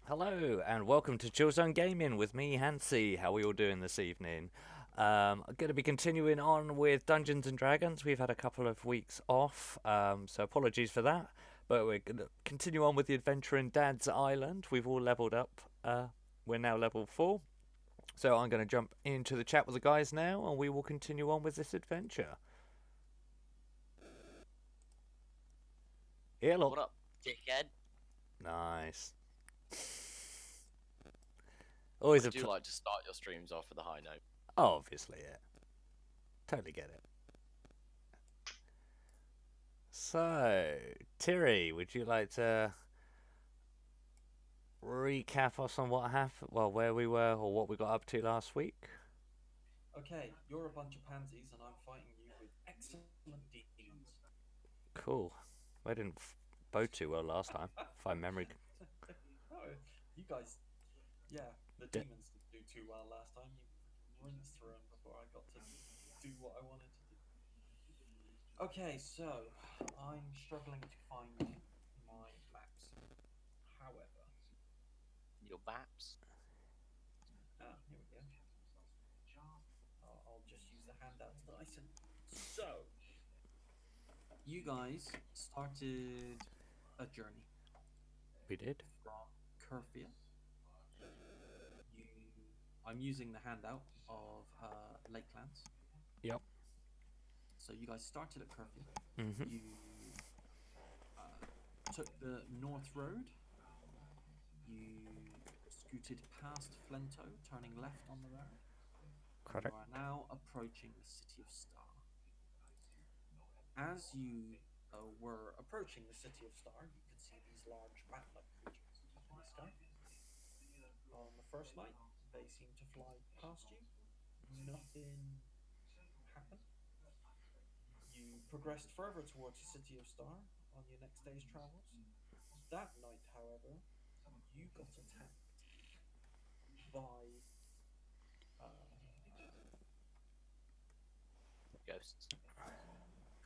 Hello and welcome to Chill Zone Gaming with me, Hansi. How are we all doing this evening? I'm going to be continuing on with Dungeons and Dragons. We've had a couple of weeks off, so apologies for that. But we're going to continue on with the adventure in Dad's Island. We've all leveled up. We're now level 4. So I'm going to jump into the chat with the guys now and we will continue on with this adventure. Here, What look. up, dickhead? Nice. Always I a. do like to start your streams off with a high note. Obviously, yeah. Totally get it. So, Terry, would you like to recap us on what happened? Well, where we were or what we got up to last week? Okay, you're a bunch of pansies, and I'm fighting you with excellent demons. Cool. I didn't bow too well last time, if I memory. Oh, you guys, yeah, the D- demons didn't do too well last time. You rinsed through them before I got to do what I wanted to do. Okay, so I'm struggling to find my maps. However, Your baps. here we go. I'll just use the handouts that I sent. So, you guys started a journey we did? from Curfew. You, I'm using the handout of Lakelands. Yep. So you guys started at Curfew. Mm-hmm. You took the North Road. You scooted past Flento, turning left on the road. And you Correct. are now approaching the city of Star. As you were approaching the city of Star, you could see these large bat-like creatures in the sky. On the first night, they seemed to fly past you. Nothing happened. You progressed further towards the city of Star on your next day's travels. That night, however, you got attacked by Ghosts.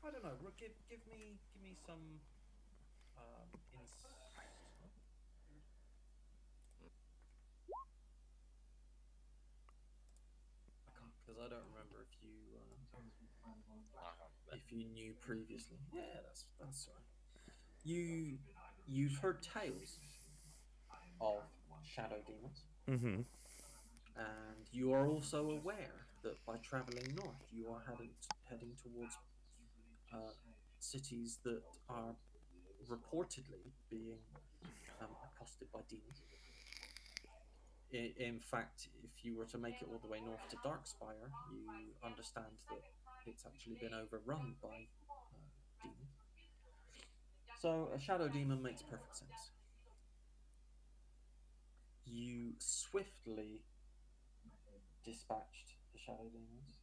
I don't know. Give me some ins. I can't because I don't remember if you knew previously. Yeah, that's right. You've heard tales of shadow demons, Mm-hmm. and you are also aware that by traveling north, you are heading towards uh, cities that are reportedly being accosted by demons. In fact, if you were to make it all the way north to Darkspire, you understand that it's actually been overrun by demons. So a shadow demon makes perfect sense. You swiftly dispatched the shadow demons.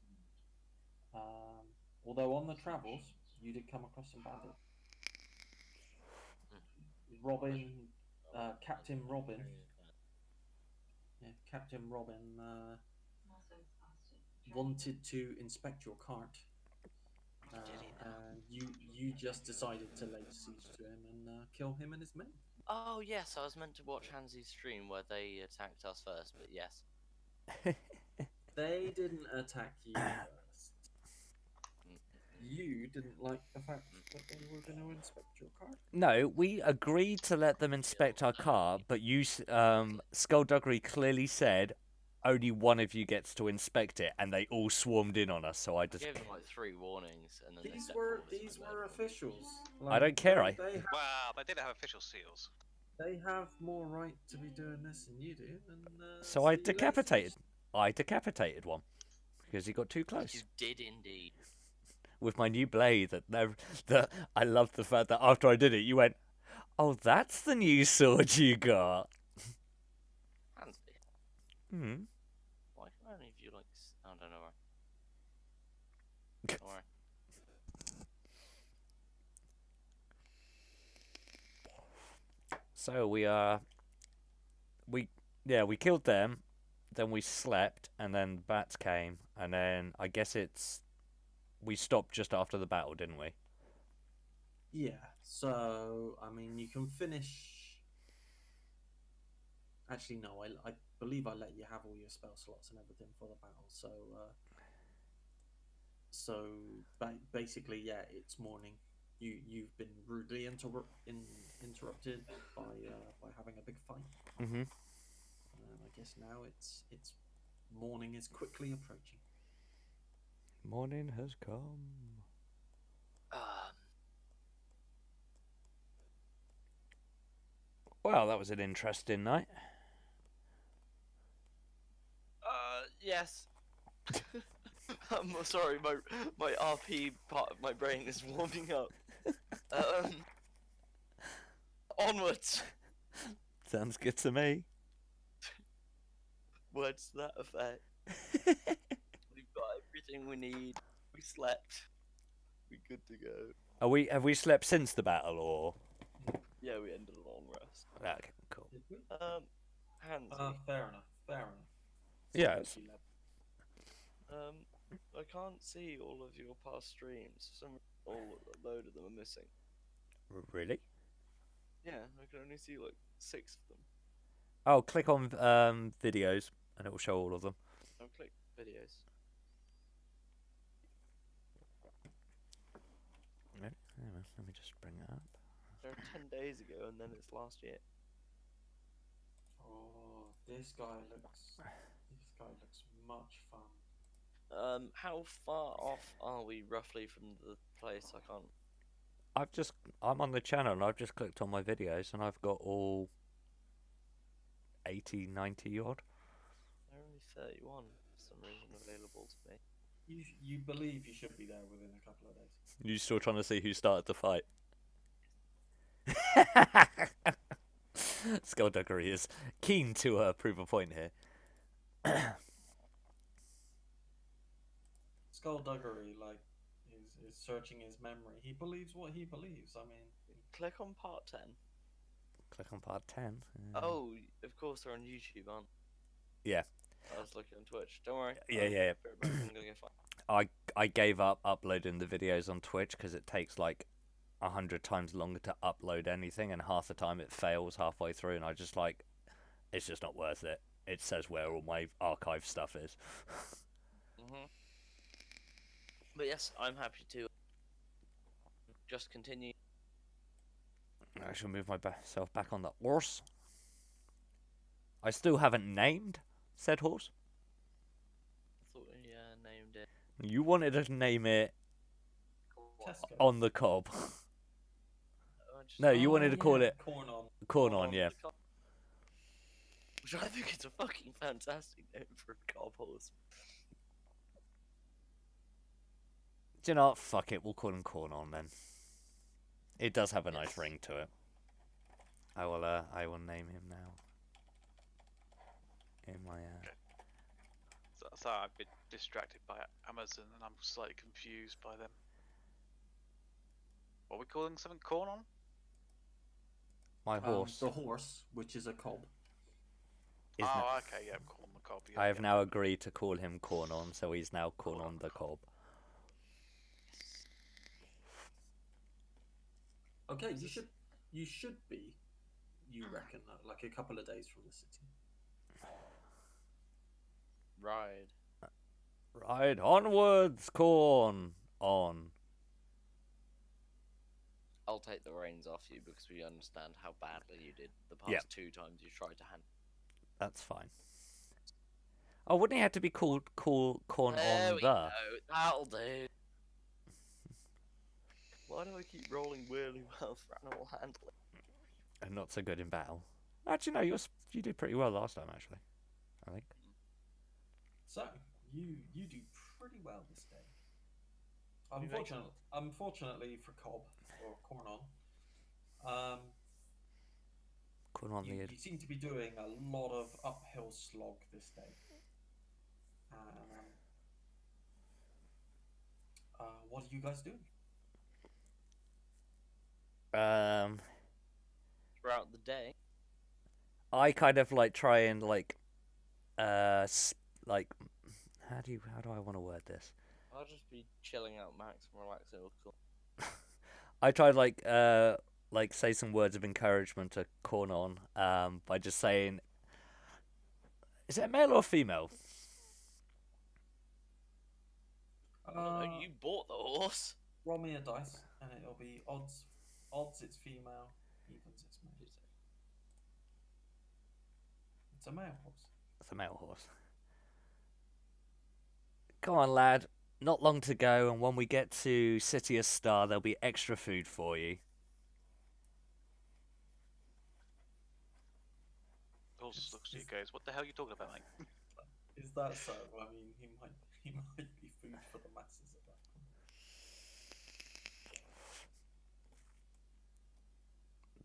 Although on the travels, you did come across some bandits. Robin, Captain Robin, yeah, Captain Robin wanted to inspect your cart, Did he now? and you just decided to lay siege to him and kill him and his men. Oh yes, I was meant to watch Hansi's stream where they attacked us first, but yes. They didn't attack you first. Mm, You didn't like the fact mm, that they were going to inspect your cart. No, we agreed to let them inspect our car, but Skullduggery clearly said only one of you gets to inspect it, and they all swarmed in on us. So I I just, gave them like 3 warnings, and then they These stepped on were us when these they were were. officials. I Like don't care. Well, they didn't have official seals. they have more right to be doing this than you do, and So so you lay siege. I decapitated one because he got too You close did indeed. with my new blade. That I love the fact that after I did it, you went, "Oh, that's the new sword you got." Hansi, Hmm. why can any of you like? Oh, don't know. Don't worry. So we we killed them, then we slept, and then bats came, and then I guess we stopped just after the battle, didn't we? Yeah. So I mean, you can finish. Actually, no. I believe I let you have all your spell slots and everything for the battle. Basically, yeah, it's morning. You've been rudely interrupted by having a big fight. Mm-hmm. I guess now it's morning is quickly approaching. Morning has come. Well, that was an interesting night. Yes. I'm sorry, my RP part of my brain is warming up. Onwards. Sounds good to me. Words to that effect. We've got everything we need. We slept. We're good to go. Have we slept since the battle or? Yeah, we ended a long rest. Okay, cool. Did we? Handsy. Fair enough. Fair enough. Yes. I can't see all of your past streams. A load of them are missing. Really? Yeah, I can only see like 6 of them. Oh, click on videos and it will show all of them. I'll click videos. Right. Anyway, let me just bring it up. They're 10 days ago, and then it's last year. Oh, this guy looks much fun. How far off are we roughly from the place? I can't. I'm on the channel and I've just clicked on my videos and I've got all 80, 90 odd. They're only 31 for some reason available to me. You believe you should be there within a couple of days. You still trying to see who started the fight? Skullduggery is keen to prove a point here. Skullduggery, like, is searching his memory. He believes what he believes. I mean, Click on part 10. Click on part 10. Oh, of course they're on YouTube, aren't they? Yeah. I was looking on Twitch. Don't worry. Yeah. I'm gonna get fine. I gave up uploading the videos on Twitch because it takes like 100 times longer to upload anything, and half the time it fails halfway through, and I just like, it's just not worth it. It says where all my archive stuff is. But yes, I'm happy to just continue. I shall move myself back on the horse. I still haven't named said horse. Thought we named it. You wanted to name it Tesco. on the cob. No, you wanted to call it Corn on. corn on, yeah. Which I think is a fucking fantastic name for a cob horse. Do you know what? Fuck it, we'll call him corn on then. It does have a nice Yes. ring to it. I will name him now. In my So I've been distracted by Amazon and I'm slightly confused by them. What are we calling something corn on? my horse. The horse, which is a cob. Is now, Okay, yeah, corn the cob. Yeah, I have yeah. now agreed to call him corn on, so he's now corn on the cob. Okay, you should be. You reckon like a couple of days from the city. Ride. Right, onwards, corn on. I'll take the reins off you because we understand how badly you did the past 2 times you tried to hand. That's fine. Oh, wouldn't he have to be called corn There on we the? go. That'll do. Why do I keep rolling really well for animal handling? And not so good in battle. Actually, no, you did pretty well last time. Actually, I think. So you do pretty well this day. You make Unfortunately for Cobb or Corn on, Corn on you seem to be doing a lot of uphill slog this day. What are you guys doing? Throughout the day. I kind of like try and like like how do I want to word this? I'll just be chilling out, Max, and relaxing. I tried like say some words of encouragement to Corn on by just saying Is it a male or female? I don't know. You bought the horse. Roll me a dice, and it'll be odds. Odds it's female, evens it's male. It's a male horse. It's a male horse. Come on, lad. Not long to go, and when we get to City of Star, there'll be extra food for you. The horse looks at you, goes, "What the hell are you talking about, mate?" Is that so? I mean, he might be food for the masses at that point.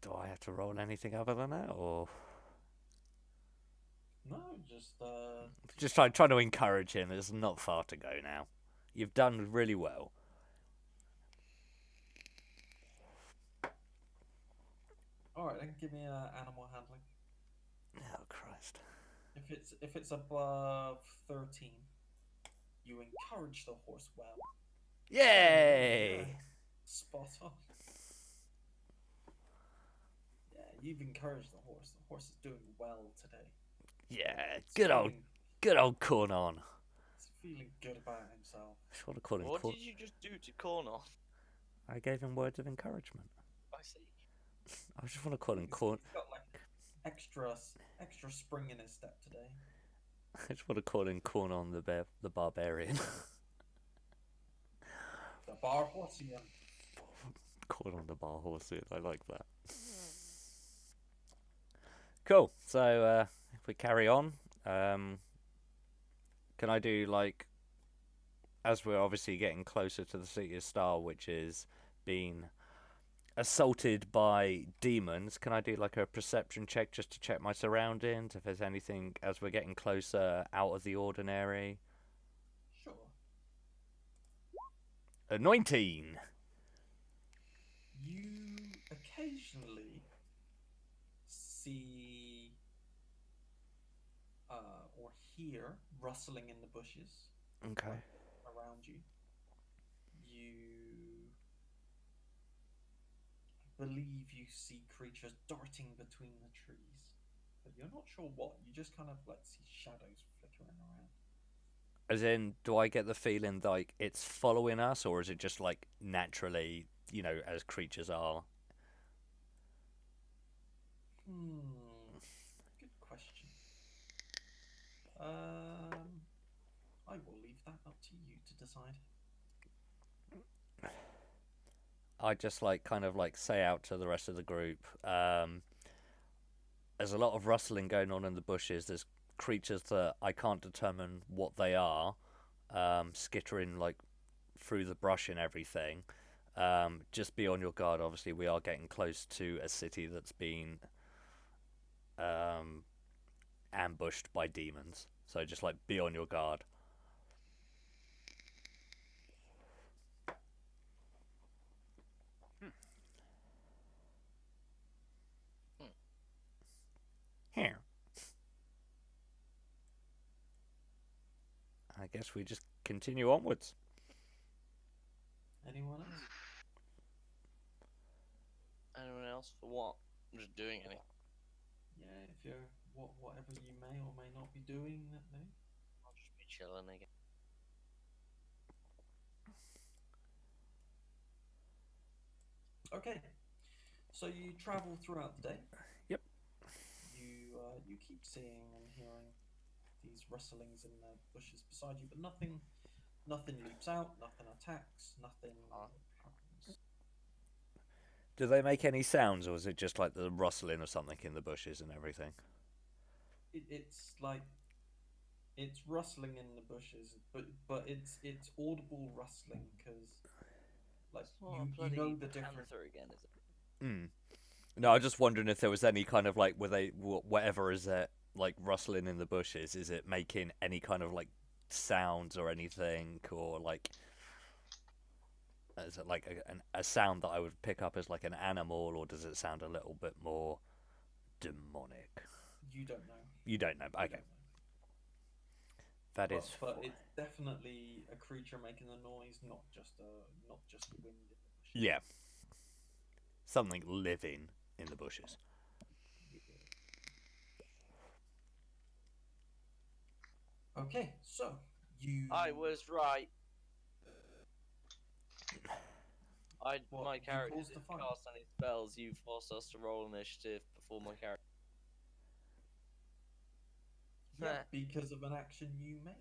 Do I have to roll anything other than that, or No, just just trying to encourage him? There's not far to go now. You've done really well. all right. Then give me animal handling. Oh Christ! If it's above 13, you encourage the horse well. Yay! Yeah, spot on. Yeah, you've encouraged the horse. The horse is doing well today. Yeah, It's good old Cornon. He's feeling good about himself. I just want to call him What Corn. did you just do to Corner? I gave him words of encouragement. I see. I just want to call him He's Corn. got like extra spring in his step today. I just want to call him Cornon the barbarian. The bar horse again. Cornon the bar horse. I like that. Cool. So if we carry on, can I do like, as we're obviously getting closer to the City of Star, which is being assaulted by demons, can I do like a perception check just to check my surroundings, if there's anything as we're getting closer out of the ordinary? Sure. A 19. You occasionally see or hear rustling in the bushes Okay. around you. You believe you see creatures darting between the trees, but you're not sure what. You just kind of like see shadows flickering around. As in, do I get the feeling like it's following us, or is it just like naturally, as creatures are? Good question. I will leave that up to you to decide. I just kind of say out to the rest of the group. There's a lot of rustling going on in the bushes. There's creatures that I can't determine what they are, skittering through the brush and everything. Just be on your guard. Obviously, we are getting close to a city that's been ambushed by demons. So just be on your guard. Here. I guess we just continue onwards. Anyone else? Anyone else for what? I'm just doing anything. Yeah, if you're whatever you may or may not be doing that day. I'll just be chilling again. Okay, so you travel throughout the day. Yep. You keep seeing and hearing these rustlings in the bushes beside you, but nothing leaps out, nothing attacks, nothing happens. Do they make any sounds, or is it just the rustling of something in the bushes and everything? It's rustling in the bushes, but it's audible rustling because you know the difference. Panther again, is it? Hmm. No, I was just wondering if there was any kind of were they whatever is it rustling in the bushes? Is it making any kind of sounds or anything, or is it a sound that I would pick up as an animal, or does it sound a little bit more demonic? You don't know. You don't know. You Okay, don't know. that is. But it's definitely a creature making a noise, not just wind in the bushes. Yeah. Something living in the bushes. Okay, so you. I was right. What, My you character caused a didn't fight? cast any spells. You forced us to roll initiative before my character. Yeah, because of an action you made.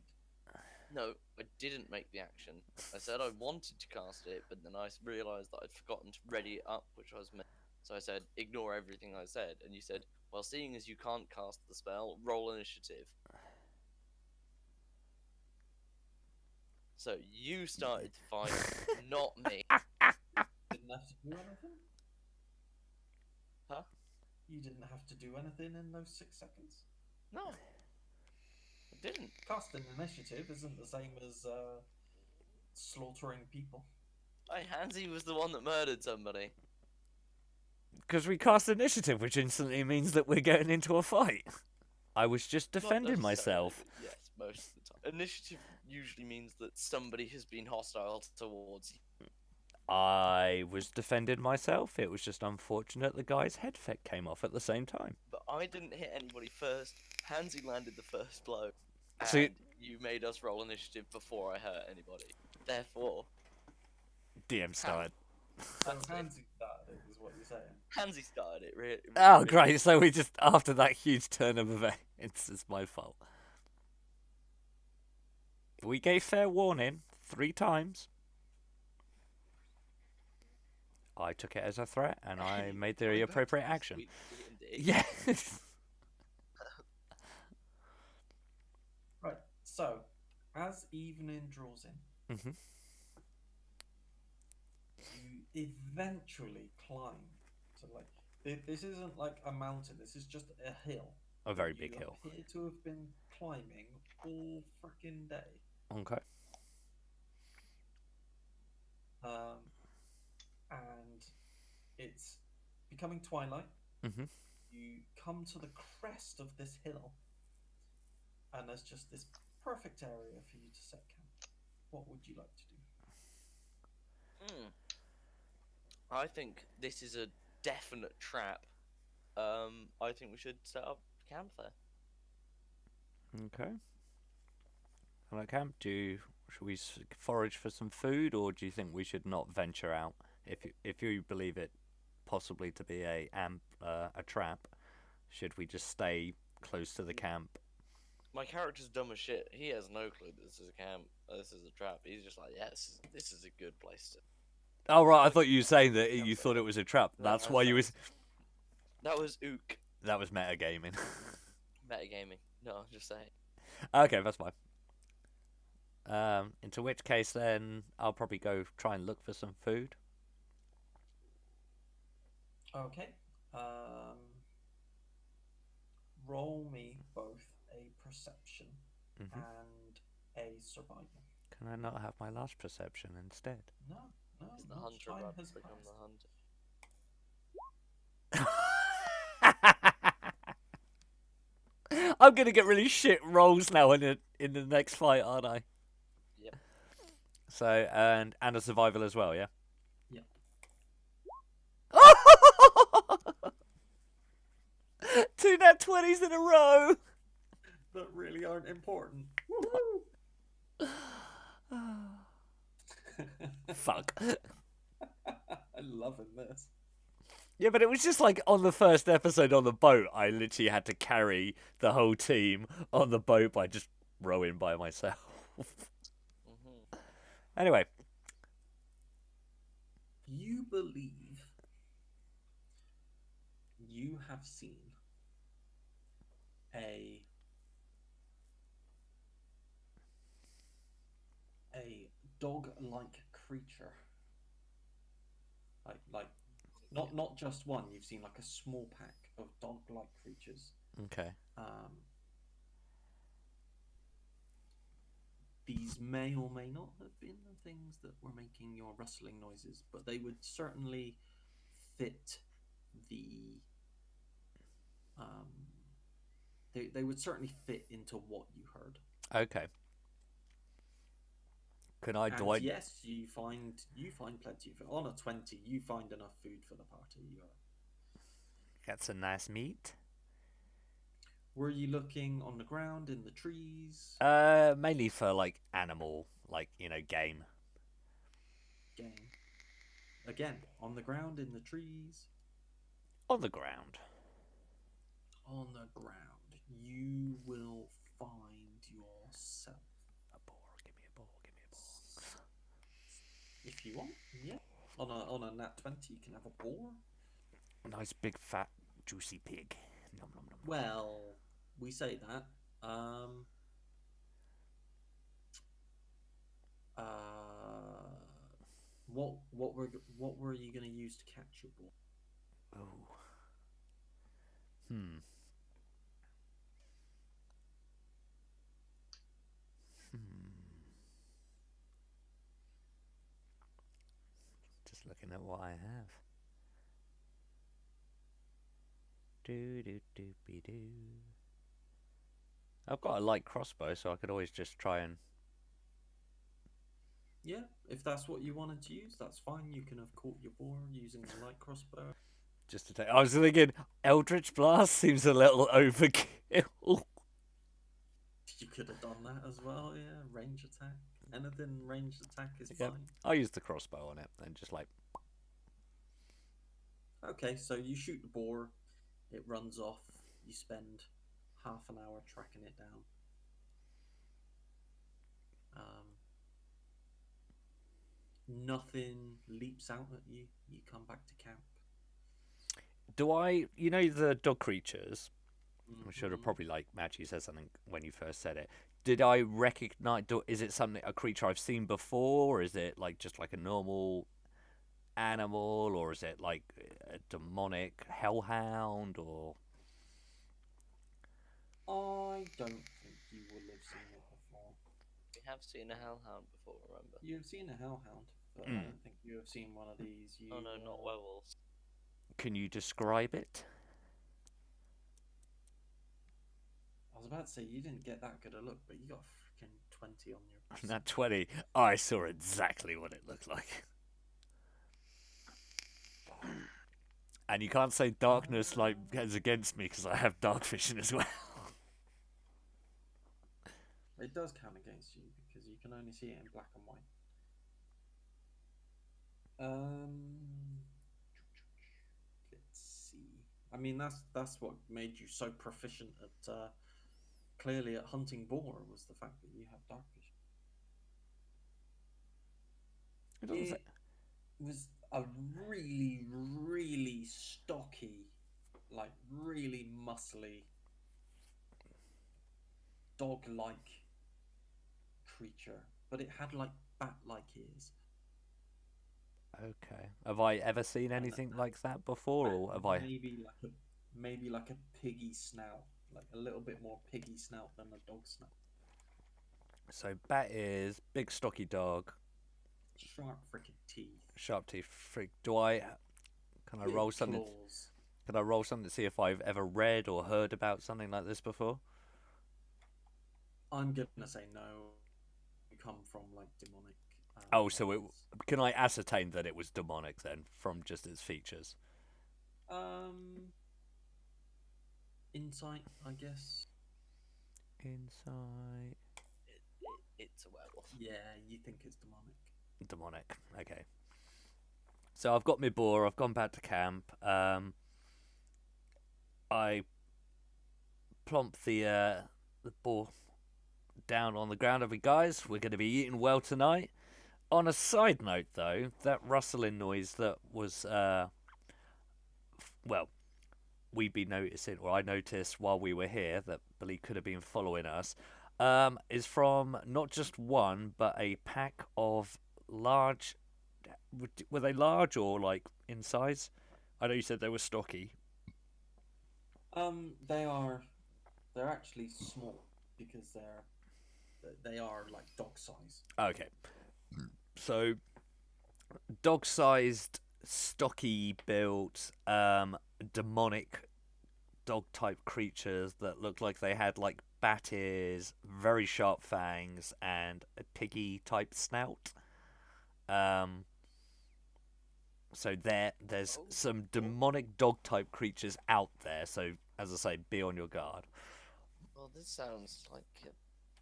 No, I didn't make the action. I said I wanted to cast it, but then I realised that I'd forgotten to ready it up, which I was meant. So I said, ignore everything I said. And you said, well, seeing as you can't cast the spell, roll initiative. So you started the fight, not me. Didn't have to do anything? Huh? You didn't have to do anything in those 6 seconds? No, I didn't. Casting initiative isn't the same as slaughtering people. Hey, Hansy was the one that murdered somebody. Because we cast initiative, which instantly means that we're getting into a fight. I was just Not defending necessarily, myself. but yes, most of the time. Initiative usually means that somebody has been hostile towards you. I was defending myself. It was just unfortunate the guy's head came off at the same time. But I didn't hit anybody first. Hansy landed the first blow. And So you made us roll initiative before I hurt anybody. Therefore, DM started. So Hansy started it, is what you're saying. Hansy started it, really. Oh, great. So we just, after that huge turn of events, it's my fault. We gave fair warning 3 times. I took it as a threat, and I made the appropriate action. Yeah. Right, so, as evening draws in, Mhm. you eventually climb to, like, this isn't like a mountain, this is just a hill. A very You big hill. appear to have been climbing all freaking day. Okay. And it's becoming twilight. Mhm. You come to the crest of this hill, and there's just this perfect area for you to set camp. What would you like to do? I think this is a definite trap. I think we should set up camp there. Okay. And at camp, should we forage for some food, or do you think we should not venture out? If you believe it possibly to be a trap, should we just stay close to the camp? My character's dumb as shit. He has no clue that this is a camp. This is a trap. He's just like, yes, this is a good place to. Oh right, I thought you were saying that you thought it was a trap. No, That's why you was. That was ook. That was metagaming. Metagaming. No, I'm just saying. Okay, that's fine. Into which case then I'll probably go try and look for some food. Okay. Roll me both a perception Mhm. and a survival. Can I not have my last perception instead? No, Is the much hunter time about has to become passed. the hunter? I'm gonna get really shit rolls now in the next fight, aren't I? Yep. So and a survival as well, yeah. Yep. 2 nat 20s in a row. That really aren't important. Fuck. I'm loving this. Yeah, but it was just like on the first episode on the boat, I literally had to carry the whole team on the boat by just rowing by myself. Anyway. You believe you have seen a dog-like creature. Like not just one, you've seen like a small pack of dog-like creatures. Okay. These may or may not have been the things that were making your rustling noises, but they would certainly fit the they would certainly fit into what you heard. Okay. Can I do And yes, you find plenty of it. On a 20, you find enough food for the party. Got some nice meat. Were you looking on the ground, in the trees? Mainly for like animal, like game. Game. Again, on the ground, in the trees? On the ground. On the ground. You will find yourself. A boar. Give me a boar. Give me a boar. If you want, yeah. On a nat 20, you can have a boar. Nice big fat juicy pig. Nom nom nom. Well, we say that. What were you gonna use to catch your boar? Oh. Hmm. Just looking at what I have. Do do do be do. I've got a light crossbow, so I could always just try and. Yeah, if that's what you wanted to use, that's fine. You can have caught your boar using a light crossbow. Just to take. I was thinking Eldritch Blast seems a little overkill. You could have done that as well, yeah. Range attack. Anything ranged attack is Yep. fine. I'll use the crossbow on it and just like. Okay, so you shoot the boar, it runs off, you spend half an hour tracking it down. Nothing leaps out at you. You come back to camp. Do I, the dog creatures? I should have Mhm. probably Maggie said something when you first said it. Did I recognize? Is it a creature I've seen before? Or is it just like a normal animal, or is it like a demonic hellhound, or? I don't think you will have seen it before. We have seen a hellhound before, remember? You've seen a hellhound, but I don't think you have seen one of these. Oh no, not werewolves. Can you describe it? I was about to say you didn't get that good a look, but you got a freaking 20 on your. That 20, I saw exactly what it looked like. And you can't say darkness is against me because I have dark vision as well. It does count against you because you can only see it in black and white. Let's see. I mean, that's what made you so proficient at clearly at hunting boar was the fact that you have dark vision. It doesn't say. It was a really, really stocky, like really muscly, dog-like creature, but it had like bat-like ears. Okay. Have I ever seen anything like that before, or have I? Maybe like a piggy snout, like a little bit more piggy snout than a dog snout. So bat ears, big stocky dog, Sharp freaking teeth. sharp teeth. Do I? Can I Big roll something? claws. Can I roll something to see if I've ever read or heard about something like this before? I'm gonna say no. You come from like demonic. Oh, so lands. can I ascertain that it was demonic then from just its features? Insight, I guess. Insight. It's a werewolf. Yeah, you think it's demonic. Demonic. Okay. So I've got my boar. I've gone back to camp. I plump the boar down on the ground. Every guys, we're going to be eating well tonight. On a side note, though, that rustling noise that was we'd be noticing, or I noticed while we were here that Billy could have been following us, is from not just one but a pack of large. Were they large or like in size? I know you said they were stocky. They're actually small because they are like dog size. Okay. So, dog-sized, stocky built, demonic dog-type creatures that looked like they had like bat ears, very sharp fangs, and a piggy-type snout. So there's some demonic dog-type creatures out there. So, as I say, be on your guard. Well, this sounds like a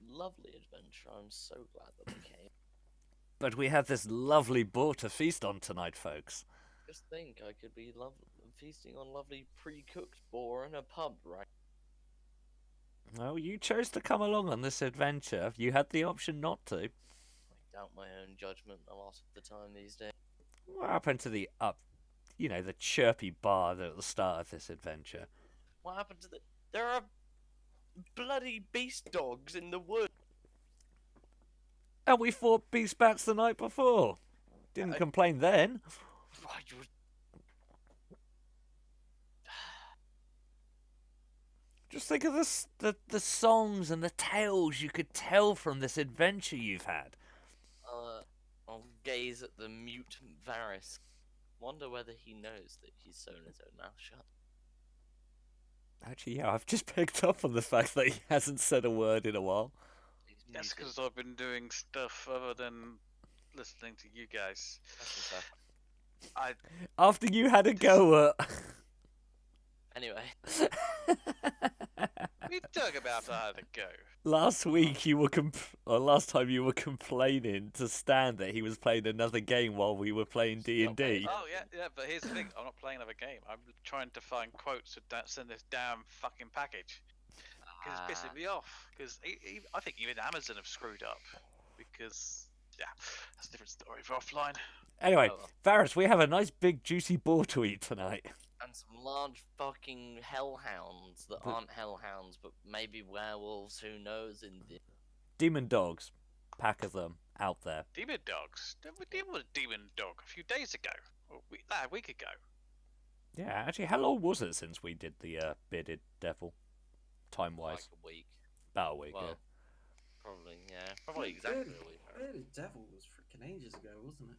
lovely adventure. I'm so glad that I came. But we have this lovely boar to feast on tonight, folks. Just think, I could be feasting on lovely pre-cooked boar in a pub, right? Well, you chose to come along on this adventure. You had the option not to. I doubt my own judgment a lot of the time these days. What happened to the the chirpy bar at the start of this adventure? What happened to the? There are bloody beast dogs in the woods. And we fought beast bats the night before. Didn't complain then. Right, you Just think of the songs and the tales you could tell from this adventure you've had. I'll gaze at the mute Varys. Wonder whether he knows that he's sewn his own mouth shut. Actually, yeah, I've just picked up on the fact that he hasn't said a word in a while. He's That's muted. because I've been doing stuff other than listening to you guys. That's what's up. I After you had a go at... Anyway, we talk about how to go. Last week you were last time you were complaining to Stan that he was playing another game while we were playing D&D. Oh yeah, but here's the thing: I'm not playing another game. I'm trying to find quotes to send this damn fucking package because it's pissing me off. Because I think even Amazon have screwed up. Because yeah, that's a different story for offline. Anyway, Oh, well. Varys, we have a nice big juicy boar to eat tonight. and some large fucking hellhounds that aren't hellhounds, but maybe werewolves. Who knows? In the Demon dogs, pack of them out there. Demon dogs. We dealt with a demon dog a few days ago, or a week ago. Yeah, actually, how long was it since we did the bearded devil? Time-wise, like a week. about a week. Well, Yeah. probably exactly a week. I reckon. Really, Devil was freaking ages ago, wasn't it?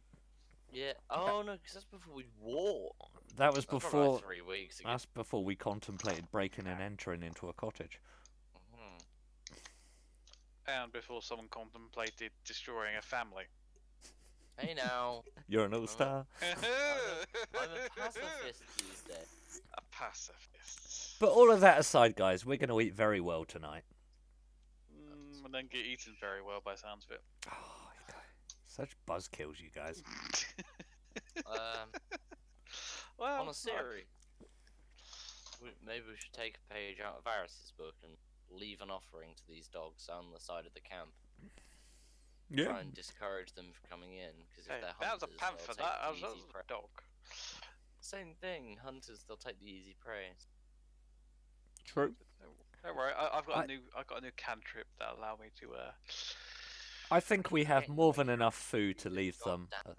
Yeah. Oh no, because that's before we war. That was That's probably before. like 3 weeks ago. That's before we contemplated breaking and entering into a cottage. Mhm. And before someone contemplated destroying a family. Hey now, You're an all-star. I'm a pacifist these days. A pacifist. But all of that aside, guys, we're going to eat very well tonight. And then get eaten very well by the sounds of it. Oh, you guys, such buzzkills, you guys. Well, On a serious, maybe we should take a page out of Varys's book and leave an offering to these dogs on the side of the camp. Try and discourage them from coming in, because if hey, they're that was hunters, a panther. they'll take That the was easy a prey. dog. Same thing. Hunters, they'll take the easy prey. True. Don't worry, I've got a new cantrip that allow me to. I think we have Okay, more like than you enough food to you leave got them. that.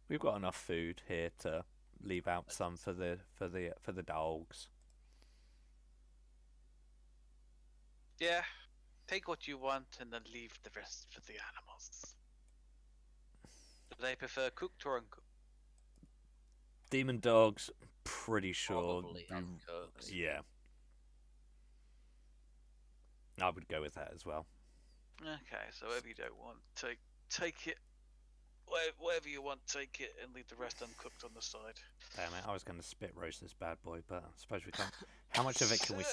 We've got enough food here to leave out some for the dogs. Yeah, take what you want and then leave the rest for the animals. Do they prefer cooked or uncooked? Demon dogs, pretty sure. Probably uncooked. Yeah. I would go with that as well. Okay, so whatever you don't want, take it. Whatever you want, take it, and leave the rest uncooked on the side. Damn it, I was going to spit roast this bad boy, but I suppose we can't. How much of it can we...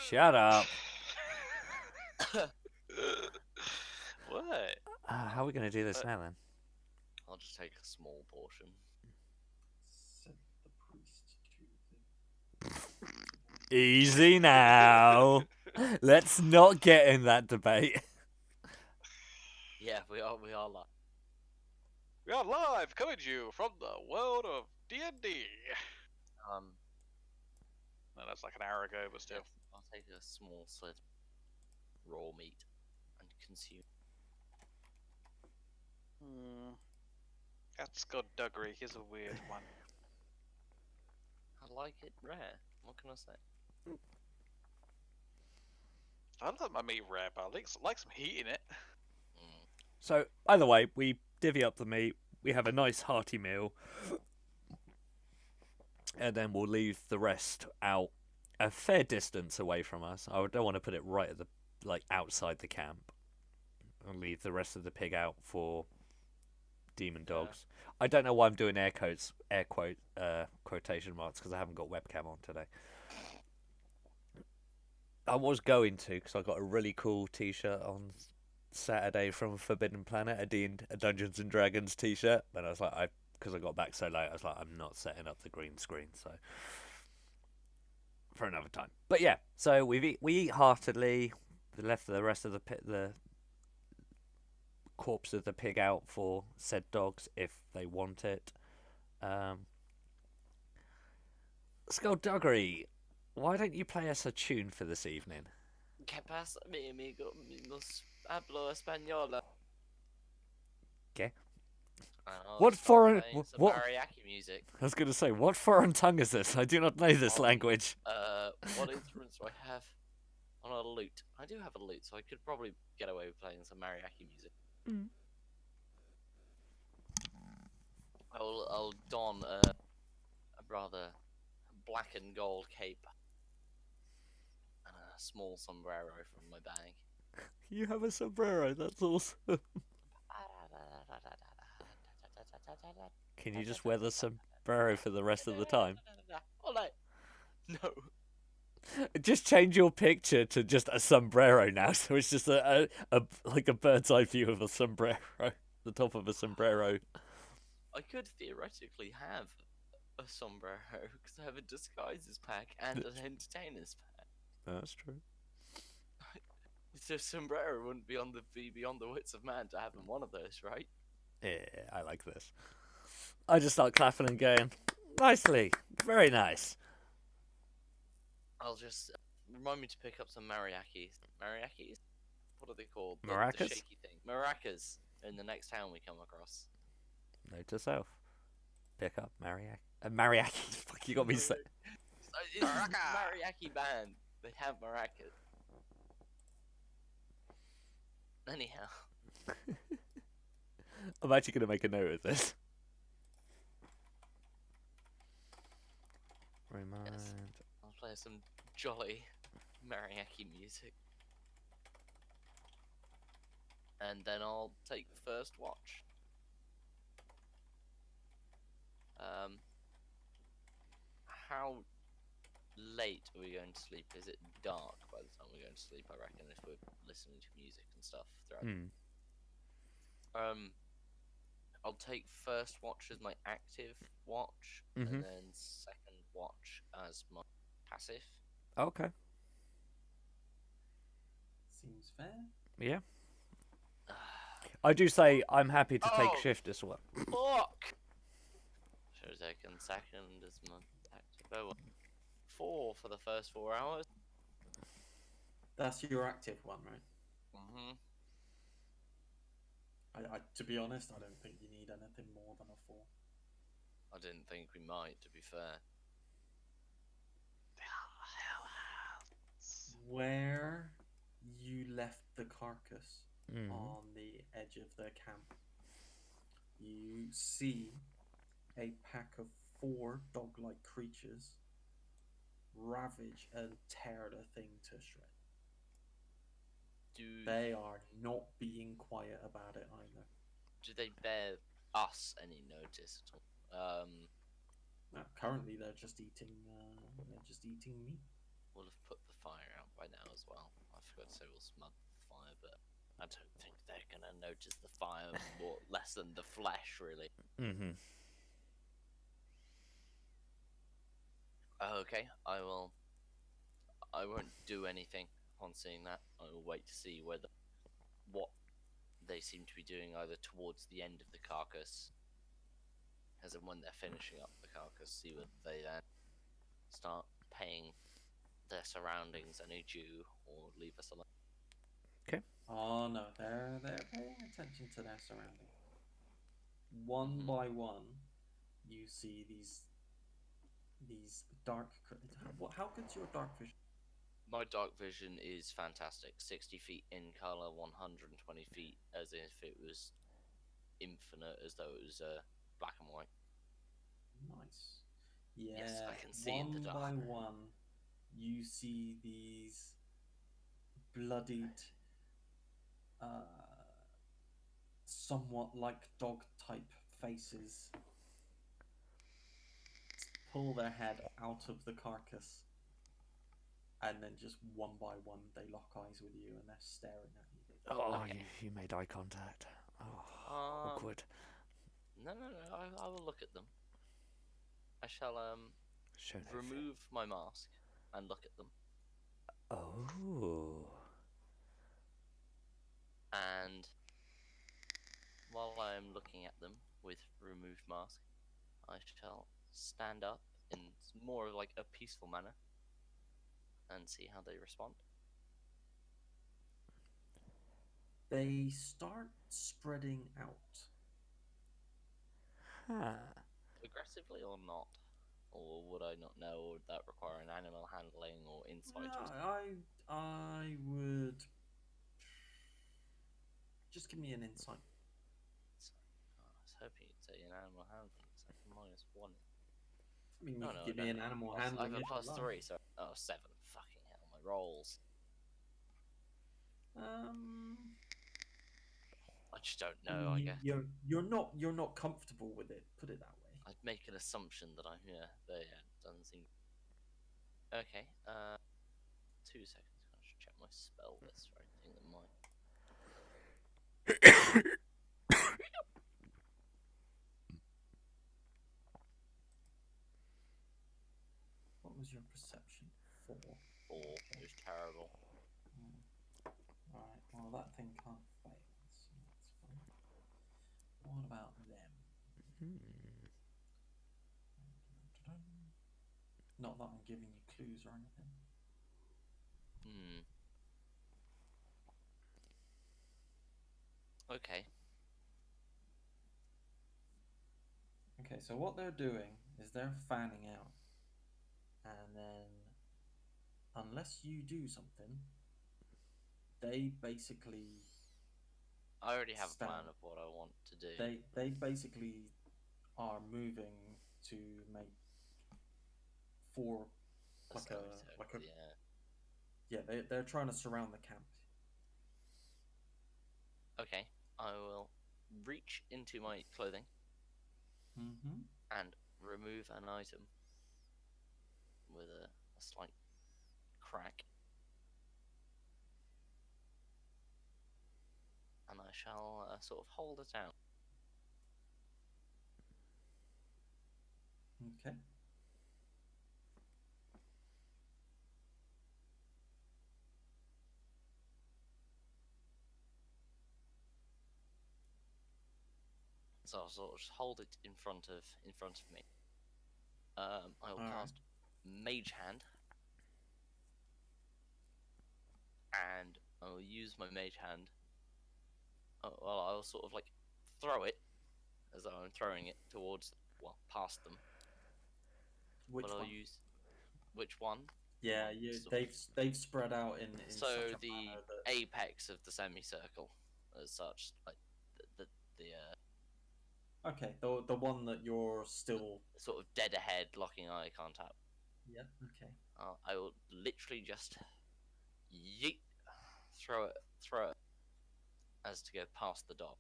Shut up! What? How are we going to do this now, then? I'll just take a small portion. Said the priest to the... Easy now! Let's not get in that debate. Yeah, we are like. We are live, coming to you from the world of D&D. No, that's like an hour ago, but still. I'll take a small slit of raw meat and consume. That's skullduggery. Here's a weird one. I like it rare. What can I say? I love my meat rare, but I like some heat in it. So, either way, we divvy up the meat, we have a nice hearty meal, and then we'll leave the rest out a fair distance away from us. I don't want to put it right at the outside the camp. I'll leave the rest of the pig out for demon dogs. I don't know why I'm doing quotation marks, because I haven't got webcam on today. I was going to because I got a really cool T-shirt on Saturday from Forbidden Planet, a Dungeons and Dragons T-shirt, but I was like, because I got back so late, I was like, I'm not setting up the green screen, so for another time. But yeah, so we eat heartily. We left the rest of the corpse of the pig out for said dogs if they want it. Skullduggery, why don't you play us a tune for this evening? ¿Qué pasa, mi amigo? Hablo español. ¿Qué? I'll What start foreign- playing some what- mariachi music. I was going to say, what foreign tongue is this? I do not know this language. What instruments do I have? On a lute. I do have a lute, so I could probably get away with playing some mariachi music. I'll don a rather black and gold cape and a small sombrero from my bag. You have a sombrero, that's awesome. Can you just wear the sombrero for the rest of the time? Oh no! No. Just change your picture to just a sombrero now, so it's just a like a bird's eye view of a sombrero, the top of a sombrero. I could theoretically have a sombrero because I have a disguises pack and an entertainers pack. That's true. So sombrero wouldn't be beyond the wits of man to have in one of those, right? Yeah, I like this. I just start clapping and going, nicely, very nice. I'll just remind me to pick up some mariachis. Mariachis? What are they called? The Maracas? shaky thing. Maracas in the next town we come across. Note to self. Pick up mariachi. Fuck, you got me so... It's a mariachi band. They have maracas. Anyhow. I'm actually going to make a note of this. Remind... I'll play some jolly mariachi music. And then I'll take the first watch. How late are we going to sleep? Is it dark by the time we're going to sleep, I reckon, if we're listening to music and stuff throughout? I'll take first watch as my active watch, and then second watch as my passive. Okay. Seems fair. Yeah. I do say I'm happy to take Oh. shift as well. Fuck! Should have taken second as my active. Oh, well. 4 for the first 4 hours. That's your active one, right? Mm-hmm. To be honest, I don't think you need anything more than a 4. I didn't think we might, to be fair. Where you left the carcass Mm. on the edge of the camp, you see a pack of 4 dog-like creatures ravage and tear the thing to shreds. They are not being quiet about it either. Do they bear us any notice at all? Now, currently, they're just eating. They're just eating meat. We'll have put the fire out by now as well. I forgot to say we'll smother the fire, but I don't think they're gonna notice the fire more less than the flesh, really. Mm-hmm. Okay, I won't do anything on seeing that. I will wait to see what they seem to be doing either towards the end of the carcass, as in when they're finishing up the carcass, see whether they then start paying their surroundings any due or leave us alone. Oh no, they're paying attention to their surroundings. One by one, you see these dark. How good's your dark vision? My dark vision is fantastic. 60 feet in color, 120 feet as if it was infinite, as though it was black and white. Nice. Yeah. Yes, I can see in the dark. One by one, you see these bloodied, somewhat like dog type faces pull their head out of the carcass and then just one by one they lock eyes with you and they're staring at you. Oh, Okay. you made eye contact. Oh, Um, awkward. no, I will look at them. I shall Show no fear. remove my mask and look at them. Oh. And while I am looking at them with removed mask, I shall stand up in more of like a peaceful manner and see how they respond. They start spreading out. Huh. Aggressively or not? Or would I not know? Or would that require an animal handling or insight? Or something? I would just give me an insight. I was hoping you'd say an animal handling. It's like -1. I mean, you No, could no, give I me don't an have animal I handling. have a if you +3, like. so 7. Fucking hell, my rolls. I just don't I know. mean, I guess you're not comfortable with it. Put it that way. I'd make an assumption that I'm They doesn't seem. Okay. 2 seconds. I should check my spell list or anything that might. What was your perception? 4. 4. It was terrible. Alright, well that thing can't fail, so that's fine. What about them? Not that I'm giving you clues or anything. Okay. Okay, so what they're doing is they're fanning out. And then, unless you do something, they basically I already have a plan stand. of what I want to do. They basically are moving to make 4 like a semicircle, yeah. yeah, they're trying to surround the camp. Okay. I will reach into my clothing Mm-hmm. and remove an item with a slight crack. And I shall sort of hold it out. Okay. So I'll sort of just hold it in front of me. I will Alright. cast Mage Hand, and I will use my Mage Hand. Well, I'll sort of like throw it as though I'm throwing it towards, past them. Which But I'll one? use which one? Yeah, they've spread out in So such a the manner that apex of the semicircle, as such, like the okay, the one that you're still. sort of dead ahead, locking eye contact. Yeah. Okay. I will literally just yeet, throw it as to go past the dot.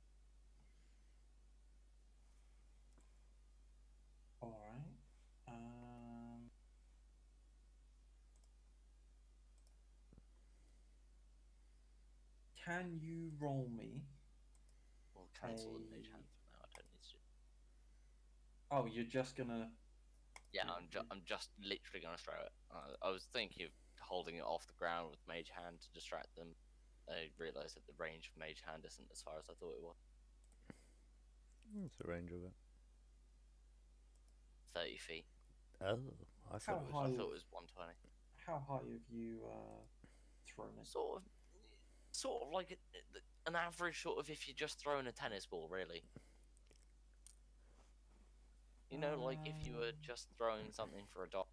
All right. Can you roll me? We'll cancel the Mage Hand for now. I don't need to. Oh, you're just gonna. Yeah, I'm just literally gonna throw it. I was thinking of holding it off the ground with Mage Hand to distract them. I realised that the range of Mage Hand isn't as far as I thought it was. What's the range of it? 30 feet. Oh, I thought How I high? thought it was 120. How high have you thrown it? Sort of like an average sort of if you're just throwing a tennis ball, really. You know, like if you were just throwing something for a dot.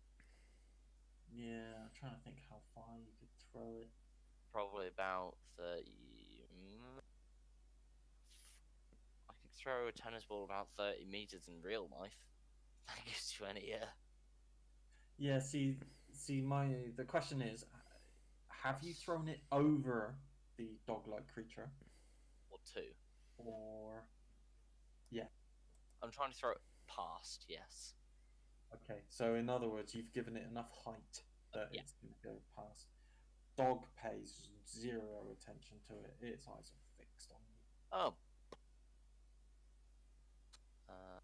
Yeah, I'm trying to think how far you could throw it. Probably about 30. I can throw a tennis ball about 30 meters in real life. That gives you any Yeah. See. The question is, have you thrown it over the dog-like creature, or 2. or? Yeah. I'm trying to throw it past, yes. Okay. So in other words, you've given it enough height. that Yeah. it's going to go past. Dog pays zero attention to it. Its eyes are fixed on you. Oh. Uh,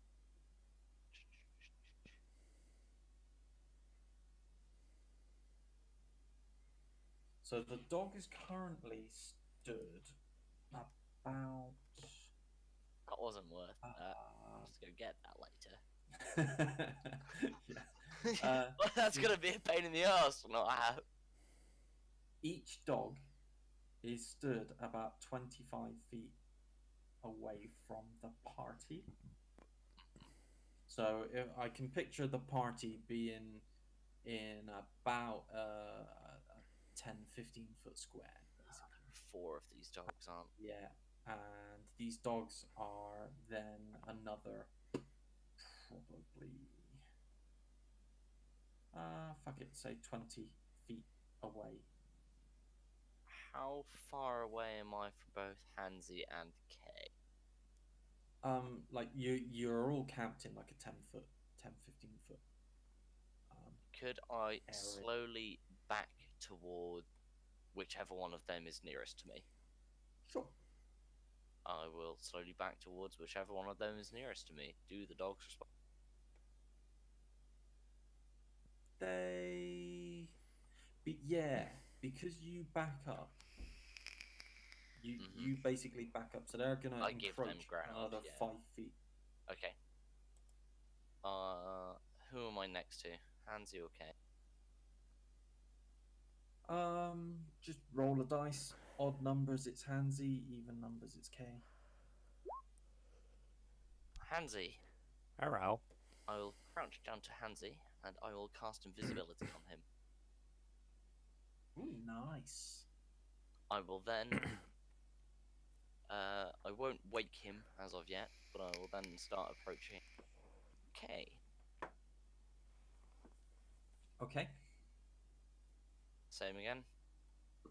So the dog is currently stood about. that wasn't worth that. Uh, Just go get that later. yeah. Well, that's gonna be a pain in the ass to not have. Each dog is stood about 25 feet away from the party. So if I can picture the party being in about a 10-15 foot square, basically. 4 of these dogs aren't. Yeah, and these dogs are then another probably fuck it, say 20 feet away. How far away am I from both Hansi and Kay? Like you're all camped in like a 10-15 foot. Could I area. slowly back toward whichever one of them is nearest to me? Sure. I will slowly back towards whichever one of them is nearest to me. Do the dogs respond? Yeah, because you back up. You basically back up, so they're gonna I give them encroach ground, another yeah. 5 feet. Okay. Who am I next to? Hansi or Kay? Just roll a dice. Odd numbers, it's Hansi. Even numbers, it's K. Hansi. Hello. I will crouch down to Hansi and I will cast invisibility on him. Ooh, nice. I will then. I won't wake him as of yet, but I will then start approaching Kay. Okay. Same again.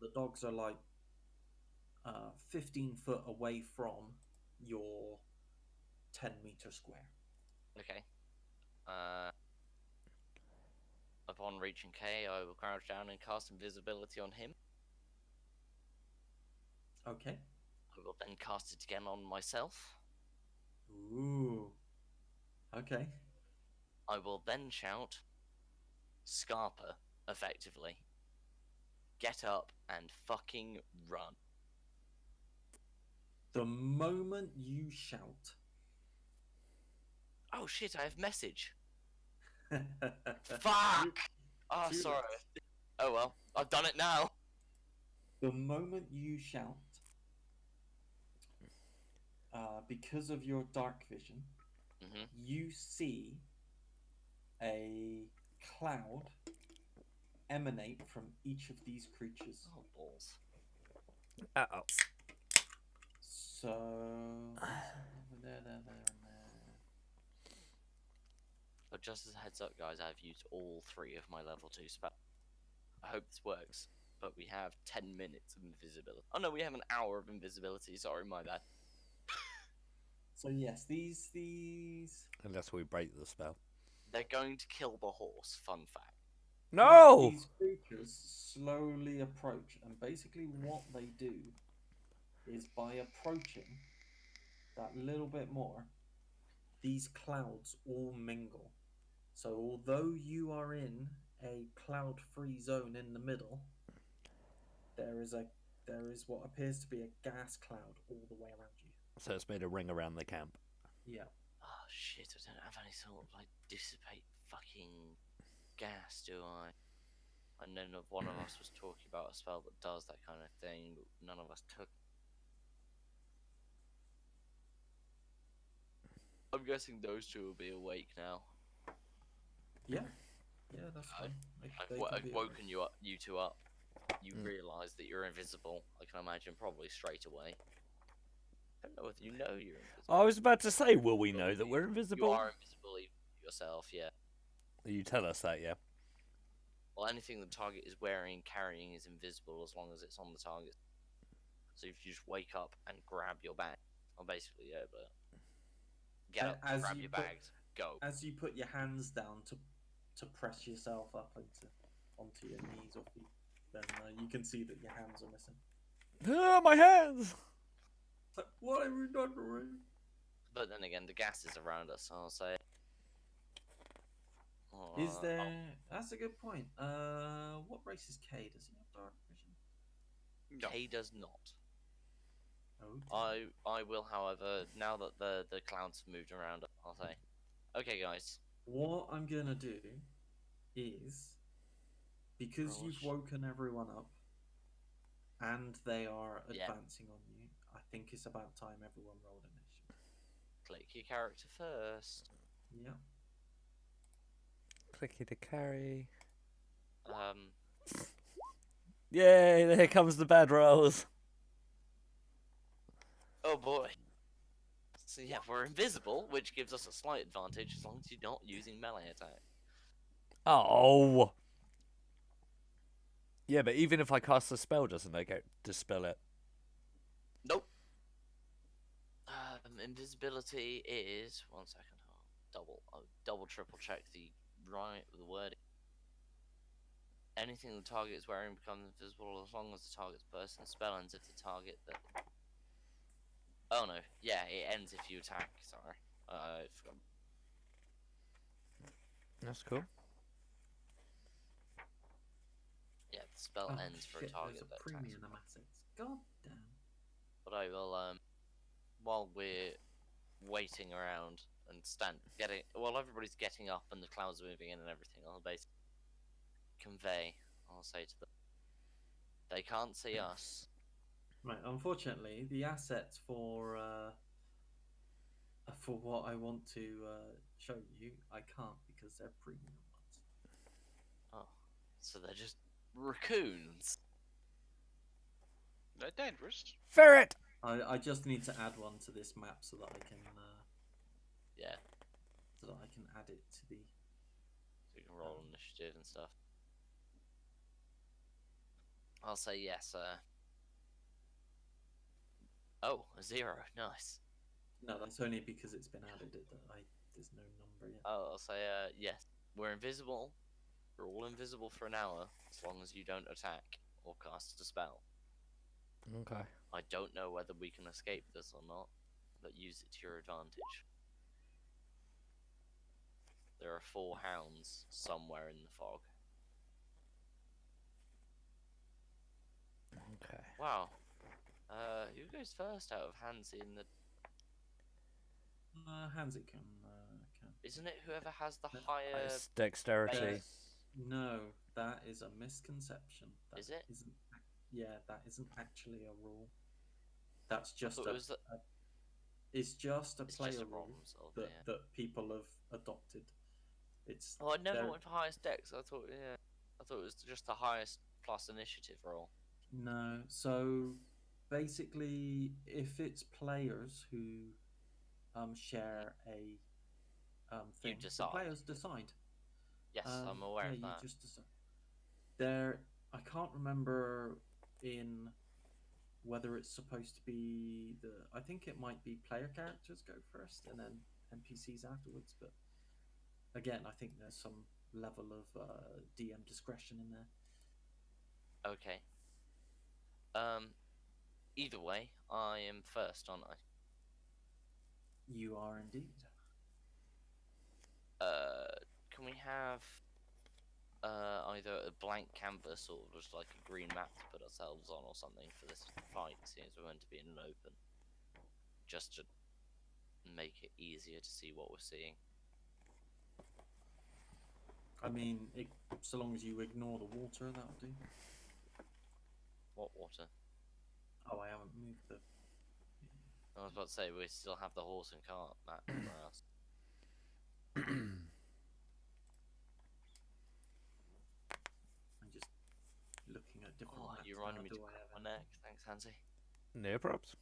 The dogs are like 15 foot away from your 10-meter square. Okay. Upon reaching Kay, I will crouch down and cast invisibility on him. Okay. I will then cast it again on myself. Ooh. Okay. I will then shout, Scarpa, effectively. Get up and fucking run. The moment you shout. Oh shit, I have message. Fuck! Oh, Too sorry. late. Oh well, I've done it now. The moment you shout, because of your dark vision, you see a cloud emanate from each of these creatures. Oh, balls. Uh-oh. So... But just as a heads up, guys, I've used all 3 of my level 2 spells. I hope this works, but we have 10 minutes of invisibility. Oh no, we have an hour of invisibility, sorry, my bad. So yes, these... Unless we break the spell. They're going to kill the horse, fun fact. No! These creatures slowly approach, and basically what they do is by approaching that little bit more, these clouds all mingle. So although you are in a cloud-free zone in the middle, there is what appears to be a gas cloud all the way around you. So it's made a ring around the camp. Yeah. Oh shit, I don't have any sort of like dissipate fucking gas, do I? And then one of us was talking about a spell that does that kind of thing, but none of us took. I'm guessing those 2 will be awake now. Yeah. Yeah, that's fine. I've woken you up, you 2 up. You realise that you're invisible. I can imagine probably straight away. I don't know whether you know you're invisible. I was about to say, will we know that we're You invisible? are invisible yourself, yeah. You tell us that, yeah. Well, anything the target is wearing and carrying is invisible as long as it's on the target. So if you just wake up and grab your bag, I'm basically but get up, grab your bags, go. As you put your hands down to press yourself up onto your knees or feet, then you can see that your hands are missing. Ah, my hands! It's like, what have we done to me? But then again, the gas is around us, so I'll say. Is Oh, there? That's a good point. What race is K? Does he have dark vision? No. K does not. Oh. I will, however, now that the clouds have moved around, I'll say, okay, guys. What I'm gonna do is, because you've Roll. woken everyone up, and they are Yeah. advancing on you, I think it's about time everyone rolled initiative. Click your character first. Yeah. Clicky to carry. Yay! Here comes the bad rolls. Oh boy. So yeah, we're invisible, which gives us a slight advantage as long as you're not using melee attack. Oh. Yeah, but even if I cast a spell, doesn't it get dispel it? Nope. Invisibility is 1 second. Double triple check the word. Anything the target is wearing becomes invisible as long as the target's person spell ends if the target that. Oh no, yeah, it ends if you attack. Sorry, I forgot. That's cool. Yeah, the spell ends for a shit, target there's that a premium attacks. assets. God damn. But I will while we're waiting around and while everybody's getting up and the clouds are moving in and everything, I'll basically convey. I'll say to them, they can't see us. Right. Unfortunately, the assets for what I want to show you, I can't because they're premium ones. Oh, so they're just raccoons. They're dangerous. Ferret! I just need to add one to this map so that I can Yeah, so that I can add it to the. so you can roll initiative and stuff. I'll say yes. Oh, a 0. Nice. No, that's only because it's been added. There's no number yet. I'll say yes. We're invisible. We're all invisible for an hour as long as you don't attack or cast a spell. Okay. I don't know whether we can escape this or not, but use it to your advantage. There are 4 hounds somewhere in the fog. Okay. Wow. Who goes first out of Hansi and the? Hansi can. Isn't it whoever has the No. higher? It's dexterity. base? No, that is a misconception. That Is it? Isn't, yeah, that isn't actually a rule. That's just thought it was it's just a It's player just a rule problem solver, that, yeah. that people have adopted. It's Oh, I never they're- went for highest dex. I thought it was just the highest plus initiative roll. No, so basically, if it's players who share a thing, the decide. players decide. Yes, I'm aware yeah, of that. you just decide. There, I can't remember in whether it's supposed to be I think it might be player characters go first and then NPCs afterwards. But again, I think there's some level of DM discretion in there. Okay. Either way, I am first, aren't I? You are indeed. Can we have either a blank canvas or just like a green map to put ourselves on or something for this fight, seeing as we're meant to be in an open, just to make it easier to see what we're seeing. I mean, so long as you ignore the water, that'll do. What water? Oh, I haven't moved the. I was about to say we still have the horse and cart map for us. I'm just looking at different. Oh, maps you now. reminded me Do to I crack have my anything? neck. Thanks, Hansi. No props.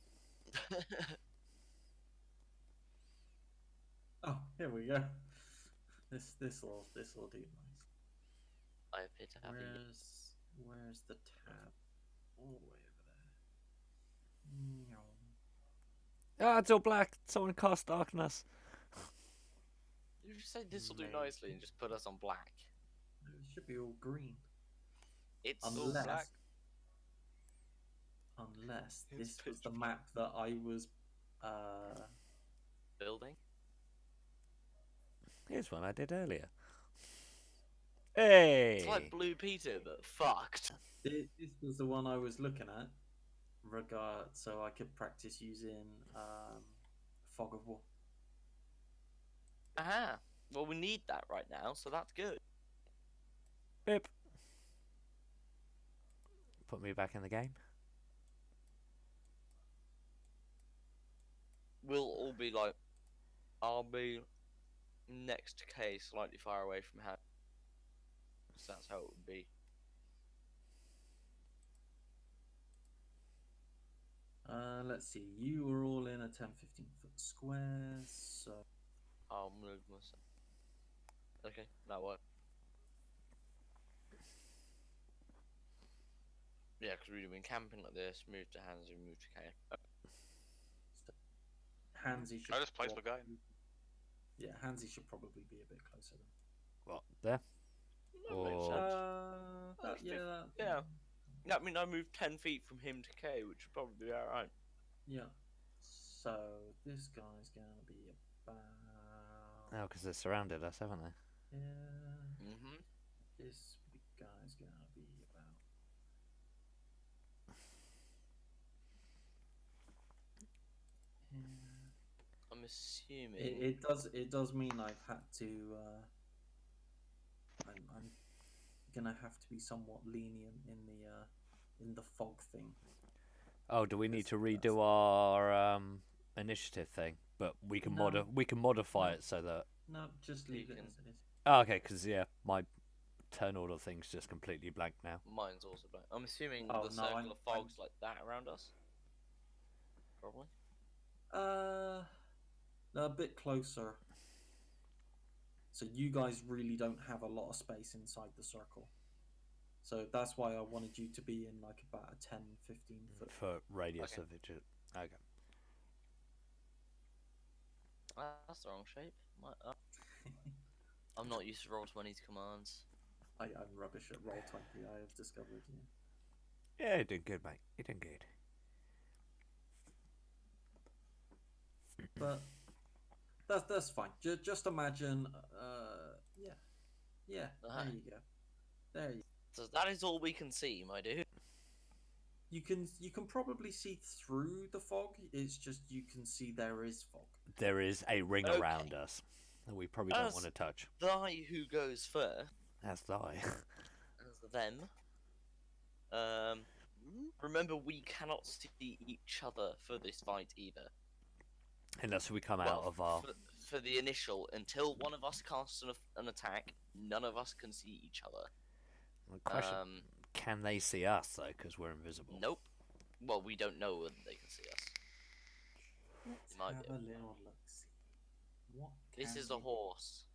Oh, here we go. This'll do nice. I appear to have a Where's the tab? All the way over there. Ah, it's all black. Someone cast darkness. You say this will do nicely and just put us on black. It should be all green. It's all Unless, black. unless It's this was pitch the black. map that I was. Uh, building. Here's one I did earlier. It's like Hey! Blue Peter, but fucked. this was the one I was looking at. So I could practice using fog of war. Aha. Well, we need that right now, so that's good. Bip. Put me back in the game. We'll all be like, I'll be next to K, slightly far away from Harry. So that's how it would be. Let's see. You were all in a 10, 15 foot square, so I'll move myself. Okay, that works. Yeah, because we've been camping like this, move to Hansi, move to K. Hansi should. I just placed my guy. Yeah, Hansi should probably be a bit closer then. What? There? That makes Or- sense. That, yeah, yeah. That means I moved 10 feet from him to K, which would probably be alright. yeah. So this guy's gonna be about. Oh, because they've surrounded us, haven't they? Yeah. Mm-hmm. This guy's gonna be about. Yeah. I'm assuming. It does mean I've had to. I'm gonna have to be somewhat lenient in the fog thing. Oh, do we need to That's- redo our initiative thing? But we can No. we can modify No. it so that. No, just leave You it can- as it is. Oh, okay, because yeah, my turn order thing's just completely blank now. Mine's also blank. I'm assuming Oh, the no, circle I'm- of fog's like that around us. Probably. A bit closer. So you guys really don't have a lot of space inside the circle. So that's why I wanted you to be in like about a 10, 15 foot. For radius Okay. of it. Okay. That's the wrong shape. I'm not used to Roll20's commands. I'm rubbish at Roll20, I have discovered. Yeah. Yeah, you're doing good, mate. You're doing good. But that's fine. Just imagine. Yeah. Uh-huh. There you go. There you. So that is all we can see, my dude. You can probably see through the fog. It's just you can see there is fog. There is a ring Okay. around us that we probably don't As- want to touch. Thy who goes first, That's thy. as them. Remember, we cannot see each other for this fight either. Unless we come out Well, of our. for the initial, until one of us casts an attack, none of us can see each other. The question: Can they see us though? Because we're invisible. Nope. Well, we don't know whether they can see us. Let's Might have be. a little look. See. What This can is a we- horse.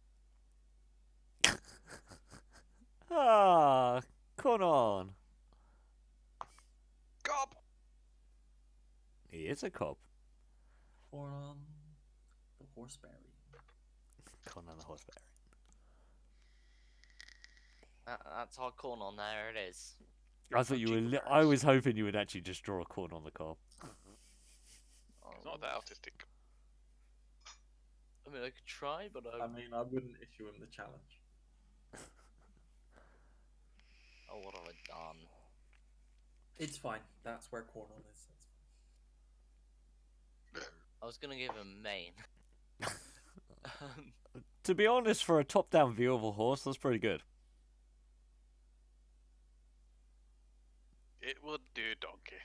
Ah, come on. Gob! He is a cop. for the horseberry. Come on, the horseberry. That's our corn on there. It is. I thought you were. Jingle I bells. was hoping you would actually just draw a corn on the cob. It's not that autistic. I mean, I could try, but I mean, I wouldn't issue him the challenge. oh, what have I done? It's fine. That's where Cornwall is. That's I was gonna give him main. To be honest, for a top-down view of a horse, that's pretty good. It would do, donkey.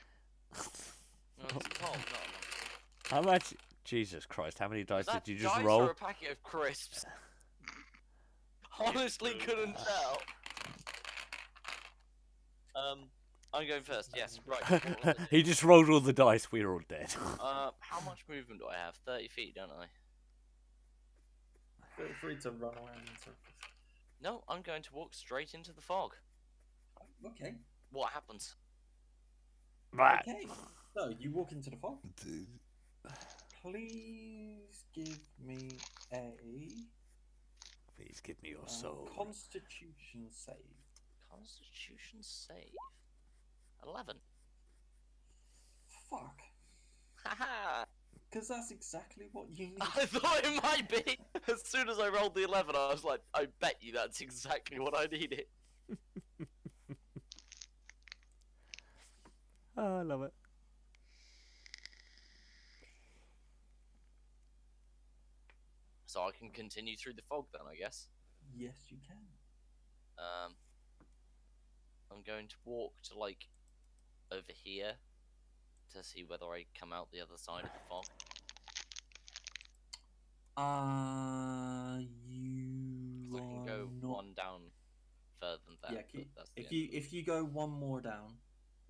No, it's a top, not a monkey. How much? Jesus Christ! How many dice That did you just dice roll? or a packet of crisps? Honestly, couldn't tell. I'm going first. Yes, right. what was it? He just rolled all the dice. We were all dead. How much movement do I have? 30 feet, don't I? Feel free to run around in circles. No, I'm going to walk straight into the fog. Okay. What happens? Right. Okay. So you walk into the fog. Please give me a Please give me your soul. Constitution save. Constitution save. 11. Fuck. Haha! Because that's exactly what you need. I thought it might be! As soon as I rolled the 11, I was like, I bet you that's exactly what I needed. Oh, I love it. So I can continue through the fog then, I guess. Yes, you can. I'm going to walk to, like, over here to see whether I come out the other side of the fog. You 'Cause I can go are not... one down further than that. Yeah, but that's the if end you of the- if you go one more down,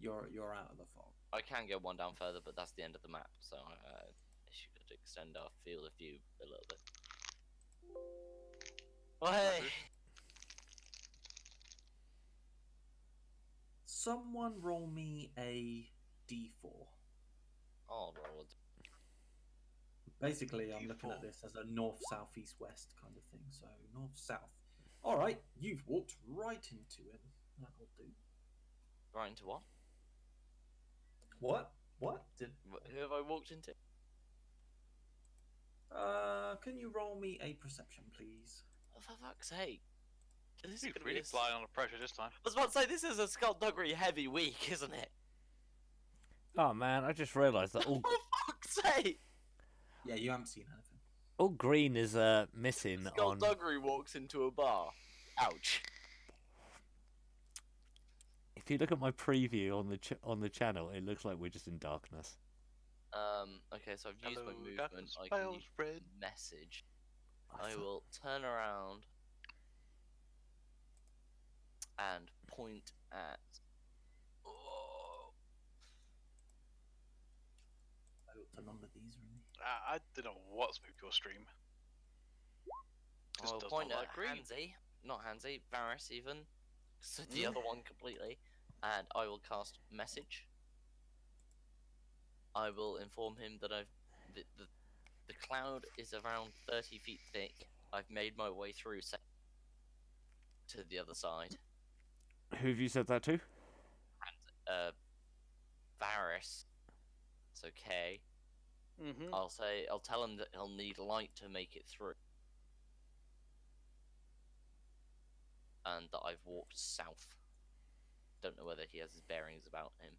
you're out of the fog. I can go one down further, but that's the end of the map, so I should extend our field of view a little bit. Oh, hey! Someone roll me a d4. Oh, roll Basically, I'm looking at D4. this as a north, south, east, west kind of thing. So north, south. All right, you've walked right into him. That'll do. right into what? What? What? Did? Who have I walked into? Can you roll me a perception, please? Oh, for fuck's sake! This is He's gonna really be. flying under pressure this time. I was about to say this is a skullduggery heavy week, isn't it? Oh man, I just realised that all For fuck's sake! Yeah, you haven't seen anything. all green is missing on. Skullduggery walks into a bar. Ouch. If you look at my preview on the channel, it looks like we're just in darkness. Okay, so I've used my Hello, movement. darkness I can pales use red. message. I I thought- will turn around and point at. Oh, I ought to number these, really. I don't know what's moved your stream. Just I'll does point not at like green. Hansi, not Hansi, Varys even. So the Mm. other one completely, and I will cast message. I will inform him that the cloud is around 30 feet thick. I've made my way through to the other side. Who have you said that to? Varys. It's okay. Mm-hmm. I'll tell him that he'll need light to make it through. And that I've walked south. Don't know whether he has his bearings about him.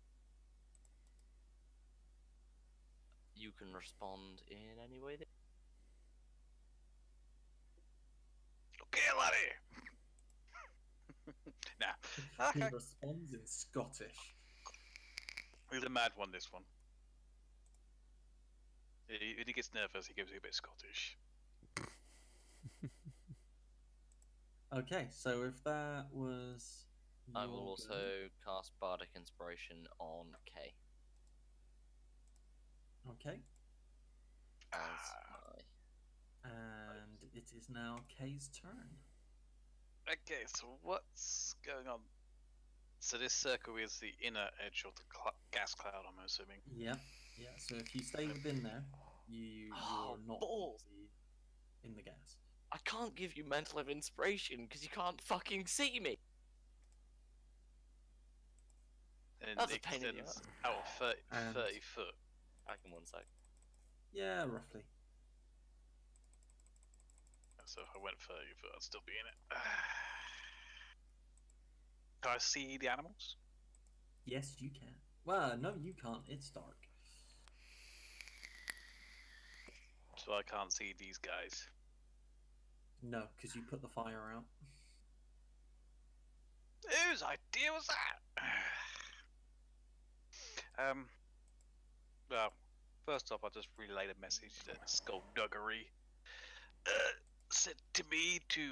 You can respond in any way that... Okay, laddie. Nah. He Okay. responds in Scottish. He's a mad one, this one. When he gets nervous, he goes a bit Scottish. Okay, so if that was... I your will go- also cast Bardic Inspiration on K. Okay, As and it is now Kay's turn. Okay, so what's going on? So this circle is the inner edge of the gas cloud, I'm assuming. Yeah, yeah. So if you stay within there, you're Oh, not balls. in the gas. I can't give you mental of inspiration because you can't fucking see me. And That's a it pain in the extends out of 30, And- 30 foot. Back in one sec. Yeah, roughly. So if I went 30 foot, I'd still be in it. Can I see the animals? Yes, you can. Well, no, you can't. It's dark. So I can't see these guys. No, because you put the fire out. Whose idea was that? Well, first off, I just relayed a message that Skullduggery sent to me to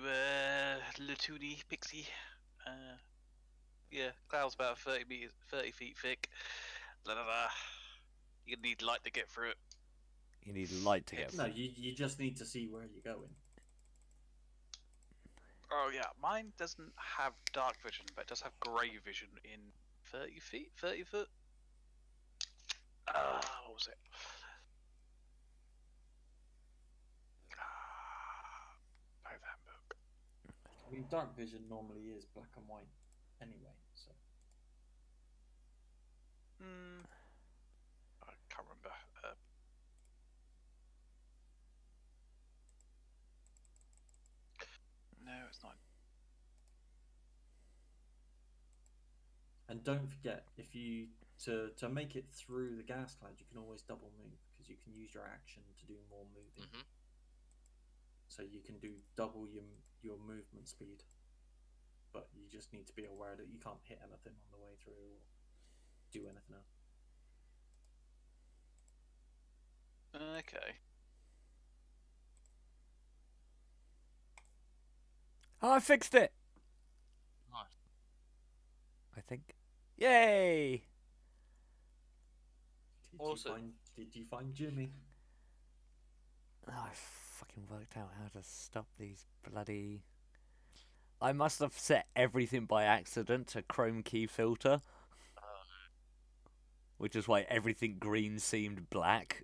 Latuni Pixie. Yeah, cloud's about 30 feet thick. Blah, blah, blah. You need light to get through it. You need light to get. No, you just need to see where you're going. Oh yeah, mine doesn't have dark vision, but it does have grey vision in 30 feet, 30 foot. What was it? Both handbook. I mean, dark vision normally is black and white. anyway. So I can't remember. No, it's not. and don't forget, if you to make it through the gas cloud, you can always double move because you can use your action to do more moving. Mhm. So you can do double your movement speed, but you just need to be aware that you can't hit anything on the way through or do anything else. Okay. Oh, I fixed it. Nice. I think. Yay! Also- Did you find Jimmy? Oh, I fucking worked out how to stop these bloody. I must have set everything by accident to Chrome key filter, which is why everything green seemed black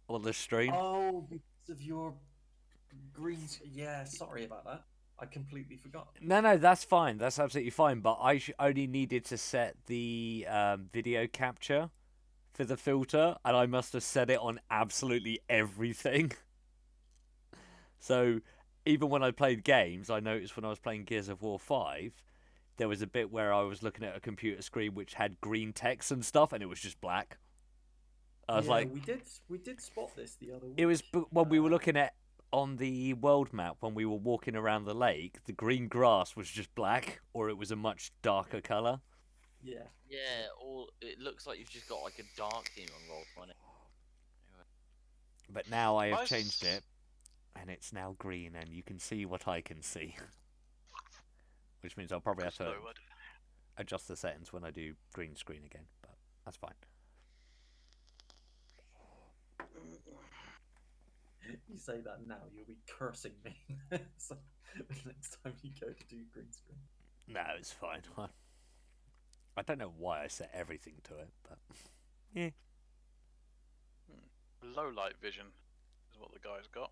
on the stream. Oh, because of your green. Yeah, sorry about that. I completely forgot. No, that's fine. That's absolutely fine. But I only needed to set the video capture for the filter, and I must have set it on absolutely everything. So even when I played games, I noticed when I was playing Gears of War 5, there was a bit where I was looking at a computer screen which had green text and stuff, and it was just black. I was Yeah, like, we did spot this the other week. it was when we were looking at on the world map when we were walking around the lake. The green grass was just black, or it was a much darker color. Yeah. Yeah, it looks like you've just got like a dark theme on Roll20. But now I have Nice. changed it, and it's now green, and you can see what I can see. Which means I'll probably have to Slow wood. adjust the settings when I do green screen again, but that's fine. You say that now, you'll be cursing me. So, next time you go to do green screen. No, it's fine. I don't know why I set everything to it, but yeah. Low light vision is what the guy's got.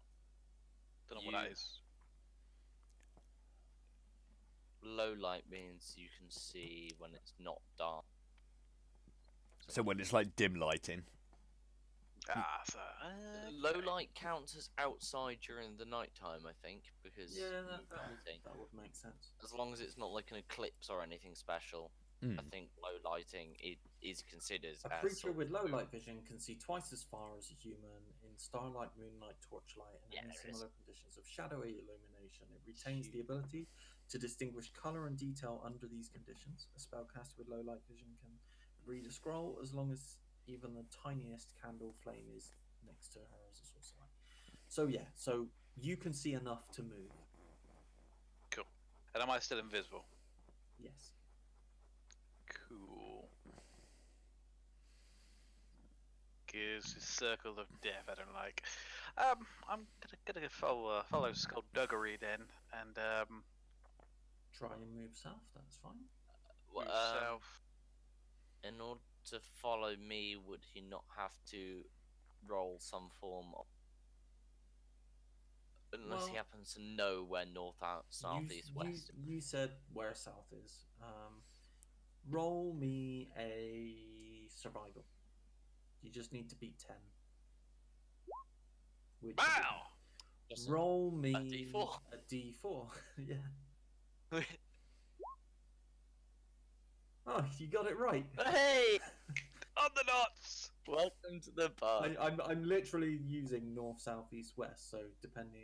Don't know what that You- is. Low light means you can see when it's not dark. So when it's like dim lighting. So Low light counts as outside during the nighttime, I think, because Yeah, you've got anything. that would make sense. As long as it's not like an eclipse or anything special, I think low lighting is considered A as creature sort with of low moon. light vision can see twice as far as a human in starlight, moonlight, torchlight, and Yeah, any there is. similar conditions of shadowy illumination. It retains the ability to distinguish color and detail under these conditions. A spellcaster with low light vision can read a scroll as long as even the tiniest candle flame is next to her as a source of light. So yeah, so you can see enough to move. cool. And am I still invisible? Yes. Cool. Gears is circle of death. I don't like. I'm gonna follow Skullduggery then, and Try and move south, that's fine. Well, move south. in order to follow me, would he not have to roll some form of... Unless he Well, happens to know where north, out, south, east, west. You said where south is. Roll me a survival. You just need to beat 10. Which is- Wow! Just Roll me D4. A D4. Yeah. Oh, you got it right. Hey! On the nuts! Welcome to the bar. I'm literally using north, south, east, west. So depending,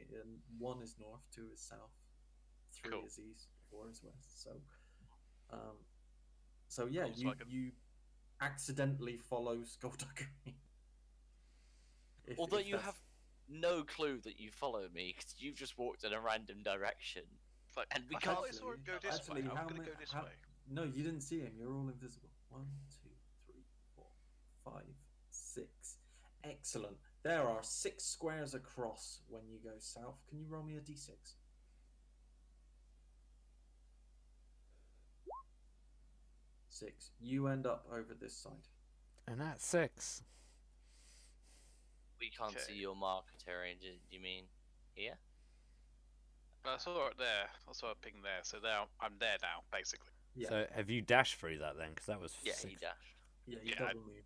1 is north, 2 is south, 3 Cool. is east, 4 is west. So yeah, Cool, so I can- you accidentally follow Skullduggery. Although you have no clue that you follow me, because you've just walked in a random direction. It's like, And we I can't- thought I saw him go this way. Actually, I'm how gonna many- go this how- way. No, you didn't see him. You're all invisible. 1, 2, 3, 4, 5, 6. Excellent. There are 6 squares across when you go south. Can you roll me a d6? Six. You end up over this side. And that's 6. We can't see Okay. your marker, Terry. Do you mean here? I saw it there. I saw a ping there. So now I'm there now, basically. Yeah, So have you dashed through that then? Because that was Yeah, six. he dashed. yeah, you Yeah, double move.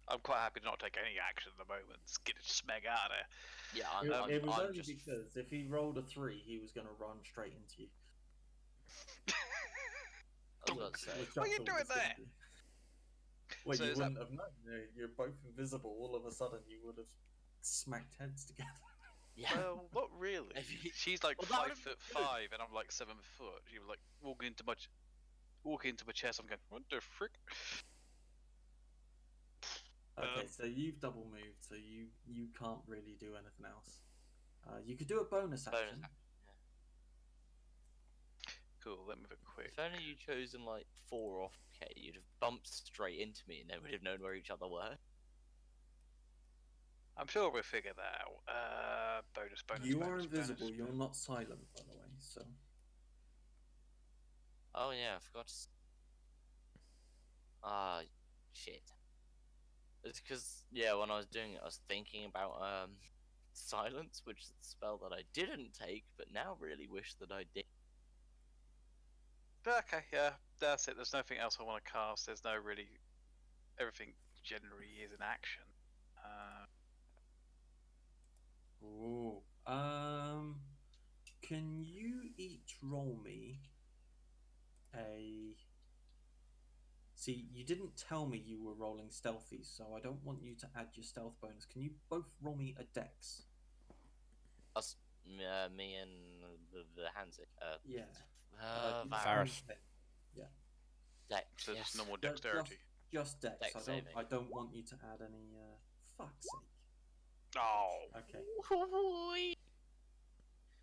I'm quite happy to not take any action at the moment. Just get it smeg out of there. Yeah, It was I'm only just. because if he rolled a 3, he was going to run straight into you. I was about to say. Which What I are you thought doing was gonna there? be- Well, So you is that- wouldn't have known. You're both invisible. All of a sudden, you would have smacked heads together. Yeah. Well, not really. If he- She's like Well, that 5 would've been foot good. 5, and I'm like 7 foot. She was like walking into my chest. I'm going, what the frick? Okay, so you've double moved, so you can't really do anything else. You could do a bonus Bonus action. action. Cool. Let me have a quick. If only you'd chosen like 4 off K, you'd have bumped straight into me and then we'd have known where each other were. I'm sure we'll figure that out. Bonus. You are bonus, invisible. bonus. You're not silent, by the way. So Oh yeah, I forgot. Ah, shit. It's because when I was doing it, I was thinking about silence, which is a spell that I didn't take, but now really wish that I did. Okay, yeah, that's it. There's nothing else I want to cast. There's no really. Everything generally is in action. ooh. Can you each roll me a? See, you didn't tell me you were rolling stealthy, so I don't want you to add your stealth bonus. Can you both roll me a dex? Us, me and the Hansi. Yeah. Varus. Dex. So Yes. just normal Ju- dexterity. Just dex. Dex I saving. don't want you to add any. Fuck's sake. Oh, Okay.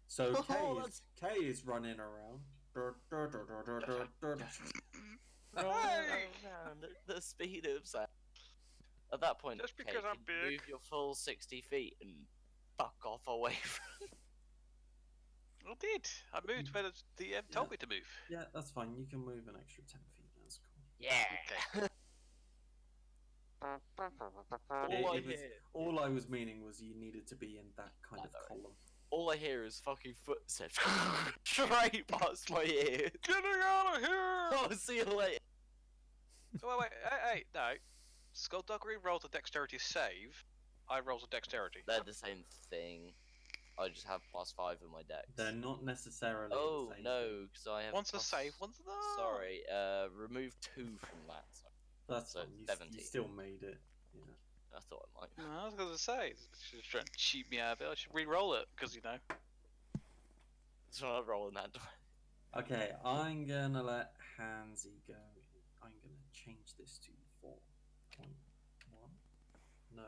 So Oh, K is running around. Hey! Around at the speed of sound. At that point, Just Kay, because I'm can you big. move your full 60 feet and fuck off away from. I did. I moved where the DM told Yeah. me to move. Yeah, that's fine. You can move an extra 10 feet. That's cool. Yeah. It was- all I was meaning was you needed to be in that kind of Alright. column. All I hear is fucking footsteps straight past my ear. Getting out of here! I'll see you later. So wait, hey, no. Skullduggery rolls a dexterity save. I rolls a dexterity. They're the same thing. I just have +5 in my dex. They're not necessarily Oh the same no, thing. because I have. One's a plus- save, one's a no. Sorry, remove 2 from that. So That's So fine. You 17. still made it. Yeah. I thought I might. No, I was gonna say, she's trying to cheat me out of it. I should re-roll it because So I'm rolling that. Okay, I'm gonna let Hansy go. I'm gonna change this to 4.1. No.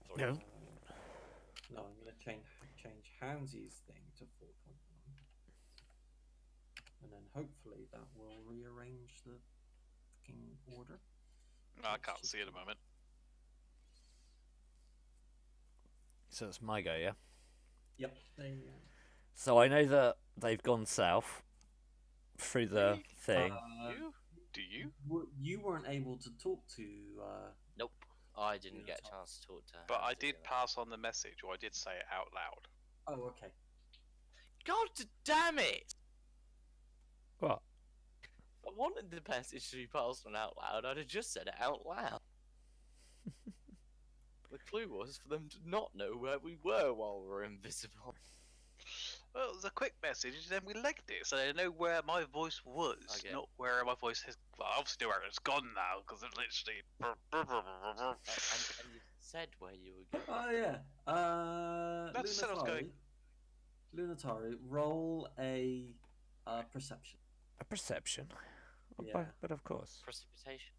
Sorry. No. No, I'm gonna change Hansy's thing to 4.1. And then hopefully that will rearrange the fucking order. I can't see it at the moment. So it's my go, yeah? Yep, there you go. So I know that they've gone south through the Really? thing. You? Do you? You weren't able to talk to. Nope. I didn't Yeah, get a top. chance to talk to her. But I did pass on the message, or I did say it out loud. Oh, okay. God damn it! What? I wanted the message to be passed on out loud. I'd have just said it out loud. The clue was for them to not know where we were while we were invisible. Well, it was a quick message, and then we legged it, so they know where my voice was, Okay. not where my voice has. Well, I obviously know where it's gone now, because it literally. And you said where you were going. Oh yeah. That's said I was going. Lunatari, roll a perception. A perception? Yeah. But of course. Precipitation.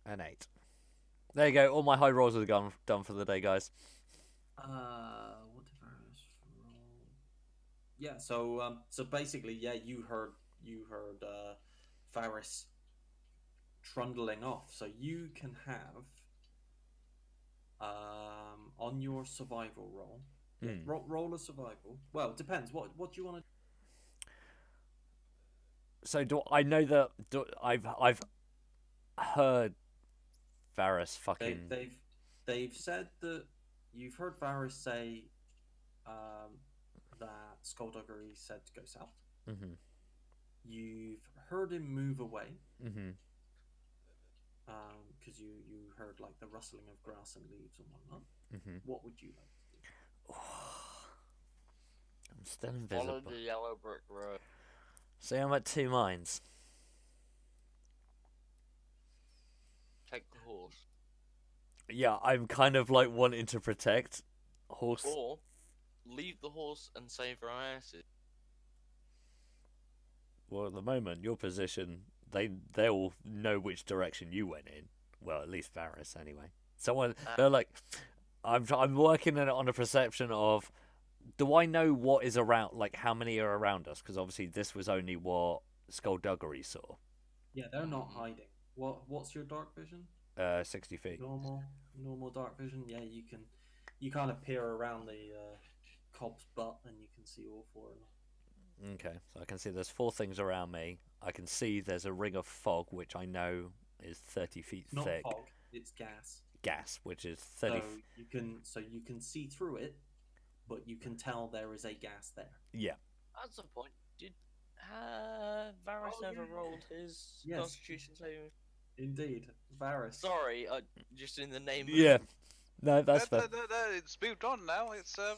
An 8. There you go. All my high rolls are done for the day, guys. What did Varus roll? Yeah. So basically, yeah, you heard Varus trundling off. So you can have on your survival roll. Yeah, roll a survival. Well, it depends. What do you want to? So do I know that I've heard Varus fucking. They've said that you've heard Varus say that Skullduggery said to go south. Mhm. You've heard him move away Mm-hmm. because you heard like the rustling of grass and leaves and whatnot. Mm-hmm. What would you like to do? I'm still Follow invisible. the yellow brick road. See, I'm at two minds. Take the horse. Yeah, I'm kind of like wanting to protect horse. Or leave the horse and save our asses. Well, at the moment, your position, they'll know which direction you went in. Well, at least Varys, anyway. They're like, I'm working on a perception of, do I know what is around, like how many are around us? Because obviously this was only what Skullduggery saw. Yeah, they're not hiding. What's your dark vision? 60 feet. Normal dark vision. Yeah, you kind of peer around the cob's butt and you can see all four of them. Okay, so I can see there's four things around me. I can see there's a ring of fog, which I know is 30 feet It's not thick. fog, it's gas. Gas, which is 30. So you can see through it, but you can tell there is a gas there. Yeah. At some point, did Varys Oh, ever yeah. rolled his Yes. Constitution saving? Indeed, Varys. Sorry, just in the name. Yeah. No, that's fair. No, it's moved on now. It's I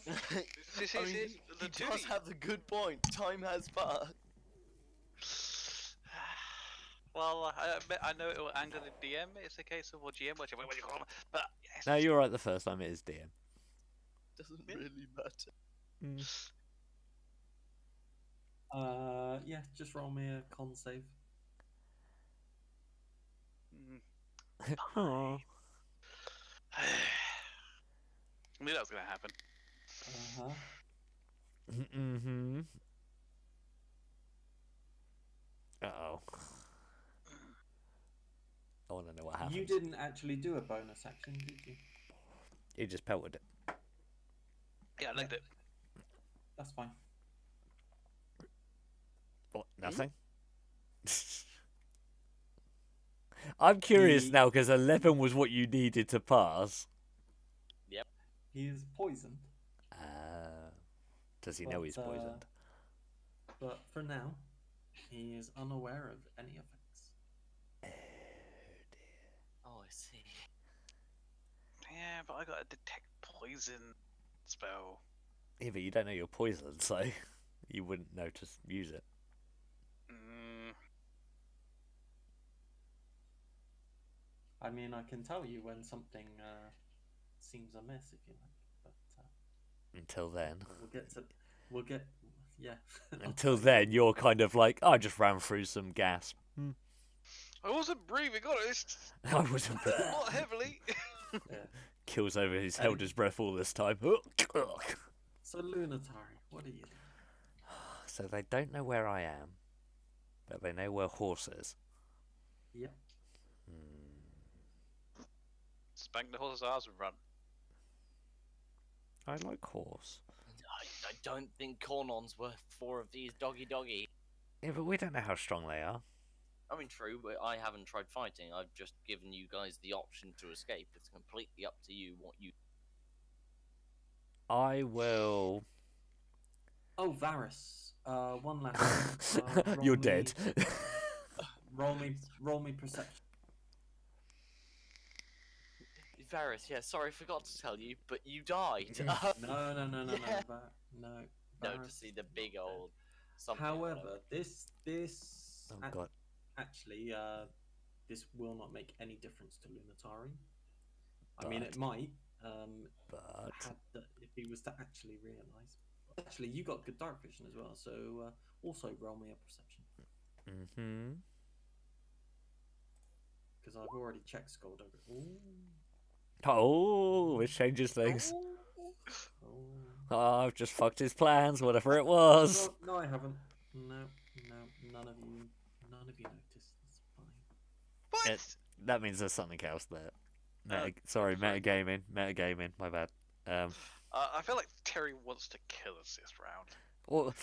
mean, the he two. does have a good point. Time has passed. Well, I know it will anger the DM. It's a case of, or GM, whichever way you call them. But yes, No, you're right the first time it is DM. Doesn't Yeah. really matter. Yeah, just roll me a con save. Aw. I knew that was going to happen. Mm-hmm. Uh-oh. I want to know what happens. You didn't actually do a bonus action, did you? He just pelted it. Yeah, I liked it. That's fine. What, nothing? I'm curious The- now, because 11 was what you needed to pass. He is poisoned, Does he know he's But, poisoned? but for now, he is unaware of any effects. Oh, I see. Yeah, but I got a detect poison spell. Yeah, but you don't know you're poisoned, so you wouldn't know to use it. I mean, I can tell you when something seems amiss, if you like. But Until then. we'll get, yeah. Until then, you're kind of like, I just ran through some gas. I wasn't breathing honest. I wasn't. Not heavily. Yeah. Kills over. He's held his breath all this time. So Lunatari, what are you doing? So they don't know where I am, but they know where horse is. Yep. Spank the horse's ass and run. I like horse. I don't think Cornon's worth 4 of these doggy. Yeah, but we don't know how strong they are. I mean, true, but I haven't tried fighting. I've just given you guys the option to escape. It's completely up to you what you. I will. Oh, Varys. One last. You're dead. Roll me perception. Varys, yeah, sorry, forgot to tell you, but you died. No. Yeah. No. No, Varys. to see the big old. Something or However, whatever. this Oh god. actually this will not make any difference to Lunatari. I mean, it But- might. But If he was to actually realise. Actually, you got good dark vision as well, so also roll me a perception because I've already checked Skullduggery. Ooh. oh, which changes things. Oh. Oh, I've just fucked his plans, whatever it was. No, I haven't. No, none of you noticed. It's fine. What? That means there's something else there. Oh, Sorry, sorry. metagaming. My bad. I feel like Terry wants to kill us this round.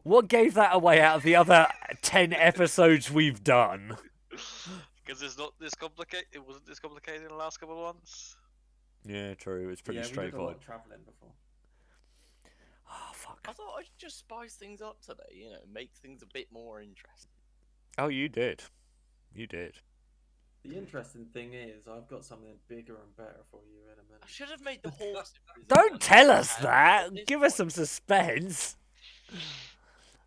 What gave that away out of the other 10 episodes we've done? Because it's not this complicated. It wasn't this complicated in the last couple of ones. Yeah, true. It's pretty Yeah, straightforward. we did a lot of travelling before. Oh, fuck. I thought I'd just spice things up today, make things a bit more interesting. Oh, you did. You did. The interesting thing is, I've got something bigger and better for you in a I minute. should have made the horse invisible. Don't and tell not us had that. at this Give us point. some suspense.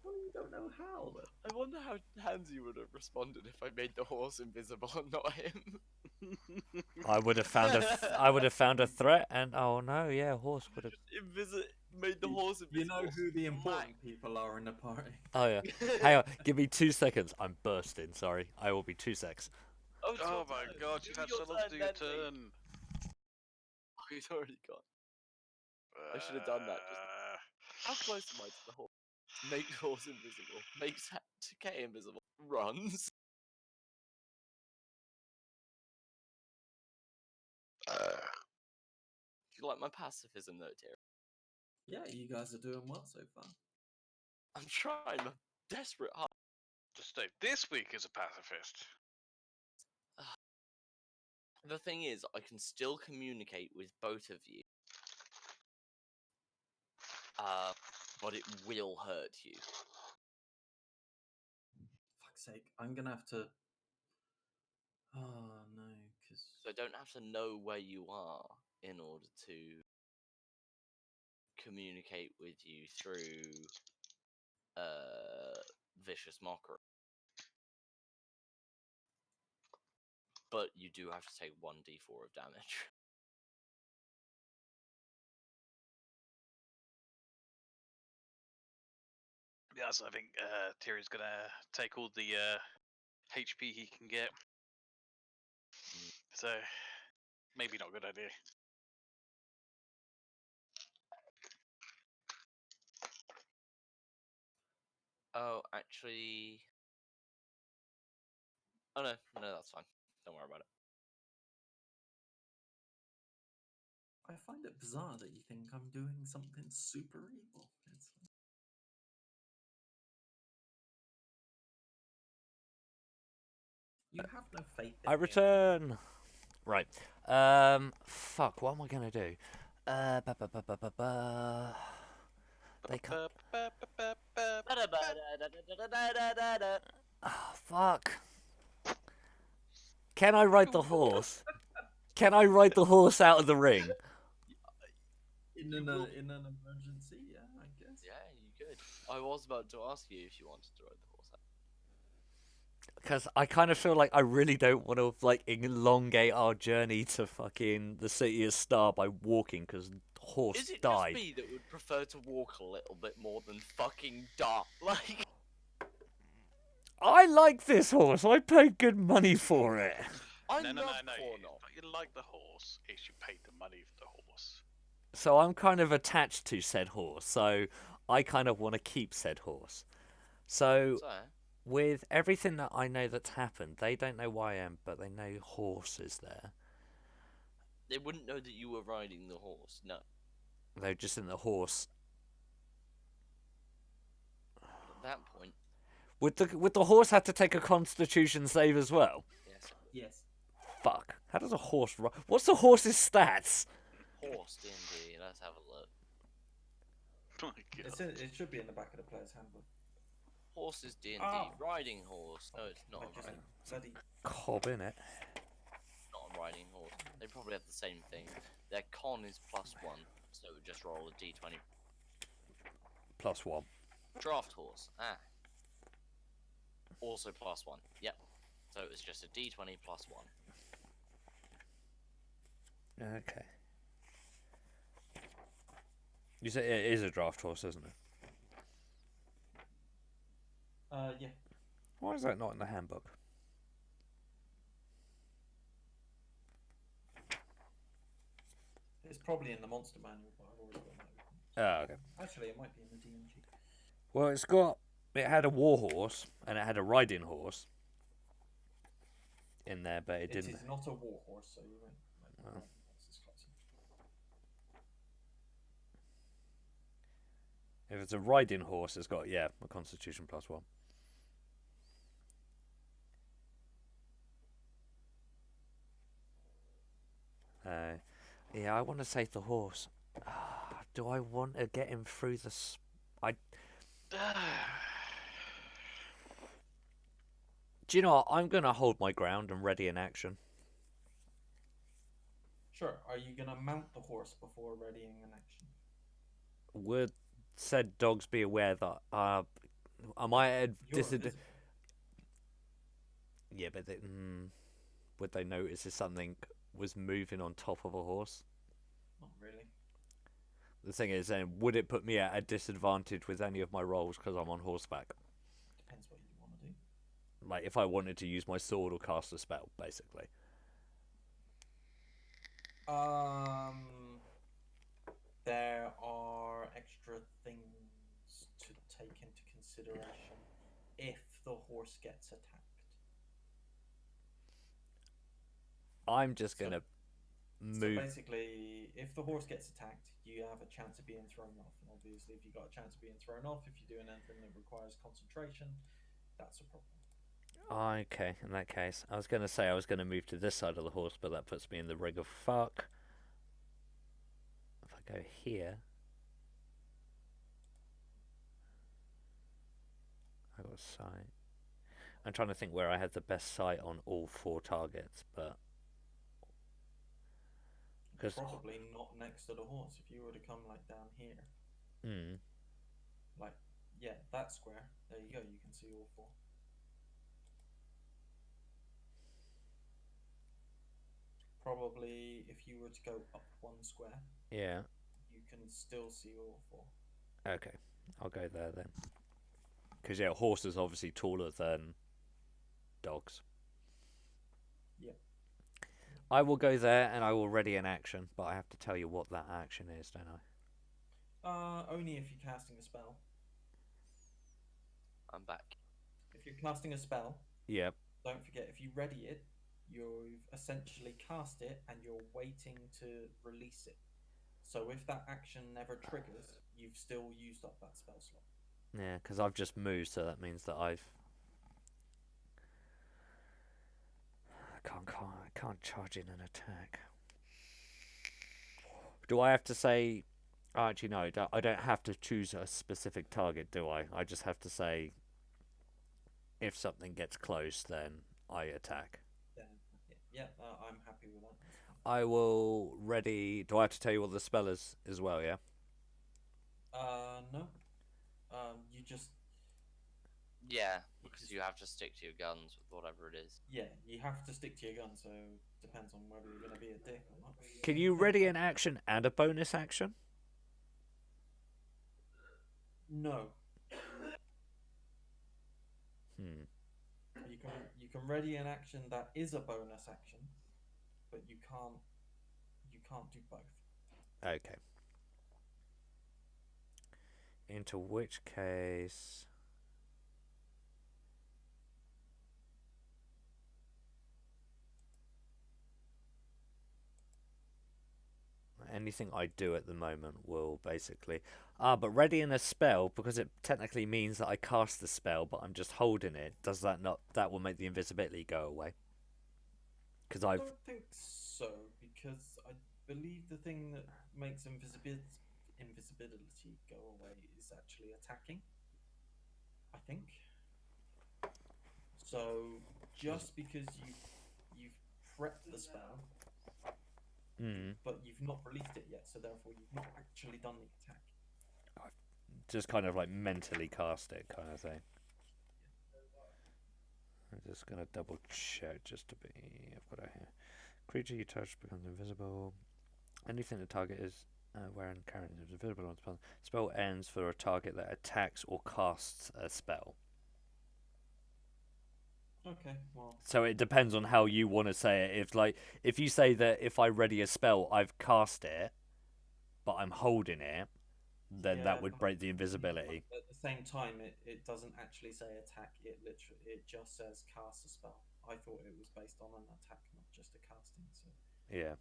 Well, you don't know how. Then. I wonder how Hansy would have responded if I made the horse invisible and not him. I would have found a threat, and oh no, yeah, horse would have. Made the horse You invisible. know who the important people are in the party. Oh yeah. Hang on, give me 2 seconds. I'm bursting. Sorry, I will be 2 secs. Oh, it's Oh your my turn. god, Do you've had your so long to do your then, mate. turn. Oh, he's already gone. I should have done that How close am I to the horse? Make the horse invisible. Makes K invisible. Runs. Do you like my pacifism though, Terry? Yeah, you guys are doing well so far. I'm trying my desperate hard. Just say this week is a pacifist. The thing is, I can still communicate with both of you. But it will hurt you. Fuck's sake, I'm gonna have to. Oh no, because So I don't have to know where you are in order to communicate with you through vicious mockery. But you do have to take 1d4 of damage. Yeah, so I think Tyrion's gonna take all the HP he can get. So maybe not a good idea. Oh, actually. Oh no, that's fine. Don't worry about it. I find it bizarre that you think I'm doing something super evil. It's... You have no faith in I me. return. Right. Fuck. What am I gonna do? Ba, ba, ba, ba, ba, ba. They can't. Oh, fuck. Can I ride the horse? Can I ride the horse out of the ring? In an emergency, yeah, I guess. Yeah, you could. I was about to ask you if you wanted to ride the horse out. Because I kind of feel like I really don't want to like elongate our journey to fucking the city of Star by walking because horse Is it died. just me that would prefer to walk a little bit more than fucking dart? Like, I like this horse. I paid good money for it. I No. love You, Cornell. you like the horse is you paid the money for the horse. So I'm kind of attached to said horse. So I kind of want to keep said horse. So So, with everything that I know that's happened, they don't know why I am, but they know horse is there. they wouldn't know that you were riding the horse. No. They're just in the horse. At that point, Would the horse have to take a Constitution save as well? yes. Yes. Fuck. How does a horse run? What's the horse's stats? Horse D&D. Let's have a look. Oh my god. It should be in the back of the player's handbook. Horses D&D. Ah. Riding horse. No, it's not I a just riding, bloody Cob in it. not a riding horse. They probably have the same thing. Their con is +1, so just roll a D20. +1. Draft horse. Also +1. Yep. So it's just a D20 +1. Okay. You say it is a draft horse, isn't it? yeah. Why is that not in the handbook? It's probably in the monster manual, but I've already got that. Oh, okay. Actually, it might be in the DMG. Well, it had a war horse and it had a riding horse in there, but it It didn't. is not a war horse, so you won't. Oh. It's classy. If it's a riding horse, it's got a Constitution +1. Yeah, I want to save the horse. Do I want to get him through the? Do you know what? I'm gonna hold my ground and ready in action. Sure. Are you gonna mount the horse before readying an action? Would said dogs be aware that I might add You're disadvantage? invisible. Yeah, but would they notice if something was moving on top of a horse? Not really. The thing is, then, would it put me at a disadvantage with any of my rolls because I'm on horseback? Depends what you want to do. Like, if I wanted to use my sword or cast a spell, basically. There are extra things to take into consideration if the horse gets attacked. I'm just So- gonna So move. basically, if the horse gets attacked, you have a chance of being thrown off. And obviously, if you've got a chance of being thrown off, if you're doing anything that requires concentration, that's a problem. Okay, in that case, I was gonna say I was gonna move to this side of the horse, but that puts me in the ring of fuck. If I go here, I got sight. I'm trying to think where I had the best sight on all 4 targets, but because Probably not next to the horse. If you were to come like down here, like that square. There you go. You can see all 4. Probably, if you were to go up 1 square, yeah, you can still see all 4. okay, I'll go there then. Because yeah, horse is obviously taller than dogs. Yeah. I will go there and I will ready an action, but I have to tell you what that action is, don't I? Only if you're casting a spell. I'm back. If you're casting a spell, Yep. don't forget, if you ready it, you've essentially cast it and you're waiting to release it. So if that action never triggers, you've still used up that spell slot. Yeah, because I've just moved, so that means that I can't charge in an attack. Do I have to say? Actually, no. I don't have to choose a specific target, do I? I just have to say, if something gets close, then I attack. Then, I'm happy with that. I will ready. Do I have to tell you what the spell is as well? Yeah. No. You just Yeah, because you have to stick to your guns with whatever it is. you have to stick to your gun. So depends on whether you're gonna be a dick or not. Can you ready an action and a bonus action? No. You can ready an action that is a bonus action, but you can't do both. Okay. Into which case, anything I do at the moment will basically but readying a spell, because it technically means that I cast the spell but I'm just holding it, does that not, that will make the invisibility go away? Because I I've don't think so, because I believe the thing that makes invisibility go away is actually attacking. I think. So just because you've prepped the spell, but you've not released it yet, so therefore you've not actually done the attack. just kind of like mentally cast it kind of thing. I'm just gonna double check just to be. I've got it here. Creature you touch becomes invisible. Anything the target is wearing currently is invisible on spell. Spell ends for a target that attacks or casts a spell. Okay, well. So it depends on how you want to say it. If you say that if I ready a spell, I've cast it, but I'm holding it, then that would break the invisibility. At the same time, it doesn't actually say attack. It just says cast a spell. I thought it was based on an attack, not just a casting. So Yeah.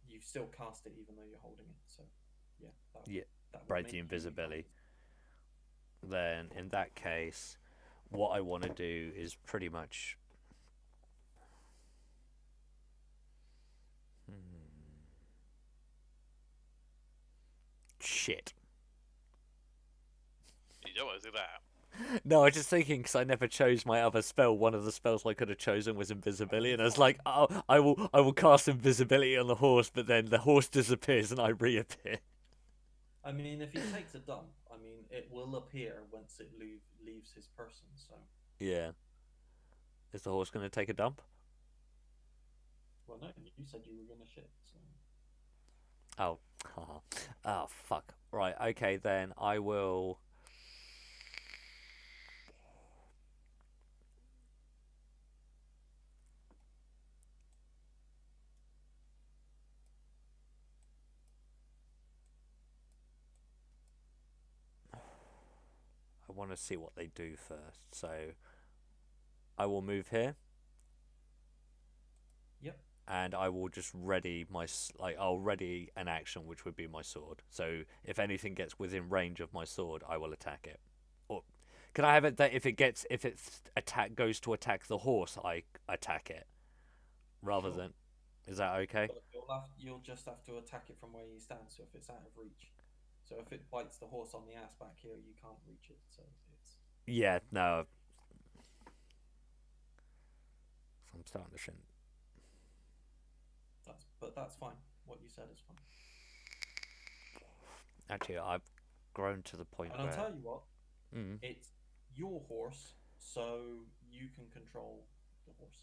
You've still cast it even though you're holding it. So yeah. That would Break make the you invisibility. Then in that case, what I want to do is pretty much. Shit. You don't want to do that. No, I was just thinking because I never chose my other spell. One of the spells I could have chosen was invisibility, and I was like, "Oh, I will cast invisibility on the horse," but then the horse disappears and I reappear. I mean, if he takes a dump, I mean, it will appear once it leaves his person. So, Yeah. Is the horse going to take a dump? well, no, you said you were gonna shit. So, Oh, oh, fuck. Right. Okay, then I will. I want to see what they do first. So I will move here. yep. And I will just ready I'll ready an action which would be my sword. So if anything gets within range of my sword, I will attack it. Or can I have it that if its attack goes to attack the horse, I attack it rather Sure. than. Is that okay? But you'll just have to attack it from where you stand. So if it's out of reach, so if it bites the horse on the ass back here, you can't reach it. So it's Yeah, no. I'm starting to shin. that's fine. What you said is fine. Actually, I've grown to the point And where. I'll tell you what, Mm, it's your horse, so you can control the horse.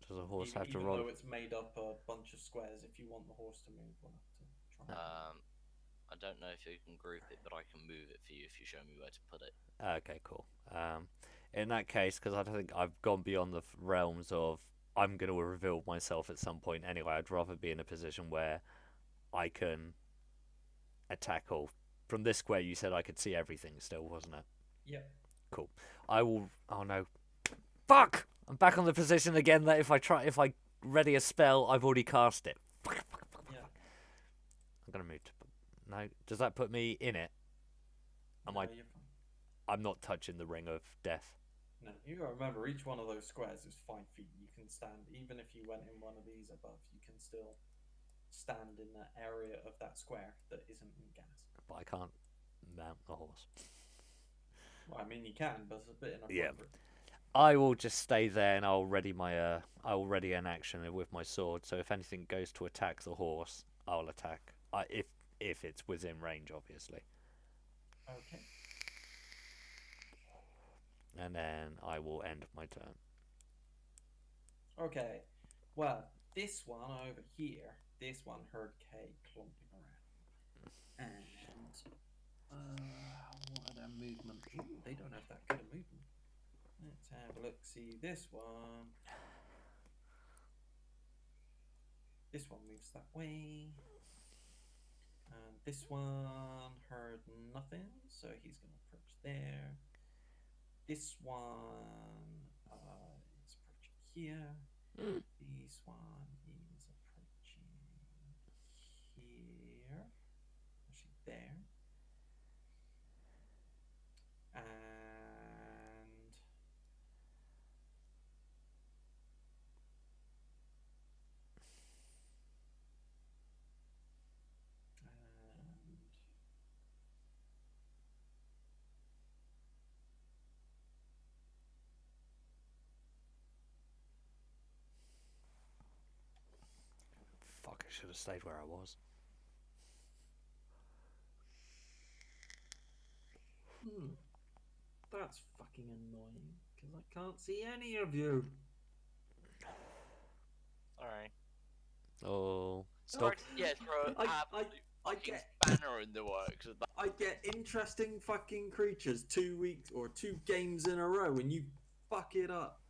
does the horse Even, have to even roll? though it's made up a bunch of squares, if you want the horse to move, we'll have to try. I don't know if you can group it, but I can move it for you if you show me where to put it. Okay, cool. In that case, because I don't think I've gone beyond the realms of I'm going to reveal myself at some point anyway, I'd rather be in a position where I can attack all. From this square, you said I could see everything still, wasn't it? Yeah. Cool. I will. Oh no. Fuck! I'm back on the position again that if I ready a spell, I've already cast it. Fuck. Yeah. I'm going to move to. No. Does that put me in it? Am No, I? you're fine. I'm not touching the ring of death. No, you gotta remember each one of those squares is 5 feet. You can stand, even if you went in one of these above, you can still stand in that area of that square that isn't in gas. But I can't mount the horse. Well, I mean, you can, but it's a bit Yeah. inappropriate. I will just stay there and I'll ready I'll ready an action with my sword. So if anything goes to attack the horse, I'll attack. If it's within range, obviously. Okay. And then I will end my turn. Okay. Well, this one over here, this one heard Kay clumping around. And what are their movement? Ooh, they don't have that good a movement. Let's have a look. See this one. This one moves that way. And this one heard nothing, so he's gonna approach there. This one is approaching here. This one is approaching here. Actually, there. And Fuck! I should have stayed where I was. that's fucking annoying because I can't see any of you. Sorry. Oh, stop! Sorry, yeah, throw an I absolute fucking get spanner in the works. With that. I get interesting fucking creatures 2 weeks or 2 games in a row, and you fuck it up.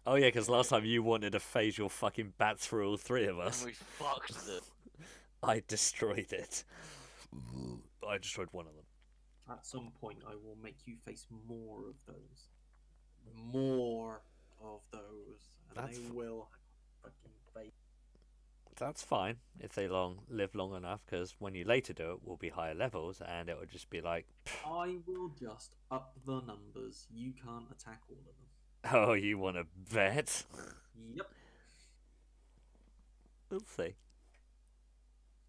Oh yeah, because last time you wanted to phase your fucking bats through all three of us. And we fucked them. I destroyed it. I destroyed one of them. At some point, I will make you face more of those. More of those. And That's they will fucking face. That's fine if they live long enough, because when you later do it, will be higher levels, and it will just be like, I will just up the numbers. You can't attack all of them. oh, you want to bet? Yep. We'll see.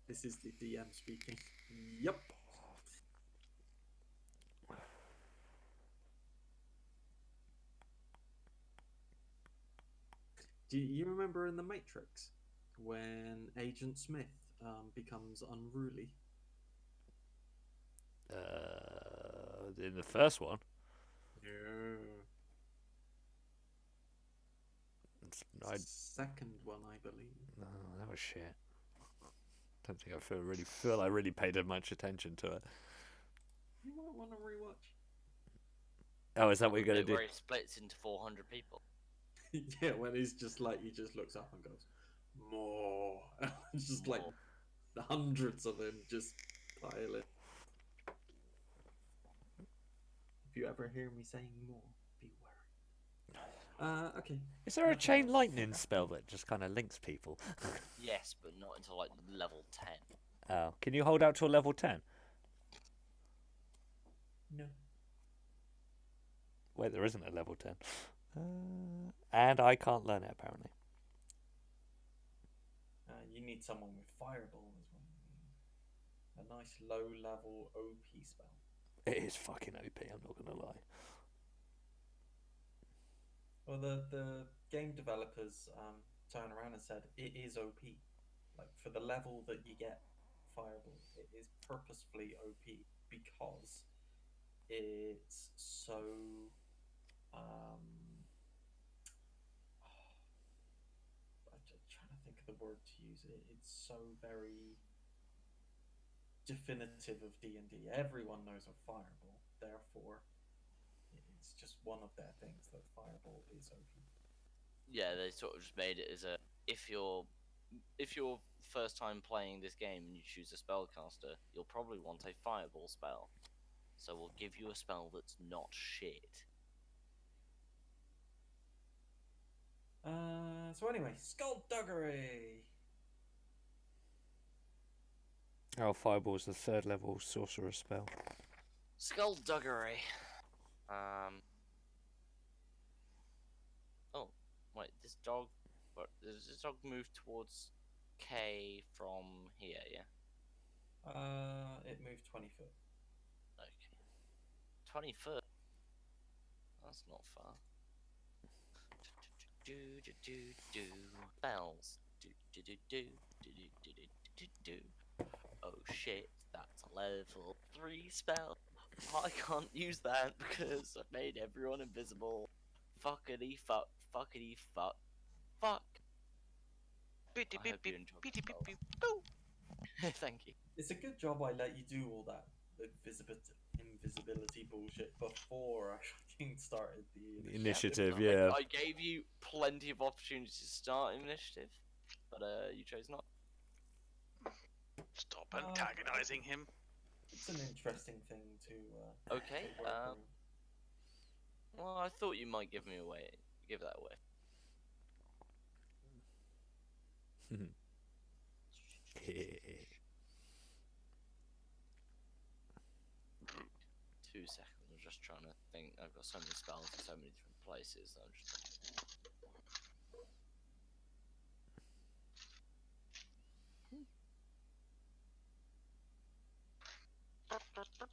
This is the DM speaking. Yep. Do you remember in The Matrix when Agent Smith becomes unruly? In the first one, No. I Second one, I believe. no, that was shit. Don't think I really paid much attention to it. You might want to rewatch. Oh, is that what you're gonna Bit do? where he splits into 400 people. Yeah, when he's just like, he just looks up and goes, more. It's just like More. the hundreds of them just piling. If you ever hear me saying more, be wary. Okay. Is there a chain lightning spell that just kind of links people? Yes, but not until like level 10. Oh, can you hold out till level 10? No. Wait, there isn't a level 10. And I can't learn it apparently. You need someone with Fireball as well. A nice low level OP spell. It is fucking OP, I'm not gonna lie. Well, the game developers turned around and said it is OP. Like, for the level that you get Fireball, it is purposefully OP because it's so. I'm just trying to think of the word to use. It's so very definitive of D&D. Everyone knows of Fireball, therefore, it's just one of their things that Fireball is OP. Yeah, they sort of just made it as a if you're first time playing this game and you choose a spellcaster, you'll probably want a fireball spell. So we'll give you a spell that's not shit. So anyway, Skullduggery. Oh, Fireball's the 3rd level sorcerer spell. Skullduggery. Oh, wait, this dog. What? Does this dog move towards K from here? Yeah. It moved 20 foot. Okay. 20 foot. That's not far. Do do do do bells. Do do do do do do do do do. Oh shit, that's a level 3 spell. I can't use that because I've made everyone invisible. Fuckity fuck, fuckity fuck, fuck. I hope you enjoyed the spell. Thank you. It's a good job I let you do all that invisibility bullshit before I fucking started the Initiative, I- yeah. I gave you plenty of opportunities to start initiative, but you chose not. Stop antagonizing him. It's an interesting thing to. Okay, to work around. Well, I thought you might give that away. Two seconds. I'm just trying to think. I've got so many spells in so many different places. That I'm just.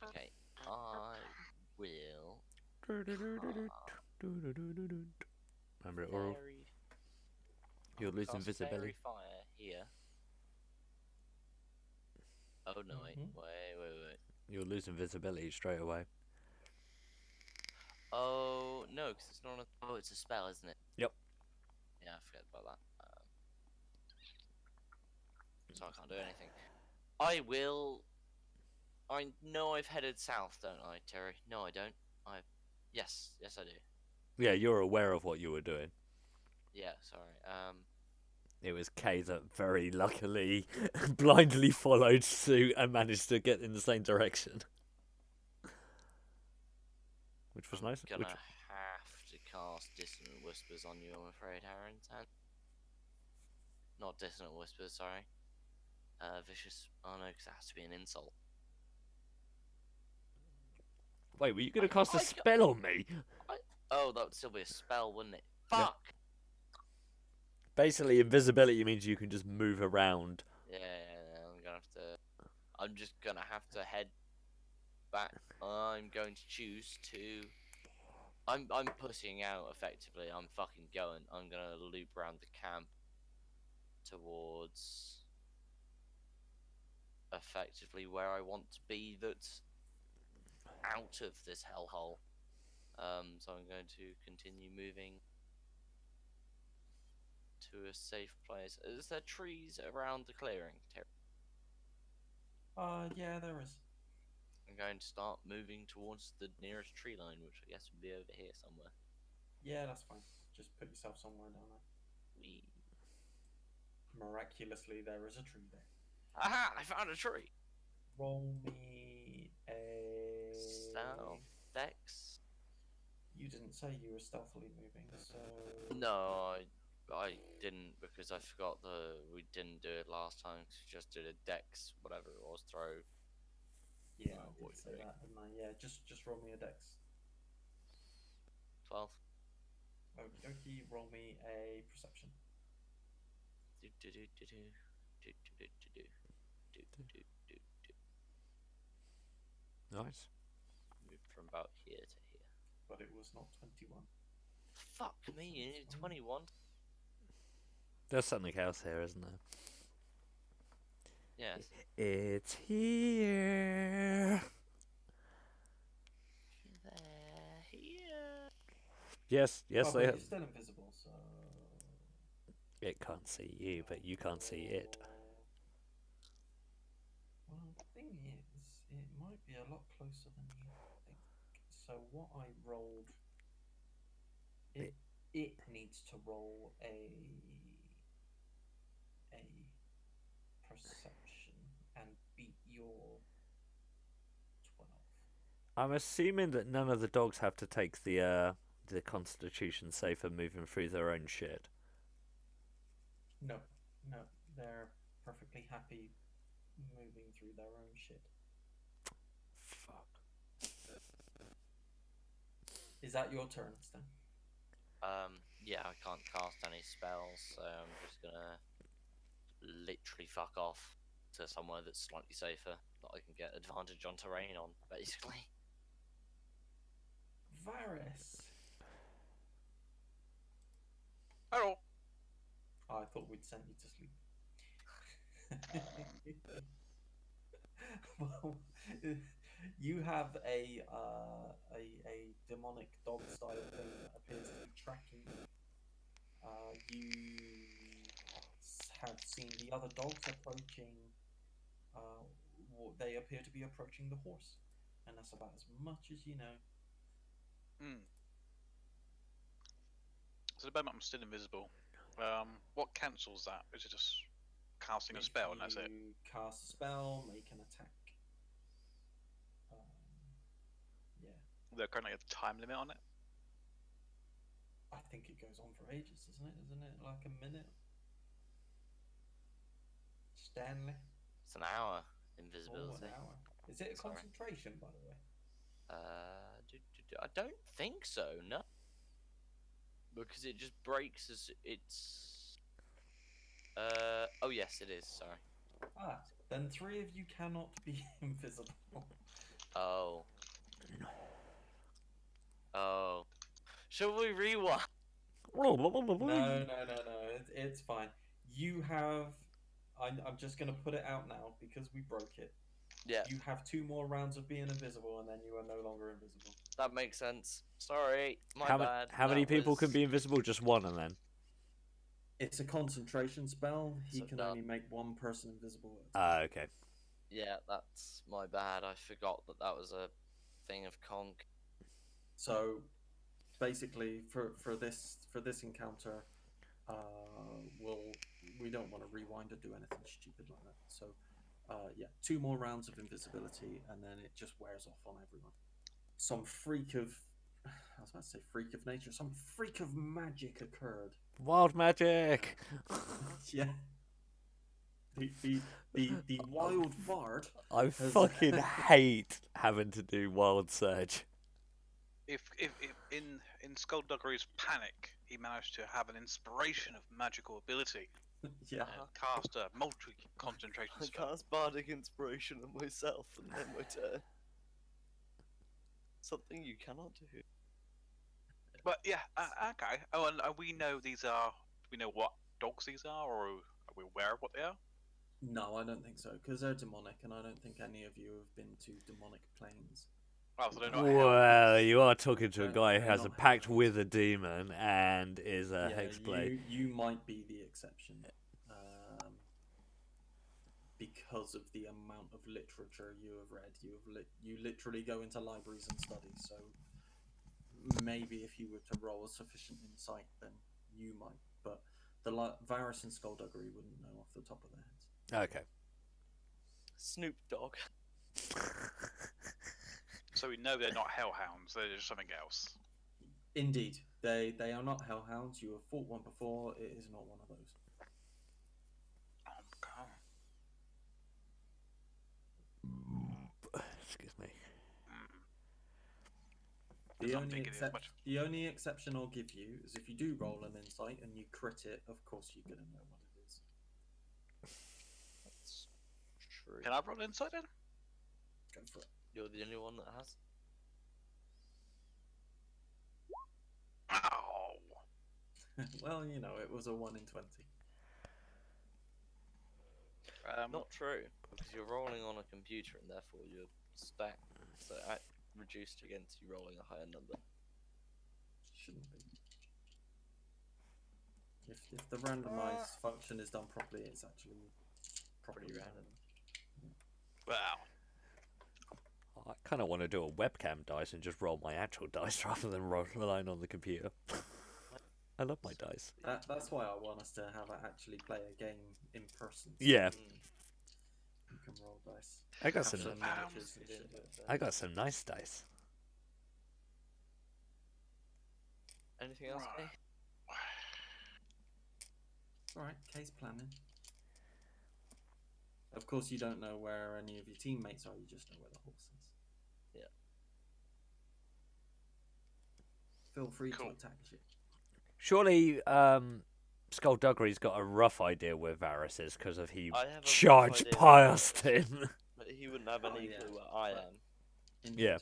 Okay, I will. Remember it, Oral? Fairy- You'll lose cast invisibility. Fairy fire here. Oh no! Wait. You'll lose invisibility straight away. Oh no, because it's not a. Oh, it's a spell, isn't it? Yep. Yeah, I forget about that. So I can't do anything. I will. I know I've headed south, don't I, Terry? No, I don't. Yes, I do. Yeah, you're aware of what you were doing. Yeah, sorry. It was Kay that very luckily blindly followed suit and managed to get in the same direction. Which was nice. Gonna have to cast Dissonant Whispers on you, I'm afraid, Harrington. Not Dissonant Whispers, sorry. Vicious. Oh no, because it has to be an insult. Wait, were you going to I- cast a I- spell on me? Oh, that would still be a spell, wouldn't it? Yeah. Fuck! Basically, invisibility means you can just move around. Yeah, I'm just gonna have to head back. I'm going to choose to I'm pushing out effectively. I'm fucking going. I'm gonna loop around the camp towards effectively where I want to be. That's out of this hellhole. So I'm going to continue moving to a safe place. Is there trees around the clearing? Yeah, there is. I'm going to start moving towards the nearest tree line, which I guess would be over here somewhere. Yeah, that's fine. Just put yourself somewhere down there. Wee. Miraculously, there is a tree there. Aha! I found a tree. Roll me a. Stealth dex. You didn't say you were stealthily moving, so. No, I didn't because I forgot we didn't do it last time. 'Cause we just did a dex, whatever it was, throw. Yeah, I what did you say doing? that, didn't I? Yeah, just roll me a dex. 12. Okie dokie, roll me a perception. Do, do, do, do, do. Do, do, do, do, do. Do, do, do, do. Nice. Moved from about here to here. But it was not 21. Fuck me, you need 21. There's something else here, isn't there? Yes. It's here. They're here. Yes, yes, Well, they but have. you're still invisible, so. It can't see you, but you can't see it. Well, the thing is, it might be a lot closer than you think. So what I rolled, it needs to roll a perception and beat your 12. I'm assuming that none of the dogs have to take the Constitution save for moving through their own shit. No, they're perfectly happy moving through their own shit. Fuck. Is that your turn, Stan? Yeah, I can't cast any spells, so I'm just gonna literally fuck off to somewhere that's slightly safer that I can get advantage on terrain on, basically. Varys. Hello. Oh, I thought we'd sent you to sleep. Well, you have a demonic dog style thing that appears to be tracking you. You have seen the other dogs approaching. They appear to be approaching the horse, and that's about as much as you know. So the moment I'm still invisible. What cancels that? Is it just casting a spell and that's it? You cast a spell, make an attack. Yeah. They're currently a time limit on it. I think it goes on for ages, doesn't it? Isn't it like a minute? Stanley? It's an hour Oh, invisibility. an hour. Is it a Sorry. concentration, by the way? I don't think so, no. Because it just breaks as it's. Oh yes, it is. Sorry. Ah, then 3 of you cannot be invisible. Oh. Oh. Shall we rewind? No. It's fine. You have. I'm just gonna put it out now because we broke it. Yeah, You have 2 more rounds of being invisible, and then you are no longer invisible. that makes sense. Sorry, my How, bad. how many That people can was- be invisible? Just one, and then. It's a concentration spell. He So can done. only make 1 person invisible. At a time. Ah, okay. Yeah, that's my bad. I forgot that was a thing of conk. So, basically, for this encounter, we don't want to rewind or do anything stupid like that. So, yeah, 2 more rounds of invisibility, and then it just wears off on everyone. Some freak of, I was about to say freak of nature. Some freak of magic occurred. Wild magic. Yeah. The wild bard. I Has- fucking hate having to do wild surge. If in Skullduggery's panic, he managed to have an inspiration of magical ability Yeah. and cast a multi-concentration I spell. cast bardic inspiration on myself and then my turn. Something you cannot do. But yeah, okay. Oh, and we know these are. We know what dogs these are, or are we aware of what they are? No, I don't think so, because they're demonic, and I don't think any of you have been to demonic planes. Oh, so they're not Well, hell. you are talking to a They're- guy who they're has a not pact hellhounds. with a demon and is a Yeah, hexblade. you might be the exception, because of the amount of literature you have read. You literally go into libraries and study. So maybe if you were to roll a sufficient insight, then you might. But the Varus and Skullduggery wouldn't know off the top of their heads. Okay. Snoop Dogg. So we know they're not hellhounds. They're just something else. Indeed, they are not hellhounds. You have fought one before. It is not one of those. Excuse me. The only exception I'll give you is if you do roll an insight and you crit it. Of course, you're gonna know what it is. That's true. Can I roll insight then? Go for it. You're the only one that has. Oh. Well, you know, it was a 1 in 20. Not true, because you're rolling on a computer and therefore your stack so reduced against you rolling a higher number. Shouldn't be. If the randomized function is done properly, it's actually properly Pretty random. Wow. I kind of want to do a webcam dice and just roll my actual dice rather than relying on the computer. I love my dice. That's why I want us to have actually play a game in person. So Yeah, you can roll dice. I got Have some. miniatures and shit. I got some nice dice. Anything else, Kay? Alright, case planning. Of course, you don't know where any of your teammates are, you just know where the horse is. Yeah. Feel free Cool. to attack shit. Surely, Skullduggery's got a rough idea where Varus is because of he I have a rough charged idea past him. But he wouldn't have any yeah, clue where I but- am. Indeed. Yeah.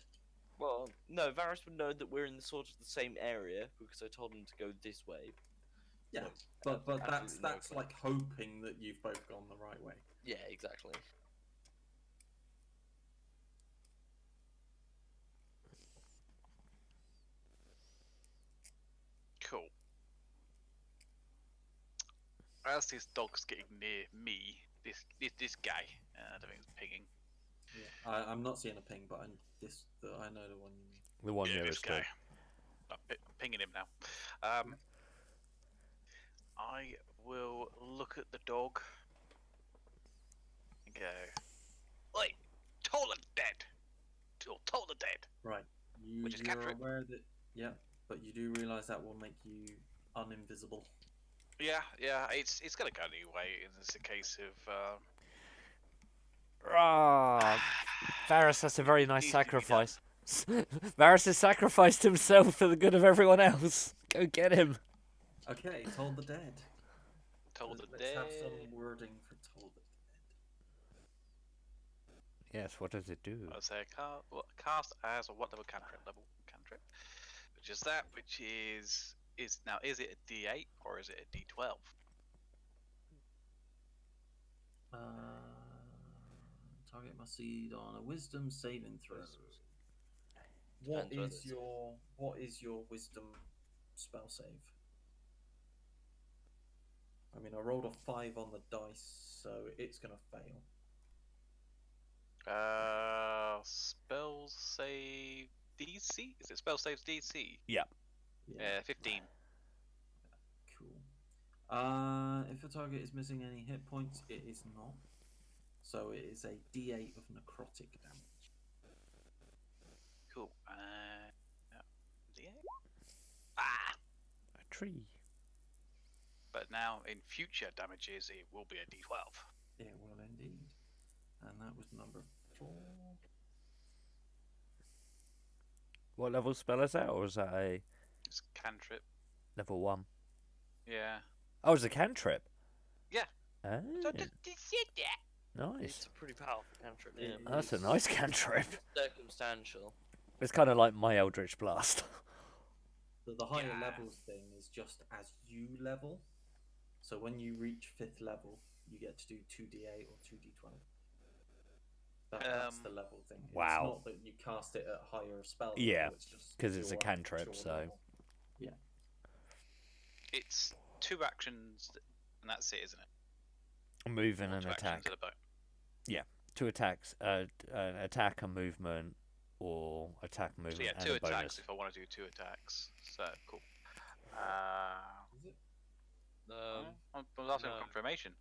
Well, no, Varus would know that we're in the sort of the same area because I told him to go this way. Yeah, No, but that's absolutely no clue. like hoping that you've both gone the right way. Yeah, exactly. Cool. As this dog's getting near me, this guy, I don't think it's pinging. Yeah, I'm not seeing a ping, but I know the one you mean. The one Yeah, this nearest to. guy. I'm pinging him now. I will look at the dog and go, "Oi, toll and dead, toll the dead." Right. Which is You're cantrip. aware that, yeah, but you do realise that will make you uninvisible. Yeah, it's gonna go anyway. It's a case of Ah, Varus, that's a very nice Needs to be done. sacrifice. Varus has sacrificed himself for the good of everyone else. Go get him. Okay, Toll the Dead. toll the Let's dead. have some wording for Toll the Dead. Yes, what does it do? I'll say cast as a what level cantrip, which is that, which is now is it a D8 or is it a D12? Target must succeed on a Wisdom saving throw. Depends whether What is your Wisdom spell save? I mean, I rolled a 5 on the dice, so it's gonna fail. Spell save DC? Is it spell saves DC? Yeah. Yeah, 15. cool. If the target is missing any hit points, it is not. So it is a D8 of necrotic damage. Cool. D8. Ah! A tree. But now in future damages, it will be a D12. It will indeed. And that was number 4. What level spell is that, or is that a It's cantrip. level 1? Yeah. Oh, it's a cantrip. Yeah. Ah, nice. It's a pretty powerful cantrip. It Yeah. That's a nice cantrip. Circumstantial. It's kind of like my Eldritch Blast. The higher Yeah. levels thing is just as you level. So when you reach 5th level, you get to do 2d8 or 2d20. That's the level thing. Wow. It's not that you cast it at higher spell Yeah, level, it's just 'cause it's a your cantrip, actual so- level. Yeah. It's 2 actions, and that's it, isn't it? Moving Or and 2 attack. actions and a bonus. 2 attacks, attack and movement, or attack, movement, So yeah, and 2 a attacks bonus. if I want to do 2 attacks. So cool. Is it? I was asking no. for confirmation.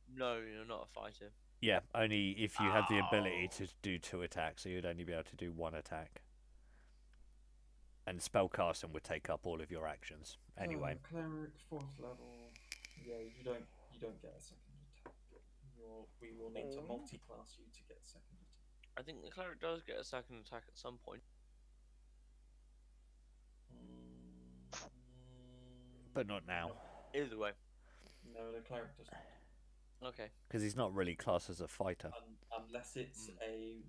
No, you're not a fighter. Yeah, only if you have the ability Oh. to do 2 attacks, so you'd only be able to do 1 attack. And spellcasting would take up all of your actions anyway. Cleric 4th level. Yeah, you don't get a second attack. We will need to multi-class you to get second attack. I think the cleric does get a second attack at some point. But not now, Either way. No, the cleric doesn't. Okay. because he's not really classed as a fighter. Unless it's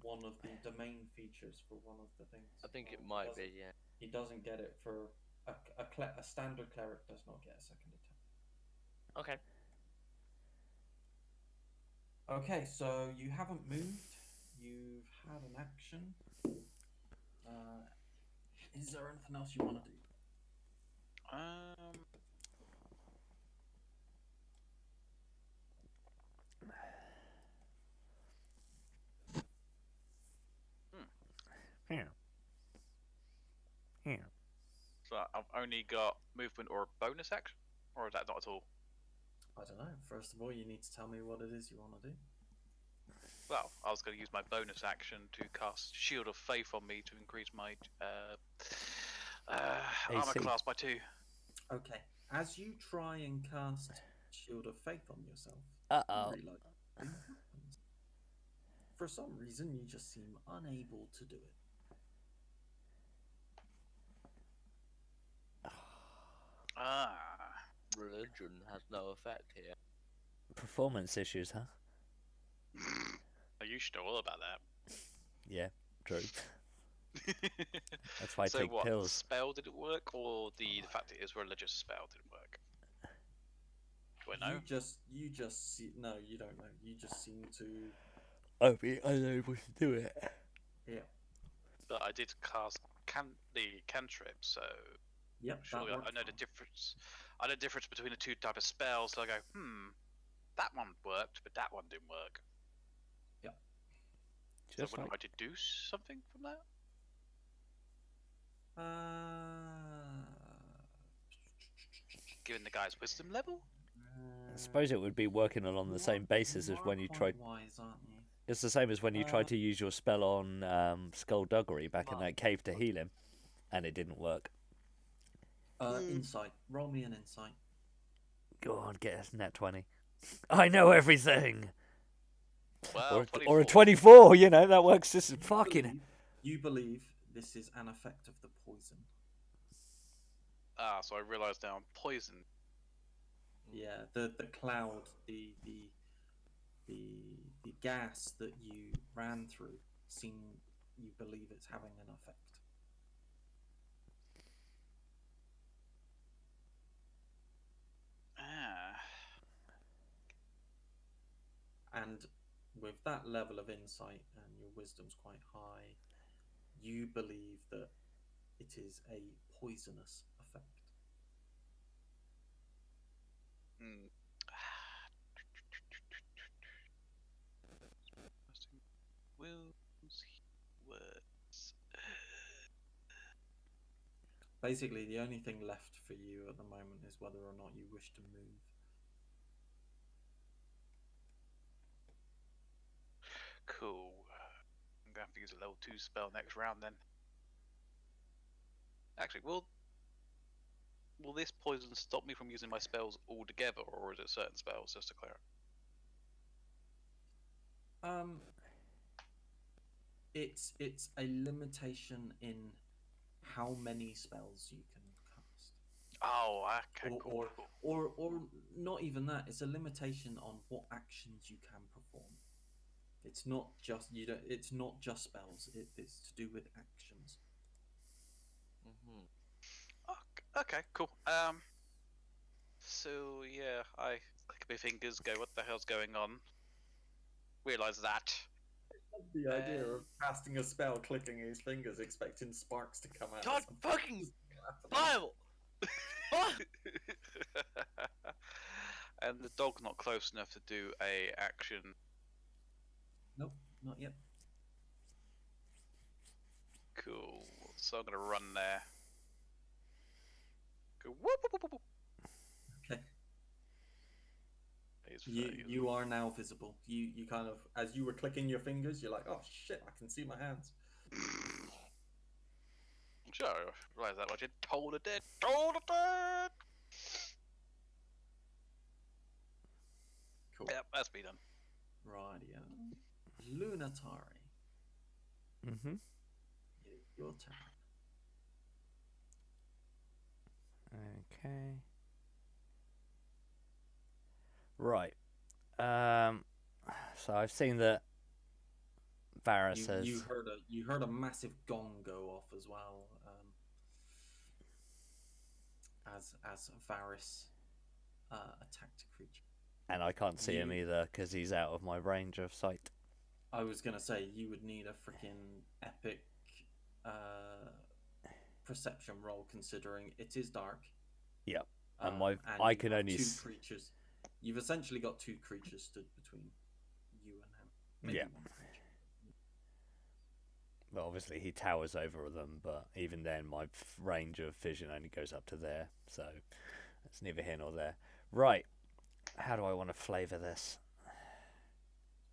one of the domain features for one of the things. I think it He might doesn't- be, yeah. He doesn't get it for a standard cleric does not get a second attack. Okay. Okay, so you haven't moved. You've had an action. Is there anything else you want to do? Yeah. Yeah. So I've only got movement or a bonus action, or is that not at all? I don't know. First of all, you need to tell me what it is you want to do. Well, I was going to use my bonus action to cast Shield of Faith on me to increase my armor AC. class by 2. Okay. As you try and cast Shield of Faith on yourself, Uh-oh. you realise something happens. For some reason, you just seem unable to do it. Religion has no effect here. Performance issues, huh? You should know all about that. Yeah, true. That's why I So take what, the pills. spell didn't work, or the fact that it is a religious spell didn't work? Do I know? You just see. No, you don't know. You just seem to. I'll be unable to do it. Yeah. But I did cast the cantrip, so Yep. surely I know the difference. I know the difference between the 2 type of spells, so I go, that one worked, but that one didn't work. So Just wouldn't like I deduce something from that? Given the guy's wisdom level? I suppose it would be working along the same basis as when you tried. Wise, aren't you? It's the same as when you tried to use your spell on Skullduggery back in that cave to heal him, and it didn't work. Insight. Roll me an insight. Go on, get us nat 20. I know everything. Well, Or a 24. 24. You know that works just as fucking. You believe this is an effect of the poison. So I realise now I'm poisoned. Yeah, the cloud, the gas that you ran through, you believe it's having an effect. And with that level of insight, and your wisdom's quite high, you believe that it is a poisonous effect. Wills, words. Basically, the only thing left for you at the moment is whether or not you wish to move. Cool. I'm going to have to use a level 2 spell next round then. Actually, will this poison stop me from using my spells altogether, or is it certain spells, just to clear it? It's a limitation in how many spells you can cast. Oh, okay, cool. Or not even that. It's a limitation on what actions you can perform. It's not just It's not just spells. It's to do with actions. Mm-hmm. Okay, cool. So yeah, I click my fingers, go, what the hell's going on? Realise that. The idea of casting a spell, clicking his fingers, expecting sparks to come out. God fucking Bible! And the dog's not close enough to do a action. Nope, not yet. Cool. So I'm gonna run there. Go whoop whoop whoop whoop. Okay. He's You are now visible. You kind of, as you were clicking your fingers, you're like, oh shit, I can see my hands. Sure, I realised that much. Told it dead. Told it dead. Cool. Yep, that's me done. Rightio. Lunatari, Mm-hmm. your turn. Okay. Right. So I've seen that Varus has. You heard a massive gong go off as well. As Varus attacked a creature. And I can't see him either because he's out of my range of sight. I was gonna say you would need a freaking epic perception roll, considering it is dark. Yep. And and I you can have only two creatures. You've essentially got two creatures stood between you and him. Maybe Yeah. one creature. Well, obviously he towers over them, but even then my range of vision only goes up to there, so it's neither here nor there. Right. How do I want to flavour this?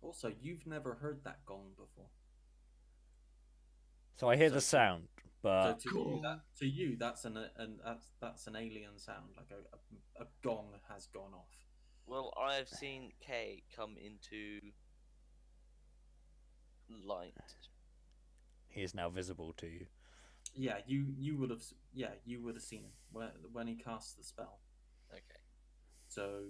Also, you've never heard that gong before. So I hear So the to- sound, but So to you, that's that's an alien sound. Like a gong has gone off. Well, I've seen Kay come into light. he is now visible to you. Yeah, you would have seen him when he cast the spell. Okay. So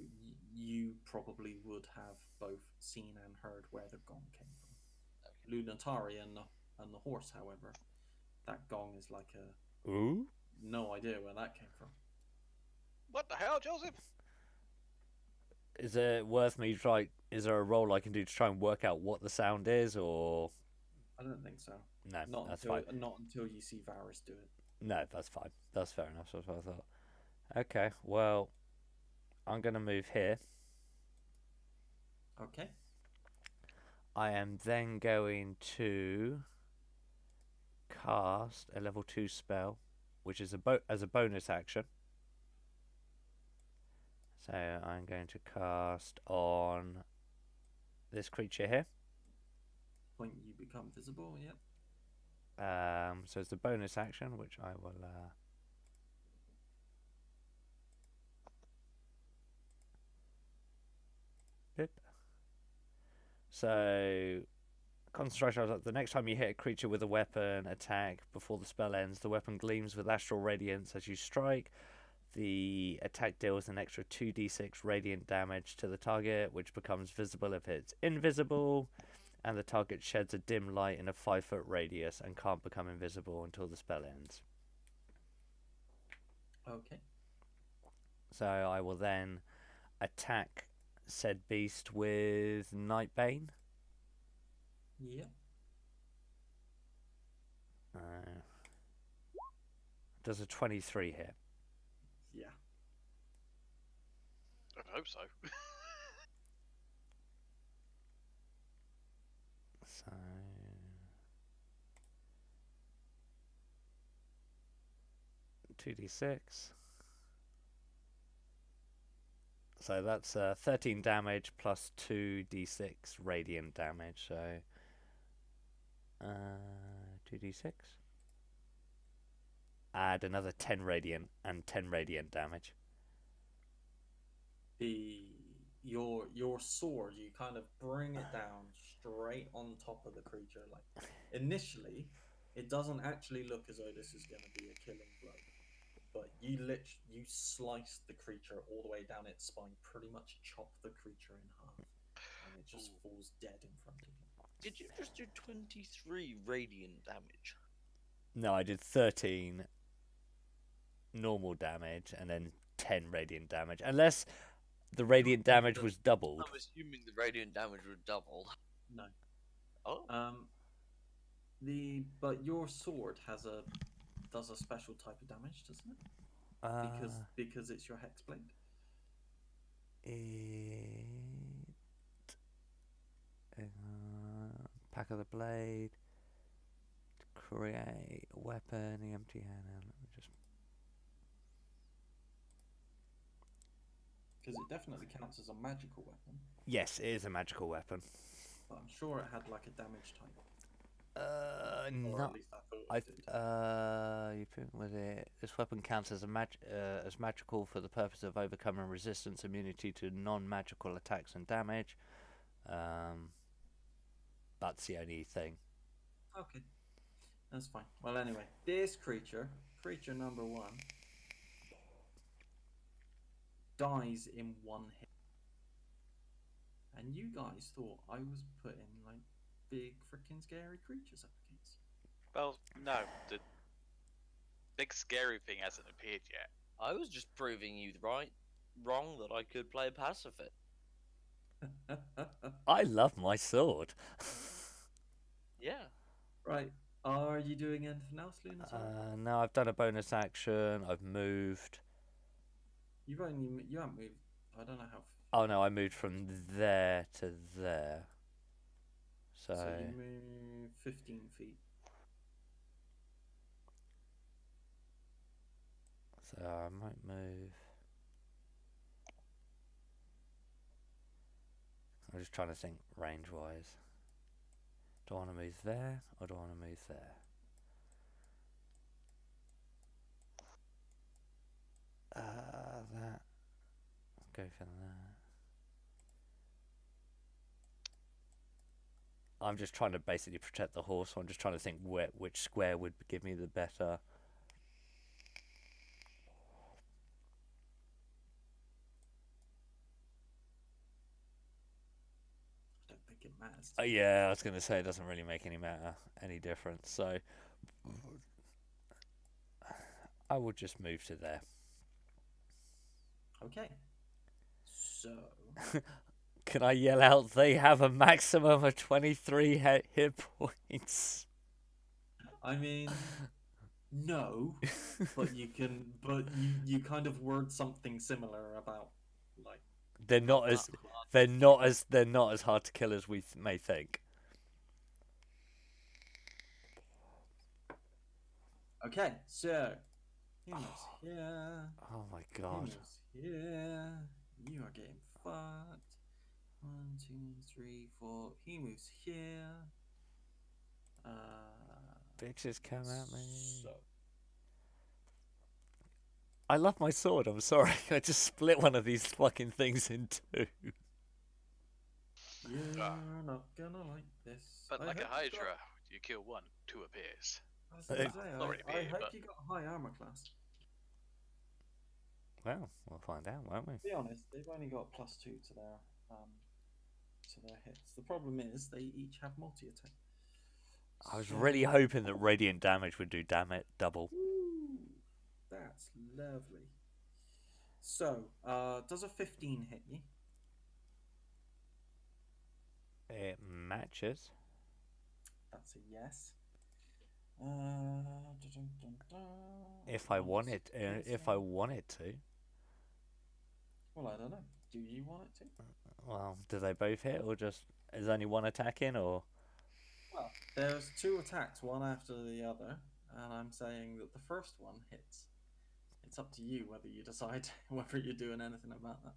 you probably would have both seen and heard where the gong came from. Lunatari and the horse, however, that gong is like a Ooh? no idea where that came from. What the hell, Joseph? Is it worth me try? Is there a roll I can do to try and work out what the sound is, or I don't think so. no? Not That's until fine. not until you see Varus do it. No, that's fine. That's fair enough. That's what I thought. Okay, well, I'm gonna move here. Okay. I am then going to cast a level 2 spell, which is as a bonus action. So I'm going to cast on this creature here. Point you become visible. Yep. So it's a bonus action, which I will. Pip. So, concentration. The next time you hit a creature with a weapon attack before the spell ends, the weapon gleams with astral radiance as you strike. The attack deals an extra 2d6 radiant damage to the target, which becomes visible if it's invisible, and the target sheds a dim light in a 5-foot radius and can't become invisible until the spell ends. Okay. So I will then attack said beast with Nightbane. Yep. Does a 23 hit? Yeah. I hope so. So 2d6. So that's 13 damage plus 2d6 radiant damage. So 2d6. Add another 10 radiant and 10 radiant damage. Your sword, you kind of bring it down straight on top of the creature. Like initially, it doesn't actually look as though this is going to be a killing blow, but you slice the creature all the way down its spine, pretty much chop the creature in half, and it just falls dead in front of you. Did you just do 23 radiant damage? No, I did 13. normal damage and then 10 radiant damage, unless the radiant damage was doubled. I'm assuming the radiant damage would double. No. Oh, But your sword does a special type of damage, doesn't it? Because it's your hexblade. Pack of the blade. Create a weapon. The empty hand. Let me just. Because it definitely counts as a magical weapon. Yes, it is a magical weapon. But I'm sure it had like a damage type. Or No. at least I thought it did. You put with it. This weapon counts as as magical for the purpose of overcoming resistance, immunity to non-magical attacks and damage. That's the only thing. Okay. That's fine. Well, anyway, this creature number 1, dies in 1 hit. And you guys thought I was putting like big freaking scary creatures up against you. Well, no, the big scary thing hasn't appeared yet. I was just proving you wrong that I could play pacifist. I love my sword. Yeah. Right. Are you doing anything else, Lunatic? No, I've done a bonus action. I've moved. You haven't moved. I don't know how. Oh no, I moved from there to there. So You move 15 feet. So I might move. I'm just trying to think range-wise. Do I want to move there or do I want to move there? That. Go for that. I'm just trying to basically protect the horse, so I'm just trying to think which square would give me the better. I don't think it matters. Yeah, I was going to say it doesn't really make any difference. So I will just move to there. Okay. So. Can I yell out? They have a maximum of 23 hit points. I mean, no, but you can. But you kind of word something similar about like. They're not as hard to kill as we may think. Okay, so he moves here. Oh my He god. moves here. You are getting fucked. 1, 2, 3, 4. He moves here. Bitches come at me. So. I love my sword, I'm sorry. I just split one of these fucking things in two. You're not gonna like this. But I like a hope you got- Hydra, you kill 1, 2 appears. I was gonna say, Already I appeared, hope but- you got high armor class. Well, we'll find out, won't we? To be honest, they've only got +2 to their hits. The problem is they each have multi-attack. I was really hoping that radiant damage would do double. Ooh, that's lovely. So, does a 15 hit you? It matches. That's a yes. Dun, dun, dun, dun. If I want it, if I want it to. Well, I don't know. Do you want it to? Well, do they both hit, or just is only one attack in, or? Well, there's 2 attacks, one after the other, and I'm saying that the first one hits. It's up to you whether you decide whether you're doing anything about that.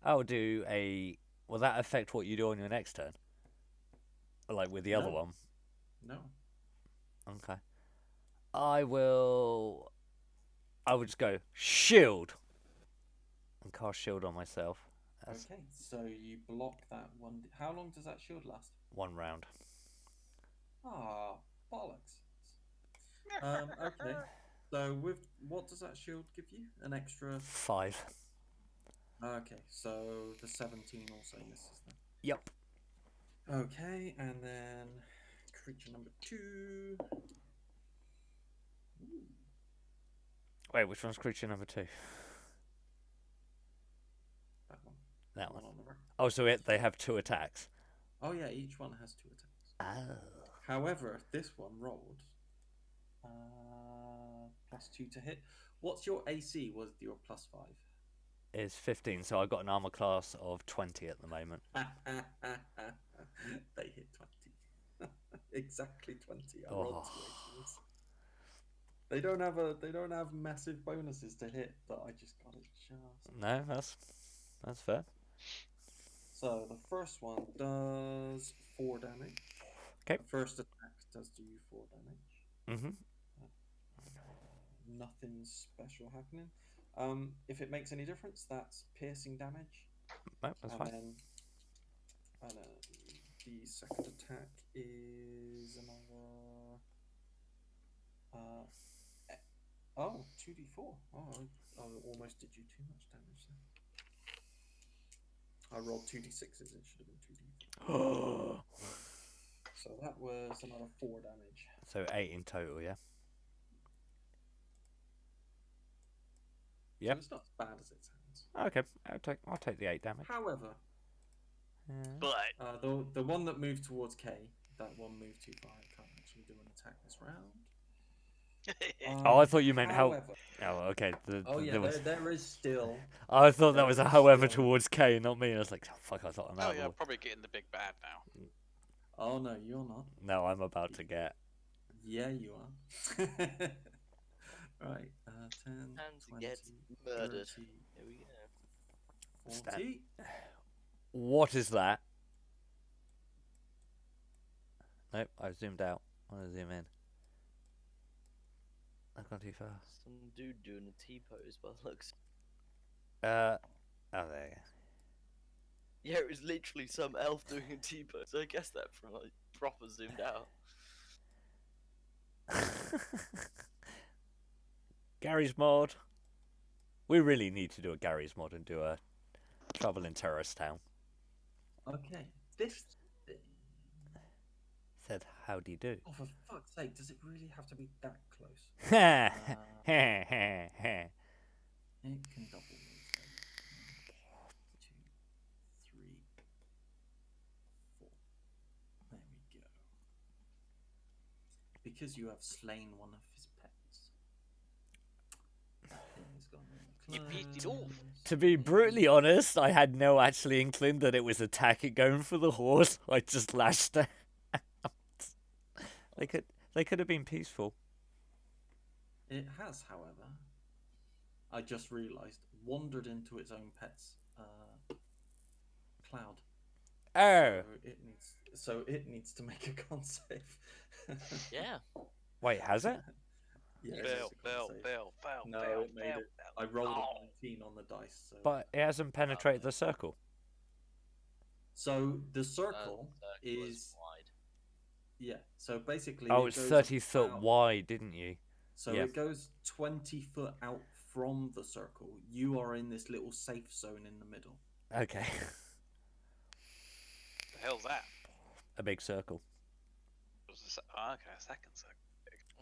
I'll do a. Will that affect what you do on your next turn? Like with the other No. one? No. Okay. I will just go shield and cast shield on myself. That's Okay, so you block that one. How long does that shield last? 1 round. Ah, bollocks. Okay. So what does that shield give you? An extra. 5. Okay, so the 17 also misses then. Yep. Okay, and then creature number 2. Ooh, Wait, which one's creature number 2? That one. That The one. on the right. Oh, so they have 2 attacks. Oh yeah, each one has 2 attacks. Oh. However, this one rolled +2 to hit. What's your AC? Was your +5? It's 15, so I've got an armor class of 20 at the moment. They hit 20. Exactly 20. I rolled 2 ACs. They don't have massive bonuses to hit, but I just got it just. No, that's fair. So the first one does 4 damage. Okay. The first attack does do 4 damage. Mm-hmm. Nothing special happening. If it makes any difference, that's piercing damage. No, that's And fine. then the second attack is another. 2d4. Oh, I almost did you too much damage there. I rolled 2d6s. It should have been 2d4. So that was another 4 damage. So 8 in total, yeah. So Yep. it's not as bad as it sounds. Okay, I'll take the 8 damage. However, Yeah. But the one that moved towards K, that one moved too far. I can't actually do an attack this round. Oh, I thought you meant how. However, Oh, okay. oh yeah, there was... there is still. I thought that there was a is however still- towards K, not me. I was like, oh, fuck, I thought I'm oh out. yeah, probably getting the big bad now. Oh no, you're not. No, I'm about to get. Yeah, you are. Right, 10, Hands 20, get murdered. 30, Here we go. 40. What is that? Nope, I've zoomed out. I want to zoom in. I've gone too far. Some dude doing a T-pose by the looks. Oh, there you Yeah, it was literally some elf doing a T-pose. I guess that from like proper zoomed out. go. Gary's mod. We really need to do a Gary's mod and do a Trouble in Terrorist Town. Okay, this thing. Said, how do you do? Oh, for fuck's sake, does it really have to be that close? Ha Uh, ha ha ha. It can double move. 1, 2, 3, 4. There we go. Because you have slain one of his pets. Things gone You beat it off. close. To be brutally honest, I had no actually inkling that it was attacking going for the horse. I just lashed out. They could have been peaceful. It has, however, I just realised, wandered into its own pet's cloud. Oh, So it needs to make a con save. Yeah. wait, has it? Yeah, it Bill, makes a con Bill, save. Bill, Bill, No, Bill, it made Bill, it. I rolled Oh. a 19 on the dice. So, But it hasn't penetrated the circle. so the Circle circle is wide. yeah. So basically, Oh, it it's goes 30 foot about- wide, didn't you? So yeah. it goes 20 foot out from the circle. You are in this little safe zone in the middle. Okay. the hell's that? A big circle. Was the oh, okay, a second circle.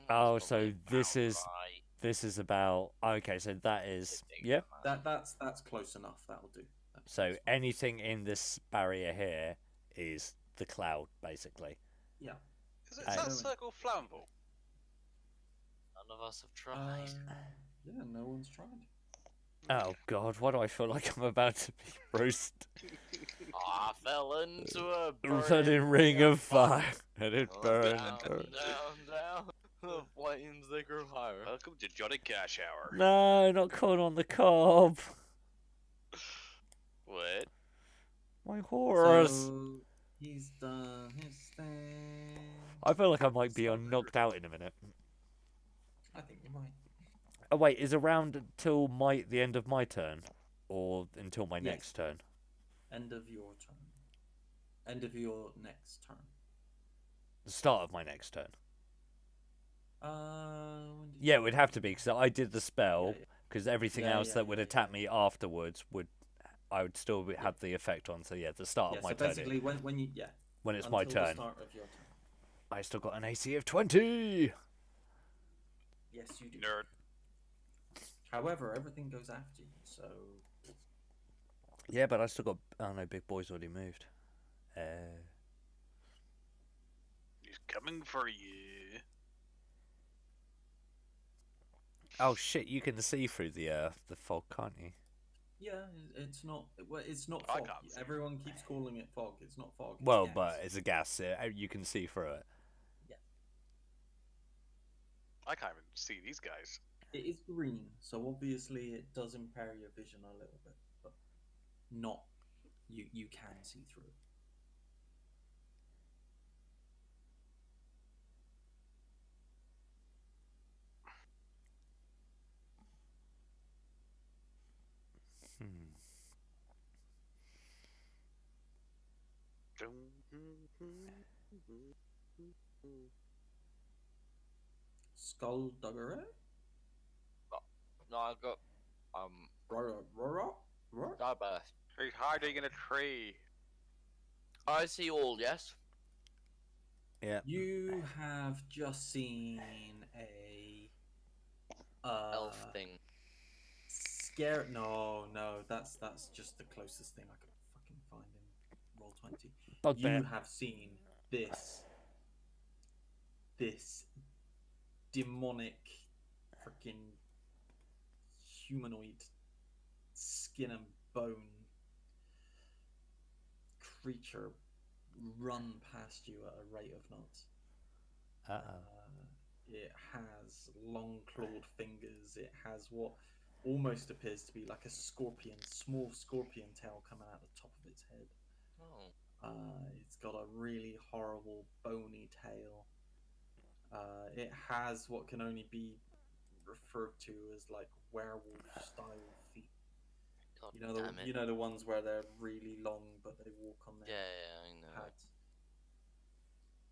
Oh, That's so probably this about is- right. This is about. Okay, so that is. Big Yeah. man. That's close enough. That'll do. So That's fine. anything in this barrier here is the cloud, basically. Yeah. Is, it, I- is that circle flammable? None of us have tried. Yeah, no one's tried. Oh God, why do I feel like I'm about to be roasted? I fell into a Burning ring of fire, and it Oh, burned. down, and burned. down. The flames they grow higher. Welcome to Johnny Cash Hour. No, not corn on the cob. What? My horse. So he's done his thing. I feel like I might be on knocked out in a minute. I think you might. Oh wait, is around until the end of my turn, or until my Yes. next turn? End of your turn. End of your next turn. The start of my next turn. When did Yeah, you- it would have to be because I did the spell. Yeah, Because everything Yeah, else yeah, that would yeah, attack yeah. me afterwards I would still have the effect on. So yeah, the start yeah, of my so turn. basically, when you When it's my until the turn, start of your turn. I still got an AC of 20. Yes, you do. Nerd. However, everything goes after you, so Yeah, but I still got. Oh no, big boy's already moved. He's coming for you. Oh shit! You can see through the fog, can't you? yeah, it's not. Well, it's not I fog. can't see. Everyone keeps calling it fog. It's not fog. It's Well, gas. but it's a gas. You can see through it. I can't even see these guys. It is green, so obviously it does impair your vision a little bit, but not. You can see through it. Hmm. Skullduggery? No, I got starburst. He's hiding in a tree. I see all. Yes. Yeah. You have just seen a Elf thing. Scare. No, that's just the closest thing I could fucking find in Roll20. Bugbear. You have seen this demonic freaking humanoid skin and bone creature run past you at a rate of knots. It has long clawed fingers. It has what almost appears to be like a scorpion, small scorpion tail coming out the top of its head. Oh. It's got a really horrible bony tail. It has what can only be referred to as like werewolf style feet. God You damn it. know the ones where they're really long but they walk on their Yeah, I know. pads.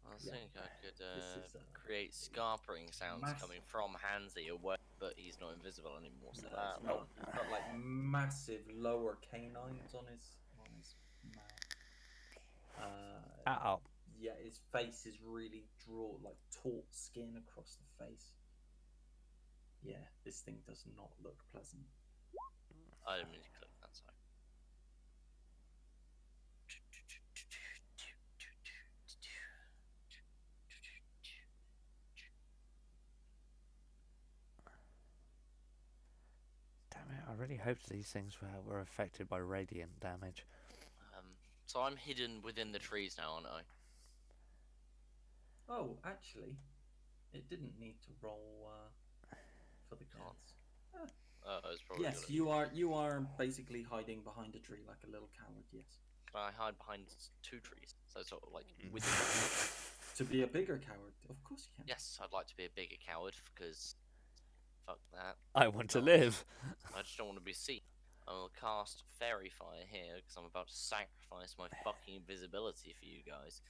I Yeah. think I could This is, create scarpering sounds massive. coming from Hansi away, but he's not invisible anymore, so that He's got like massive lower canines on his mouth. Yeah, his face is really like taut skin across the face. Yeah, this thing does not look pleasant. I didn't mean to click that side. Damn it! I really hoped these things were affected by radiant damage. So I'm hidden within the trees now, aren't I? Oh, actually, it didn't need to roll for the cards. It's probably Yes, you are basically hiding behind a tree like a little coward. Yes. Can I hide behind two trees? So sort of like within. To be a bigger coward, of course you can. Yes, I'd like to be a bigger coward because fuck that. I want to live. I just don't want to be seen. I will cast Fairy Fire here because I'm about to sacrifice my fucking invisibility for you guys.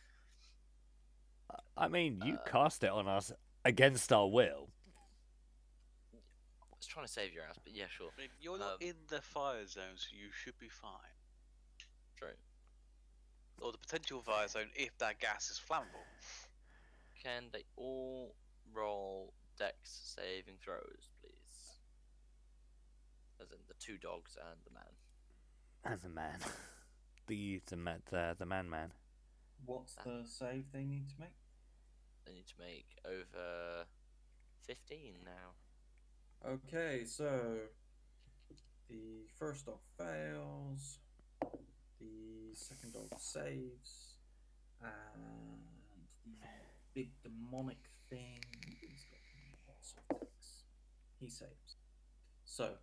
I mean, you cast it on us against our will. I was trying to save your ass, but yeah, sure. I mean, you're not in the fire zone, so you should be fine. True. Or the potential fire zone if that gas is flammable. Can they all roll Dex saving throws, please? As in the two dogs and the man. And the man. the man. What's the save they need to make? They need to make over 15 now. Okay, so the first dog fails, the second dog saves, and the big demonic thing, he's got lots of decks. He saves. So,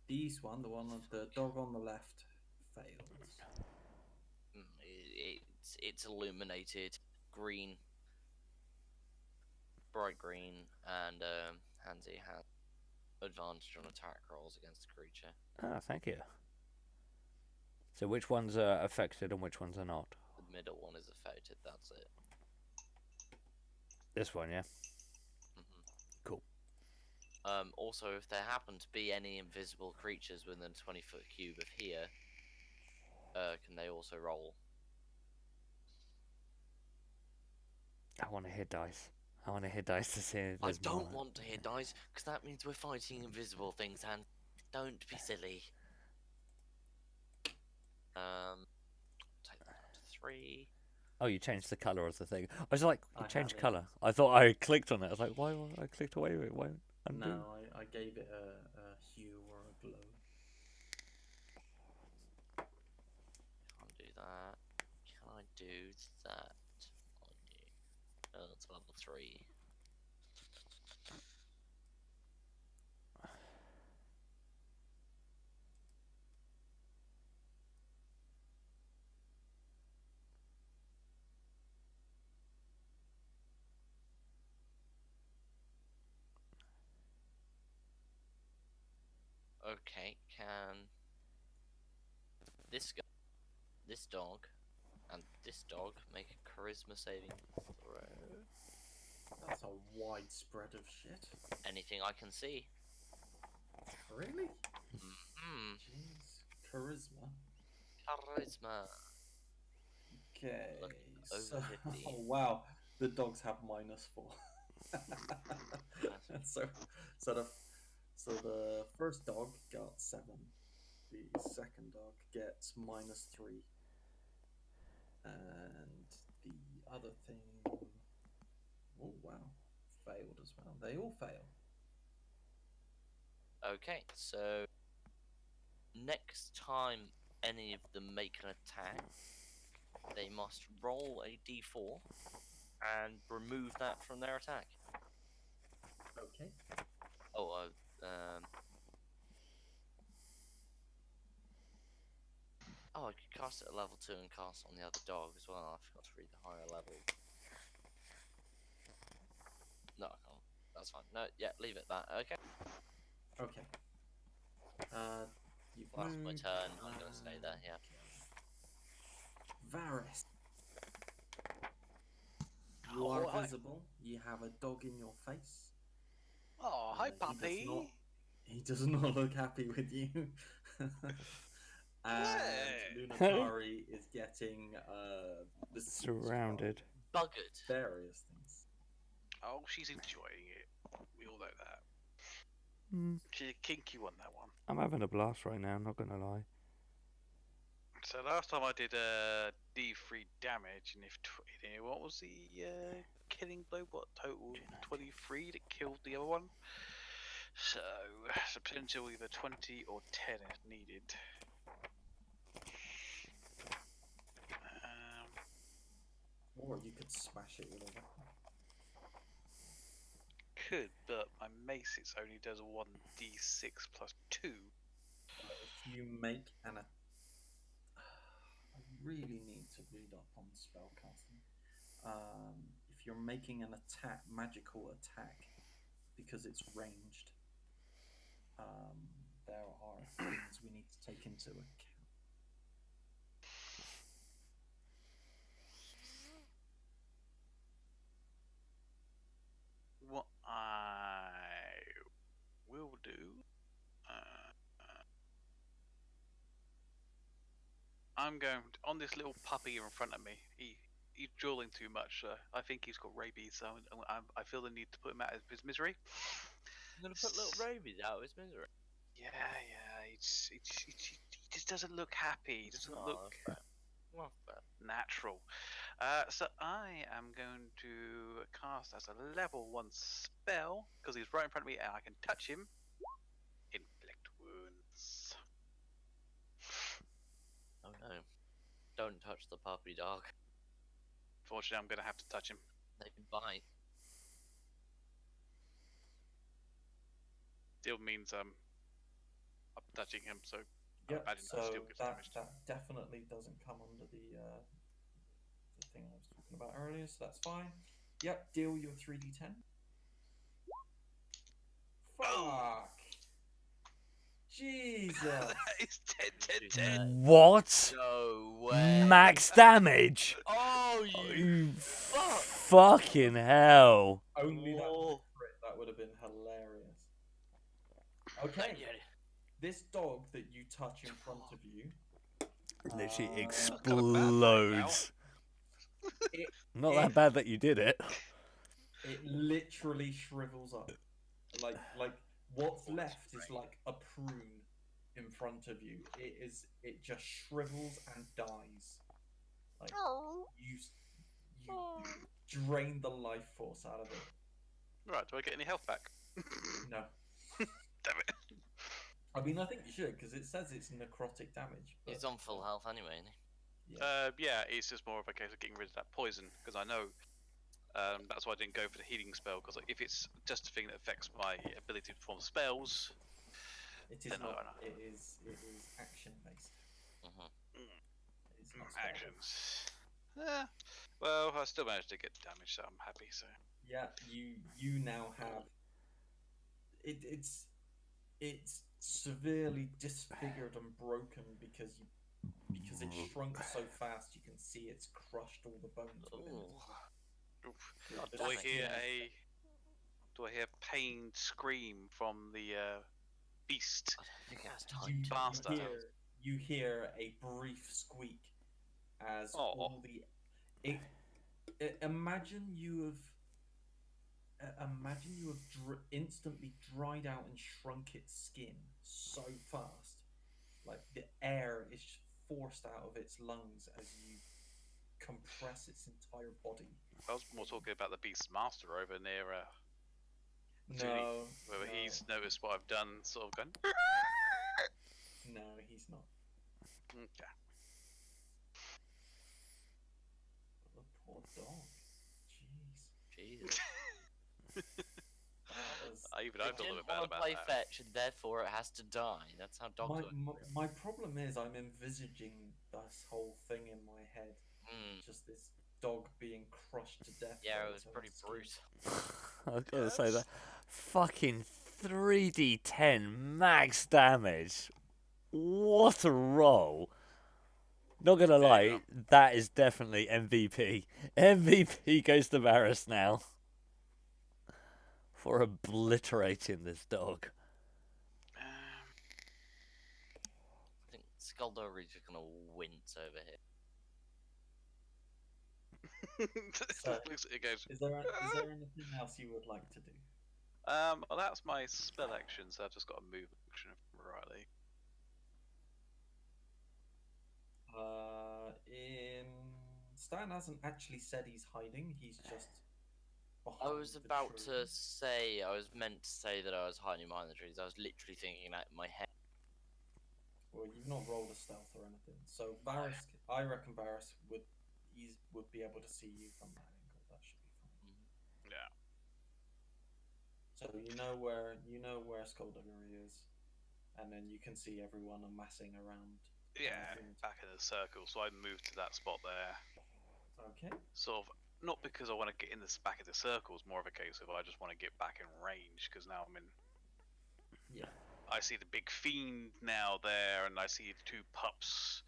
the dog on the left fails. It's illuminated green, bright green, and Hansi has advantage on attack rolls against the creature. Ah, thank you. So which ones are affected and which ones are not? The middle one is affected, that's it. This one, yeah? Cool. Also, if there happen to be any invisible creatures within a 20-foot cube of here, can they also roll? I want to hit dice. I want to hear dice to see if I there's don't more. want to hear dice, because that means we're fighting invisible things, and don't be silly. Take that down to 3. Oh, you changed the colour of the thing. I was like, I you changed have, colour. I thought I clicked on it. I was like, why? I clicked away with it. Why? Undo? No, I gave it a hue or a glow. Can't do that. Can I do that on you? Oh, it's level 3. Okay, can this guy, this dog, and this dog make a charisma saving throw? That's a wide spread of shit. Anything I can see. Really? Hmm. Jeez. Charisma. Charisma. Okay. Look, So, over 50. oh, wow. The dogs have -4. so the first dog got 7. The second dog gets -3. And the other thing, oh wow, failed as well. They all fail. Okay, so next time any of them make an attack, they must roll a d4 and remove that from their attack. Okay. Oh, oh, I could cast it at level 2 and cast on the other dog as well. I forgot to read the higher level. No, I can't. That's fine. No, yeah, leave it that. Okay. Okay. You've Well, that's my moved, turn. I'm gonna stay there. Yeah. Varys. You Oh, are hi. visible. You have a dog in your face. Oh, hi, He does puppy. not- He does not look happy with you. And Hey. Lunatari is getting besieged from Surrounded. Buggered. various things. Oh, she's enjoying it. We all know that. Mm, She's a kinky one, that one. I'm having a blast right now. I'm not gonna lie. So last time I did D3 damage, and what was the killing blow? What total? 23 that killed the other one. So it's a potential either 20 or 10 if needed. Or you could smash it with a weapon. Could, but my mace only does 1d6 plus 2. If you make an I really need to read up on spellcasting. If you're making an attack, magical attack, because it's ranged, there are things we need to take into account. What I will do. I'm going on this little puppy in front of me. He's drooling too much. I think he's got rabies, so I feel the need to put him out of his misery. I'm gonna put little rabies out of his misery. Yeah. He just doesn't look happy. He doesn't look Well, fair. natural. So I am going to cast as a level 1 spell because he's right in front of me and I can touch him. Inflict wounds. Oh no! Don't touch the puppy dog. Fortunately, I'm going to have to touch him. They can bite. Still means I'm touching him, so I Yep, imagine so that still gets that damaged. definitely doesn't come under the thing I was talking about earlier, so that's fine. Yep, deal your 3d10. Fuck! Jesus! It's 10, 10, Yeah. 10. What? No way! Max damage? Oh, You fuck! fucking hell! Only that was Oh. a crit. That would have been hilarious. Thank Okay, you. this dog that you touch in front of you. Literally Uh, explodes. Not that bad that you did it. It literally shrivels up. Like what's left is like a prune in front of you. It just shrivels and dies. Like you drain the life force out of it. Right, do I get any health back? No. Damn it. I mean, I think you should, because it says it's necrotic damage. But, He's on full health anyway, isn't he? yeah. Yeah, it's just more of a case of getting rid of that poison, because I know that's why I didn't go for the healing spell, because if it's just a thing that affects my ability to perform spells, It is then not. no. It is action based. It's not spell based. actions. Well, I still managed to get damage, so I'm happy. So Yeah, you now have it's severely disfigured and broken because it shrunk so fast. You can see it's crushed all the bones within it. oof. The do I hear skin- do I hear pained scream from the beast? I don't think it has you, time to Bastard. you hear a brief squeak as Oh. all the imagine you have instantly dried out and shrunk its skin so fast, like the air is forced out of its lungs as you compress its entire body. I was more talking about the beast's master over near No, whether no, he's noticed what I've done, sort of going. no, he's not. Okay. The poor dog. Jeez. Jeez. I've It thought a didn't bit bad want to about play that. fetch, and therefore it has to die. That's how dogs work. My problem is I'm envisaging this whole thing in my head. Just this dog being crushed to death. Yeah, by it was its own pretty skin. brutal. I was gonna say that. Fucking 3d10 max damage. What a roll. Not gonna There you lie, go. that is definitely MVP. MVP goes to Varus now. For obliterating this dog. I think Skullduggery's just gonna wince over here. So- Looks at it, goes. Is there anything else you would like to do? Well, that's my spell action, so I've just got a move action rightly. Stan hasn't actually said he's hiding. He's just. I was behind the about to trees. say, I was meant to say that I was hiding behind the trees. I was literally thinking that in my head. Well, you've not rolled a stealth or anything, so Varus. I reckon Varus would be able to see you from that angle. That should be fine. Yeah. So you know where Skullduggery is, and then you can see everyone amassing around. Yeah, back in the circle. So I moved to that spot there. Okay. Sort of, not because I want to get in this back of the circle. It's more of a case of I just want to get back in range because now I'm in. Yeah. I see the big fiend now there, and I see the two pups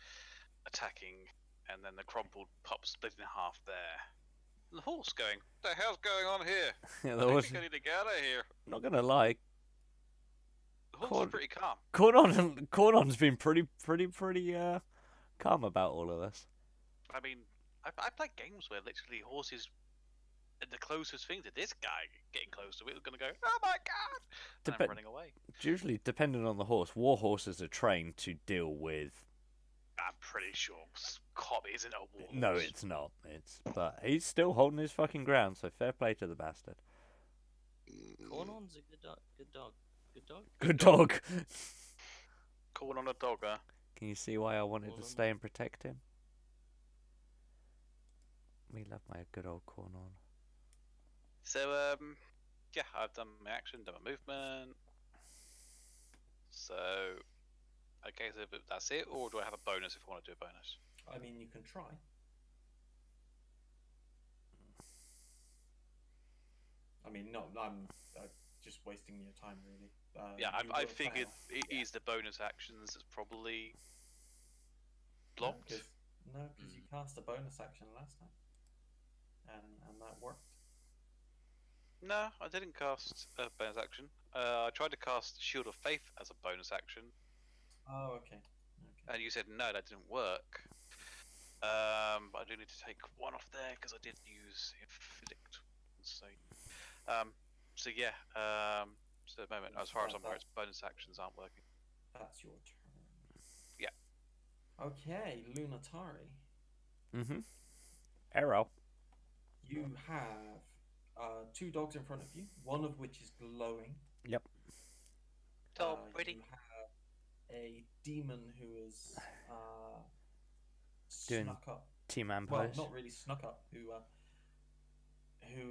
attacking, and then the crumpled pup split in half there. And the horse going, "What the hell's going on here? Yeah, I think I need to get out of here." Not gonna lie, The horse Corn- is pretty calm. Cornon's been pretty calm about all of this. I mean, I play games where literally horses are the closest thing to this guy getting close to it. We're going to go, "Oh my god!" And I'm Depe- running away. It's usually depending on the horse. War horses are trained to deal with. I'm pretty sure Cobb isn't a war horse. No, it's not. But he's still holding his fucking ground. So fair play to the bastard. Cornon's a good dog. Good dog. Good dog. Good dog. Calling on a dog, huh? Can you see why I wanted to Cornon. stay and protect him? We love my good old Cornon. So, yeah, I've done my action, done my movement. So, okay, so that's it, or do I have a bonus if I want to do a bonus? I mean, you can try. I mean, no, I'm just wasting your time, really. Yeah, you I will figured fail. it is the bonus actions that's probably blocked. No, because you cast a bonus action last time, and that worked. No, I didn't cast a bonus action. I tried to cast Shield of Faith as a bonus action, Oh, okay. and you said no, that didn't work. But I do need to take one off there because I did use Inflict. So So yeah. So at the moment, as far as I'm aware, its bonus actions aren't working. That's your turn. Yeah. Okay, Lunatari. Mm-hmm. Arrow. You have two dogs in front of you, one of which is glowing. Yep. Tom, pretty. You have a demon who is Doing snuck up. T-man Well, pose. not really snuck up. Who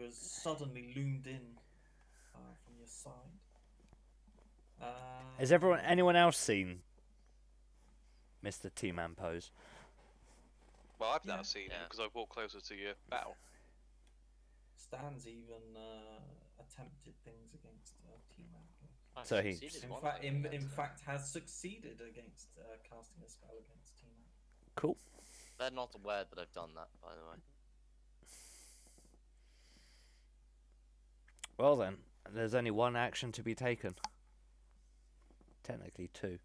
has suddenly loomed in from your side. Has anyone else seen Mr. T-man pose? Well, I've now Yeah. seen him Yeah. because I've walked closer to your battle. Stan's even attempted things against T-Man. I've So he- succeeded In one fact, thing in against fact, has succeeded against casting a spell against T-Man. Cool. They're not aware that I've done that, by the way. Well then, there's only one action to be taken. Technically two.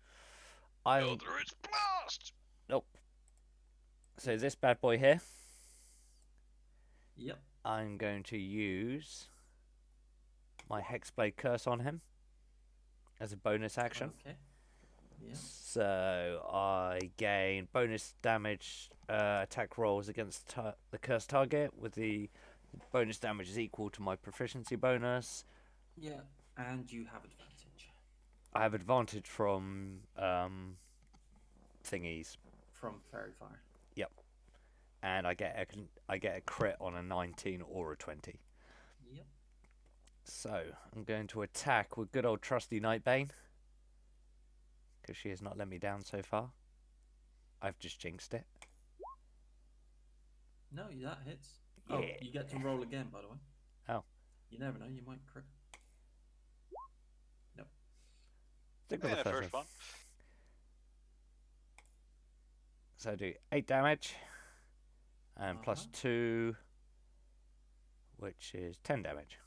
Eldritch Blast! Nope. So this bad boy here, Yep. I'm going to use my Hexblade Curse on him as a bonus action. Okay. Yeah. So I gain bonus damage attack rolls against the cursed target with the bonus damage is equal to my proficiency bonus. Yeah. And you have advantage I have advantage from thingies, from Fairy Fire. and I get a crit on a 19 or a 20. Yep. So I'm going to attack with good old trusty Nightbane, because she has not let me down so far. I've just jinxed it. No, that hits. Oh, Yeah. you get to roll again, by the way. Oh. You never know, you might crit. Stick with Yeah, the the first first one. one. So I do 8 damage, and plus Uh-huh. 2, which is 10 damage.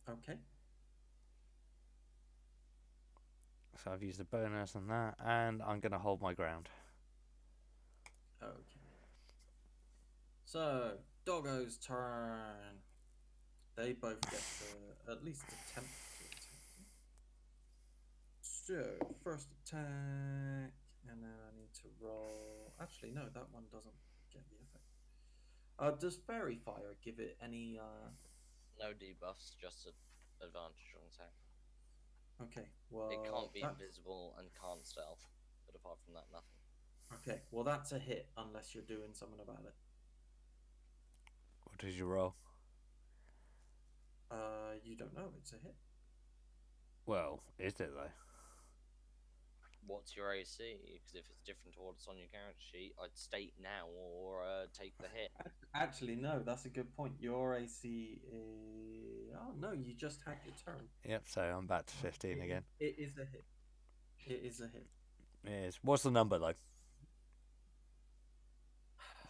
Okay. So I've used a bonus on that, and I'm going to hold my ground. Okay. So, Doggo's turn. They both get to at least attempt to attack you. So, first attack, and then I need to roll. Actually, no, that one doesn't get the effect. Does Fairy Fire give it any? No debuffs, just an advantage on attack. Okay, well, It can't be that's- invisible and can't stealth, but apart from that, nothing. Okay, well, that's a hit unless you're doing something about it. What did you roll? You don't know. It's a hit. Well, is it though? What's your AC? Because if it's different to what's on your character sheet, I'd state now or take the hit. Actually, no, that's a good point. Your AC is. Oh, no, you just had your turn. Yep, so I'm back to 15 again. It is a hit. It is a hit. It is. What's the number though?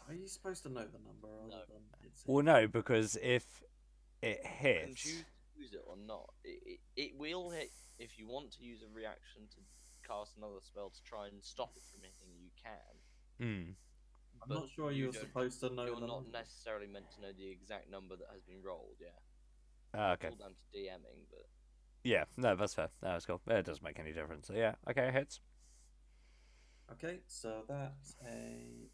Are you supposed to know the number other No. than it's a Well, hit? no, because if it You can hits, choose to use it or not. It will hit if you want to use a reaction to cast another spell to try and stop it from hitting. You can. I'm but not sure you you're don't- supposed to know You're the not number. necessarily meant to know the exact number that has been rolled. Yeah. okay. It's all down to DMing, but Yeah, no, that's fair. That's cool. It doesn't make any difference. So yeah, okay, it hits. Okay, so that's a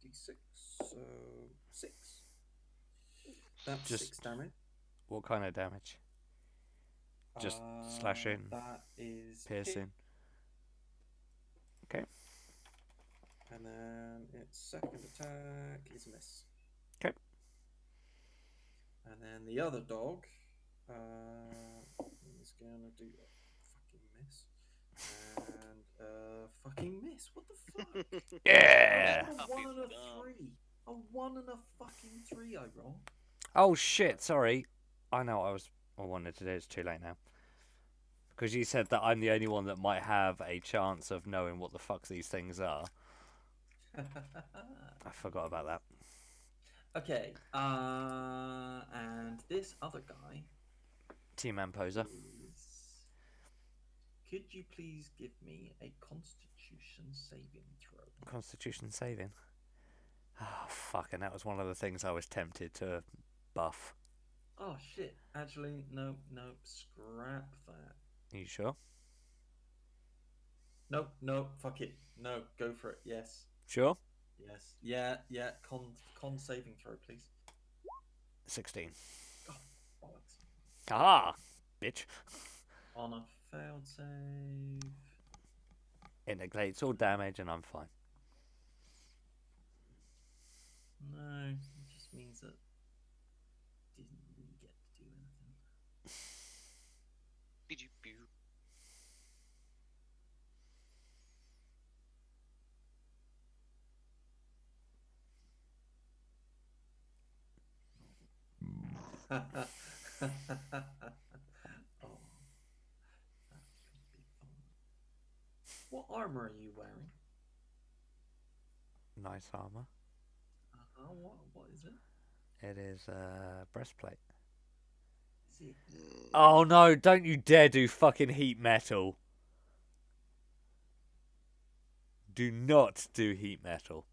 d6. So 6. That's Just 6 damage. What kind of damage? Just slashing, That is hit, piercing. Okay. and then its second attack is miss. 'Kay. And then the other dog is gonna do a fucking miss. And fucking miss. What the fuck? Yeah. A 1 and a Dumb. 3. A 1 and a fucking 3 I roll. Oh shit! Sorry. I know what I wanted to do. It's too late now. Because you said that I'm the only one that might have a chance of knowing what the fuck these things are. I forgot about that. Okay. And this other guy T-man poser. is Could you please give me a Constitution saving throw? Constitution saving. Oh, fuck, and that was one of the things I was tempted to buff. Oh shit! Actually, no, scrap that. Are you sure? No, fuck it. No, go for it. Yes, Sure? yes, yeah. Con saving throw, please. 16. Oh, bollocks. Ah, bitch. On a failed save. It negates all damage and I'm fine. No, it just means that didn't really get to do anything. Bidoo-boo. Oh, that could be fun. What armor are you wearing? Nice armor. What is it? It is a breastplate. Is it? Oh no, don't you dare do fucking heat metal. Do not do heat metal.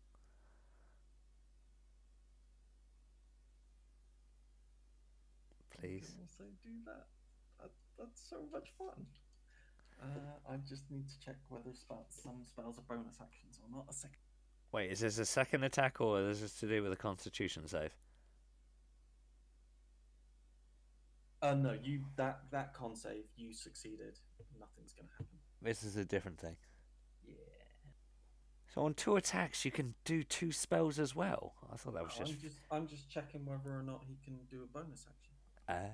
Please. You can also do that. That's so much fun. I just need to check whether some spells are bonus actions or not. A second. Wait, is this a second attack or is this to do with a constitution save? No, that con save you succeeded. Nothing's gonna happen. This is a different thing. Yeah. So on 2 attacks you can do 2 spells as well. I thought that was No, just... I'm just checking whether or not he can do a bonus action.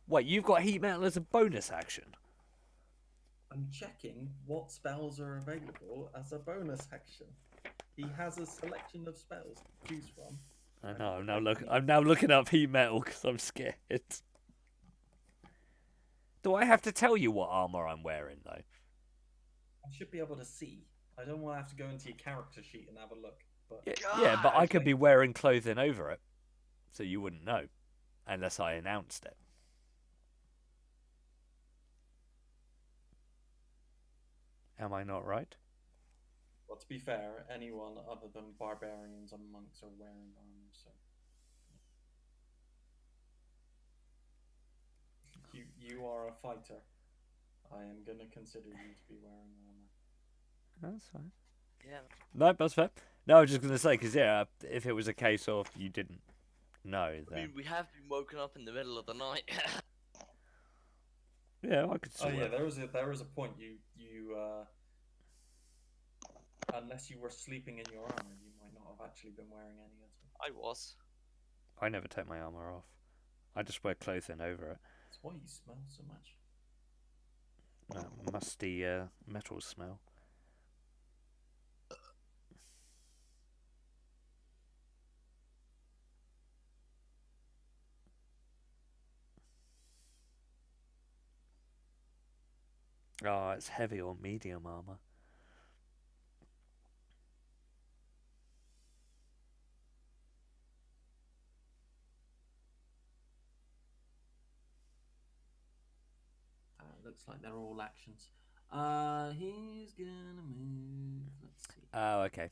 Wait, you've got heat metal as a bonus action? I'm checking what spells are available as a bonus action. He has a selection of spells to choose from. I know. I'm now looking up heat metal because I'm scared. Do I have to tell you what armor I'm wearing though? I should be able to see. I don't want to have to go into your character sheet and have a look. But Yeah, but I God, could be wearing clothing over it, so you wouldn't know, unless I announced it. Am I not right? well, to be fair, anyone other than barbarians and monks are wearing armor. So you are a fighter. I am gonna consider you to be wearing armor. That's fine. Yeah. No, that's fair. No, I was just gonna say because if it was a case of you didn't know, I then mean, we have been woken up in the middle of the night. yeah, I could. Oh Sort yeah, of... there was a point you unless you were sleeping in your armor, you might not have actually been wearing any at all. I was. I never take my armor off. I just wear clothing over it. That's why you smell so much. That musty metal smell. Oh, it's heavy or medium armor. Looks like they're all actions. He's gonna move. Let's see. Oh, okay.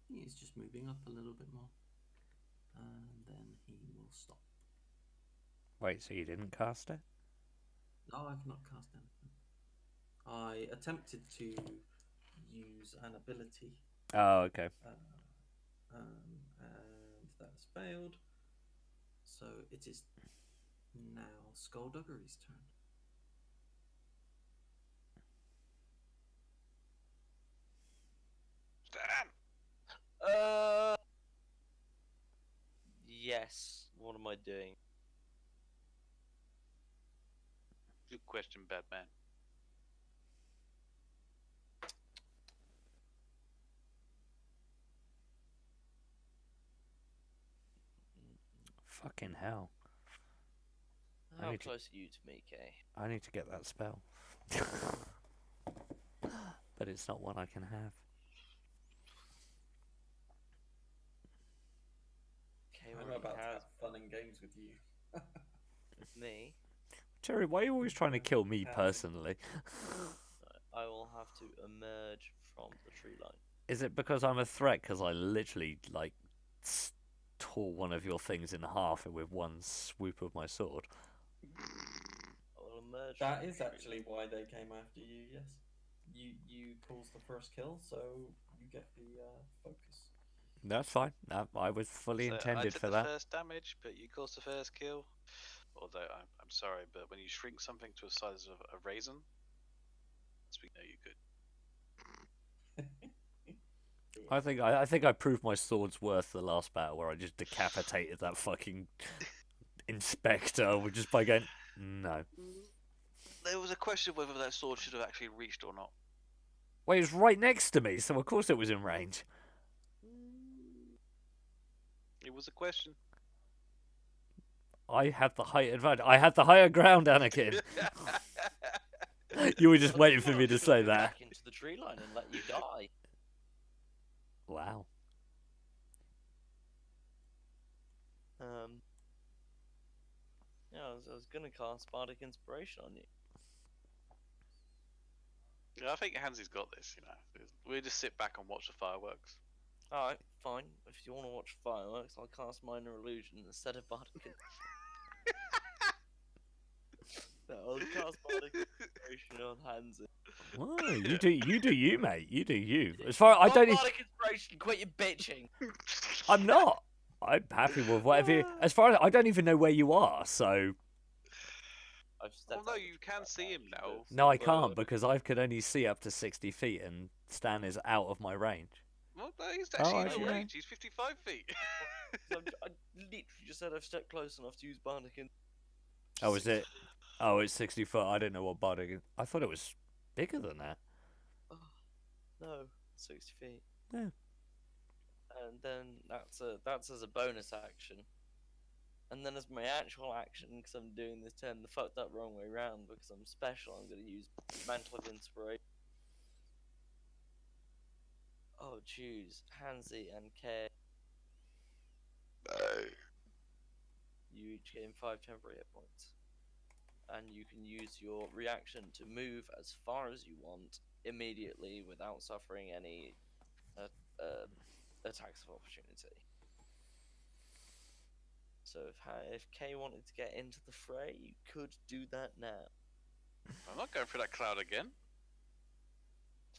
He's just moving up a little bit more, and then he will stop. Wait, so you didn't cast it? No, I've not cast anything. I attempted to use an ability, Oh, okay. and that's failed. So it is now Skullduggery's turn. Stan! Yes. What am I doing? Good question, Batman. Fucking hell. I How need to- close are you to me, Kay? I need to get that spell. But it's not one I can have. I'm already about to has have fun and games with you. me. Jerry, why are you always trying to kill me Fancy. personally? I will have to emerge from the tree line. Is it because I'm a threat? Because I literally like tore one of your things in half with one swoop of my sword. I will emerge. That from is the tree actually why they came after you. Yes, you caused the first kill, so you get the focus. That's fine. I was fully So I intended took for the that. first damage, but you caused the first kill. Although I'm sorry, but when you shrink something to the size of a raisin, as we know you could. I think I proved my sword's worth the last battle where I just decapitated that fucking inspector just by going no. There was a question whether that sword should have actually reached or not. Well, it was right next to me, so of course it was in range. It was a question. I had the height advantage. I had the higher ground, Anakin. You were just waiting for me to say that. Back into the tree line and let you die. Wow. Yeah, I was gonna cast Bardic Inspiration on you. Yeah, I think Hansy's got this. We'll just sit back and watch the fireworks. Alright, fine. If you want to watch fireworks, I'll cast Minor Illusion instead of Bardic No, I'll cast Bardic Inspiration on Hansi. Well, you do you, mate. You do you. As far I don't. Bardic Inspiration, quit your bitching. I'm not. I'm happy with whatever. As far as I don't even know where you are, so I've Well, stepped no, out you of can the see him actually, now. no, I but- can't because I could only see up to 60 feet, and Stan is out of my range. Well, no, he's actually in actually, your yeah. range. He's 55 feet. I literally just said I've stepped close enough to use Bardic Inspiration. Oh, is it? Oh, it's 60 foot. I don't know what Bardic. I thought it was bigger than that. No, 60 feet. Yeah. And then that's as a bonus action. And then as my actual action, because I'm doing this turn the fucked up wrong way round, because I'm special, I'm going to use Mantle of Inspiration. Oh, choose Hansi and K. You each gain 5 temporary hit points. And you can use your reaction to move as far as you want immediately without suffering any attacks of opportunity. So if Kay wanted to get into the fray, you could do that now. I'm not going through that cloud again.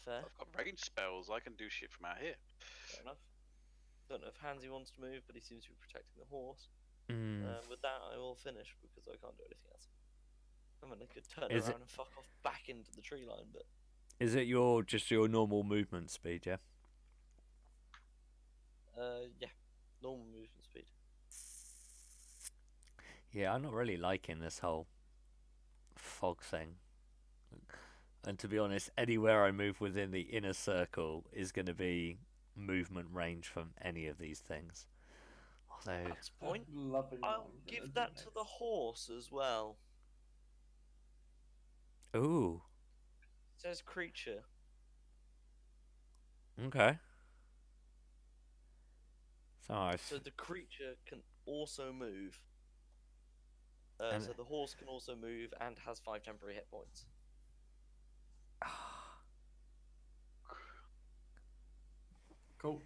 Fair, I've got range spells. I can do shit from out here. fair enough. Don't know if Hansi wants to move, but he seems to be protecting the horse. Mm. With that, I will finish because I can't do anything else. I mean, I could turn Is it- around and fuck off back into the tree line, but Is it just your normal movement speed? Yeah. yeah, normal movement speed. Yeah, I'm not really liking this whole fog thing. And to be honest, anywhere I move within the inner circle is going to be movement range from any of these things. Although, That's the point. Loving what I'll I'm gonna give do that to the next. horse as well. ooh, It says creature. okay. So So the creature can also move. And- So the horse can also move and has 5 temporary hit points. Cool.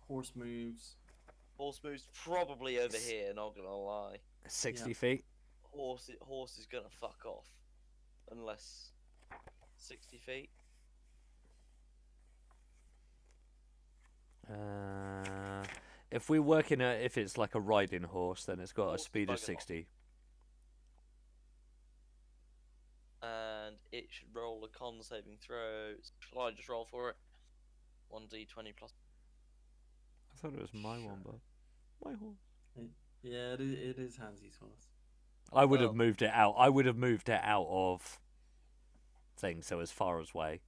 Horse moves. Horse moves probably over here, not gonna lie. 60 Yeah. feet. Horse is gonna fuck off. Unless 60 feet. If we're working if it's like a riding horse, then it's got a Horse speed of bugger off. 60. And it should roll a con saving throw. Shall I just roll for it? 1d20 plus. I thought it was my one, but my horse. Yeah, it is Hansi's horse. I would Oh. have moved it out. I would have moved it out of things, so as far as way.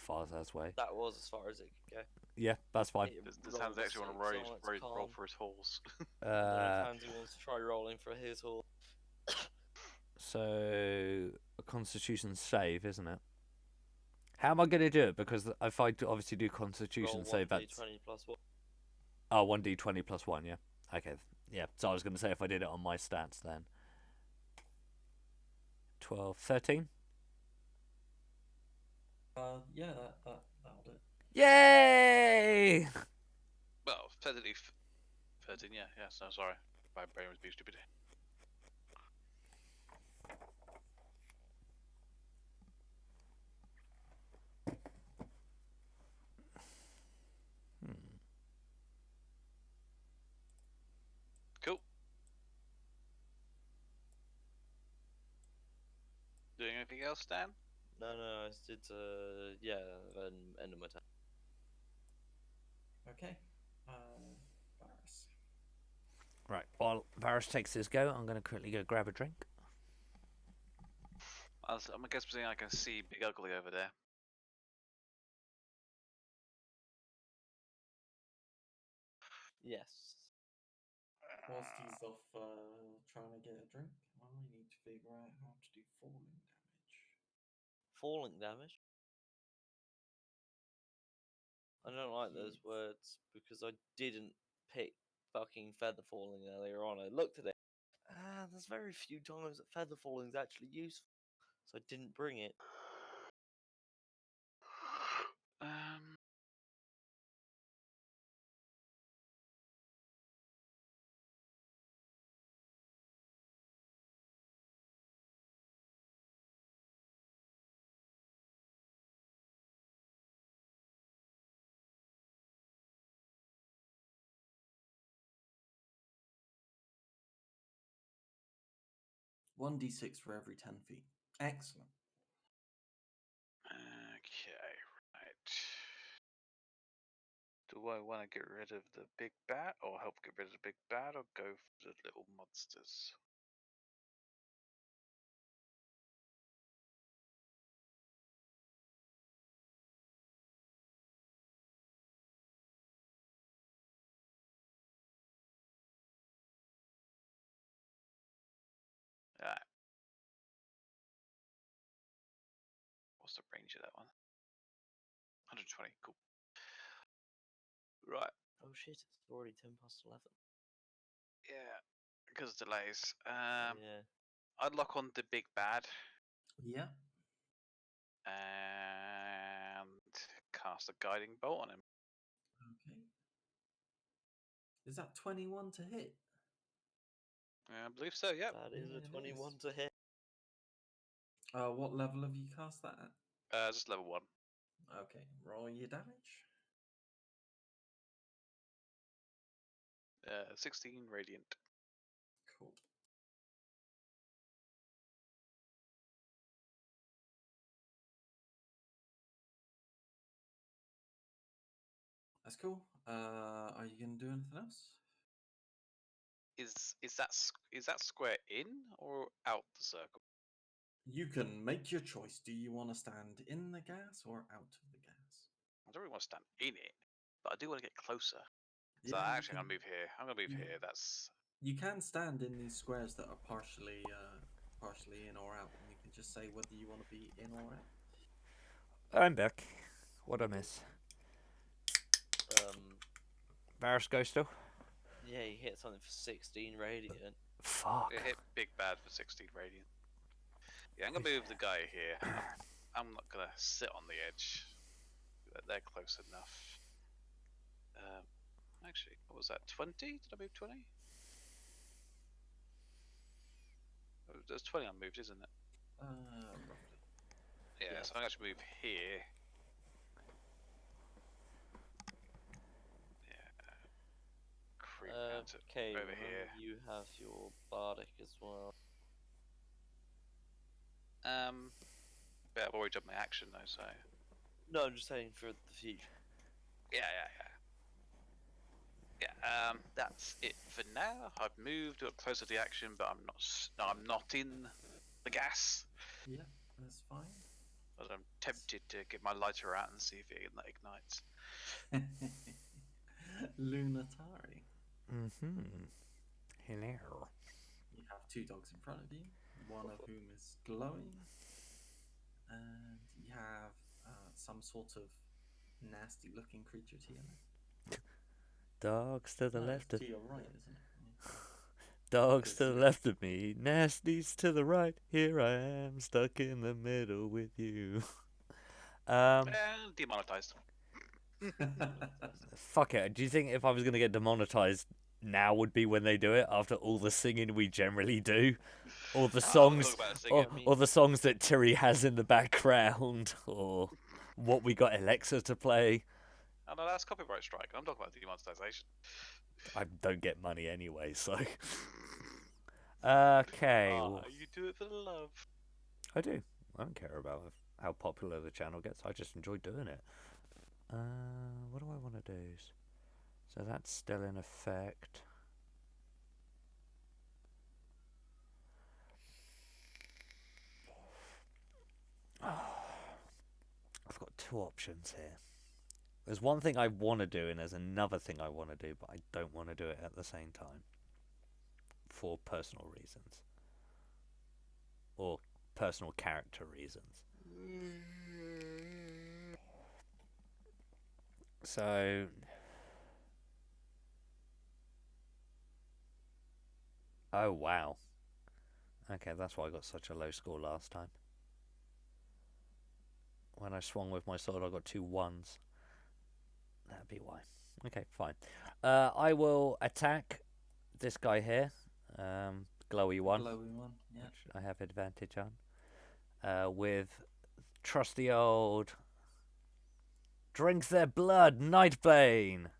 That was as far as it could go. Yeah, that's fine. It Does rolled Hans a actually want 6 to on its roll con. for his horse? I don't know Uh, if Hansi wants to try rolling for his horse. so a Constitution save, isn't it? How am I going to do it? Because if I obviously do Constitution Roll save, that's 1d20 plus 1. oh 1d20 plus 1. Yeah. Okay. Yeah, so I was going to say if I did it on my stats then. 12, 13. Yeah, that'll do. Yay! Well, technically 13, yeah, so sorry. My brain was being stupid. Cool. Doing anything else, Dan? No, I did. Yeah, end of my turn. Okay. Varus. Right, while Varus takes his go, I'm going to quickly go grab a drink. I'm guessing I can see Big Ugly over there. Yes. Whilst he's off trying to get a drink, I need to figure out how to do falling damage. Falling damage. I don't like those Yes. words because I didn't pick fucking feather falling earlier on. I looked at it. There's very few times that feather falling is actually useful, so I didn't bring it. Um, One d6 for every 10 feet. Excellent. okay, right. Do I want to get rid of the big bat, or help get rid of the big bat, or go for the little monsters? Alright. What's the range of that one? 120, cool. Right, Oh shit! It's already 10 past 11. yeah, because of delays. Yeah. I'd lock on the big bad Yeah. and cast a guiding bolt on him. Okay. Is that 21 to hit? I believe so, yep. That is Yeah, a it 21 is. to hit. What level have you cast that at? Just level 1. Okay, roll your damage. 16 radiant. Cool. That's cool. Are you gonna do anything else? Is that square in or out the circle? You can make your choice. Do you want to stand in the gas or out of the gas? I don't really want to stand in it, but I do want to get closer. So Yeah, actually, I'm gonna move here. I'm gonna move you- here. That's You can stand in these squares that are partially in or out, and you can just say whether you want to be in or out. I'm back. What I miss? Varus go still? Yeah, he hit something for 16 radiant. Fuck. it hit big bad for 16 radiant. Yeah, I'm gonna move the guy here. I'm not gonna sit on the edge. They're close enough. Actually, what was that? 20? Did I move 20? There's 20 unmoved, isn't it? Roughly. Yeah, Yeah. so I'm going to move here. Yeah. Creep down to Okay, over remember here. you have your bardic as well. Yeah, I've already done my action though, so. No, I'm just saying for the future. Yeah. That's it for now. I've moved up closer to the action, but I'm not in the gas. Yeah, that's fine. But I'm tempted to get my lighter out and see if it ignites. Lunatari. Hello. You have two dogs in front of you, one of whom is glowing, and you have some sort of nasty-looking creature to your left. Dogs to the No, left. it's to your right, isn't it? Dogs to the Yes. left of me, nasties to the right. Here I am, stuck in the middle with you. And demonetized. Fuck it. Do you think if I was gonna get demonetized, now would be when they do it after all the singing we generally do, or the Talk songs, about singing. or the songs that Terry has in the background, or what we got Alexa to play? Oh no, that's copyright strike. I'm talking about demonetization. I don't get money anyway, so. Okay. Ah, you do it for the love. I do. I don't care about how popular the channel gets. I just enjoy doing it. What do I want to do? So that's still in effect. I've got two options here. There's one thing I want to do, and there's another thing I want to do, but I don't want to do it at the same time. For personal reasons. Or personal character reasons. So... Oh, wow. Okay, that's why I got such a low score last time. When I swung with my sword, I got 2 1s. That'd be why. Okay, fine. I will attack this guy here. Glowy one. Glowy one, yeah. Which I have advantage on. With trusty old... Drink their blood, Nightbane!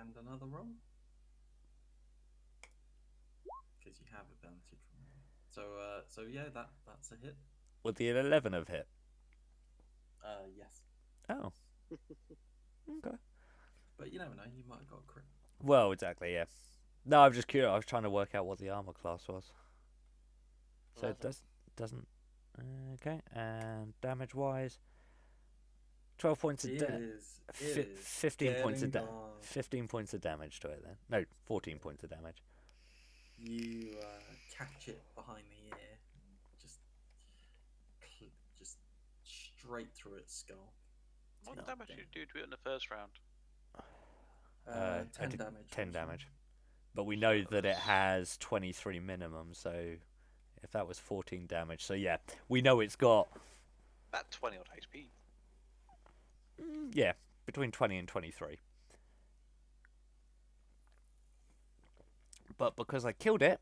And another roll. Because you have advantage from it. So yeah, that's a hit. With the 11 of hit. Yes. Oh. Okay. But you never know, you might have got a crit. Well, exactly, yeah. No, I'm just curious. I was trying to work out what the armor class was. So it doesn't... Okay, and damage-wise... 12 points of damage. 15 points of damage. 15 points of damage to it then. No, 14 points of damage. You catch it behind the ear, just straight through its skull. What Take damage it did you do to it in the first round? down. 10 I did damage. 10 first damage. But we know that it has 23 minimum, so if that was 14 damage, so yeah, we know it's got, About 20 odd HP. yeah, between 20 and 23. But because I killed it,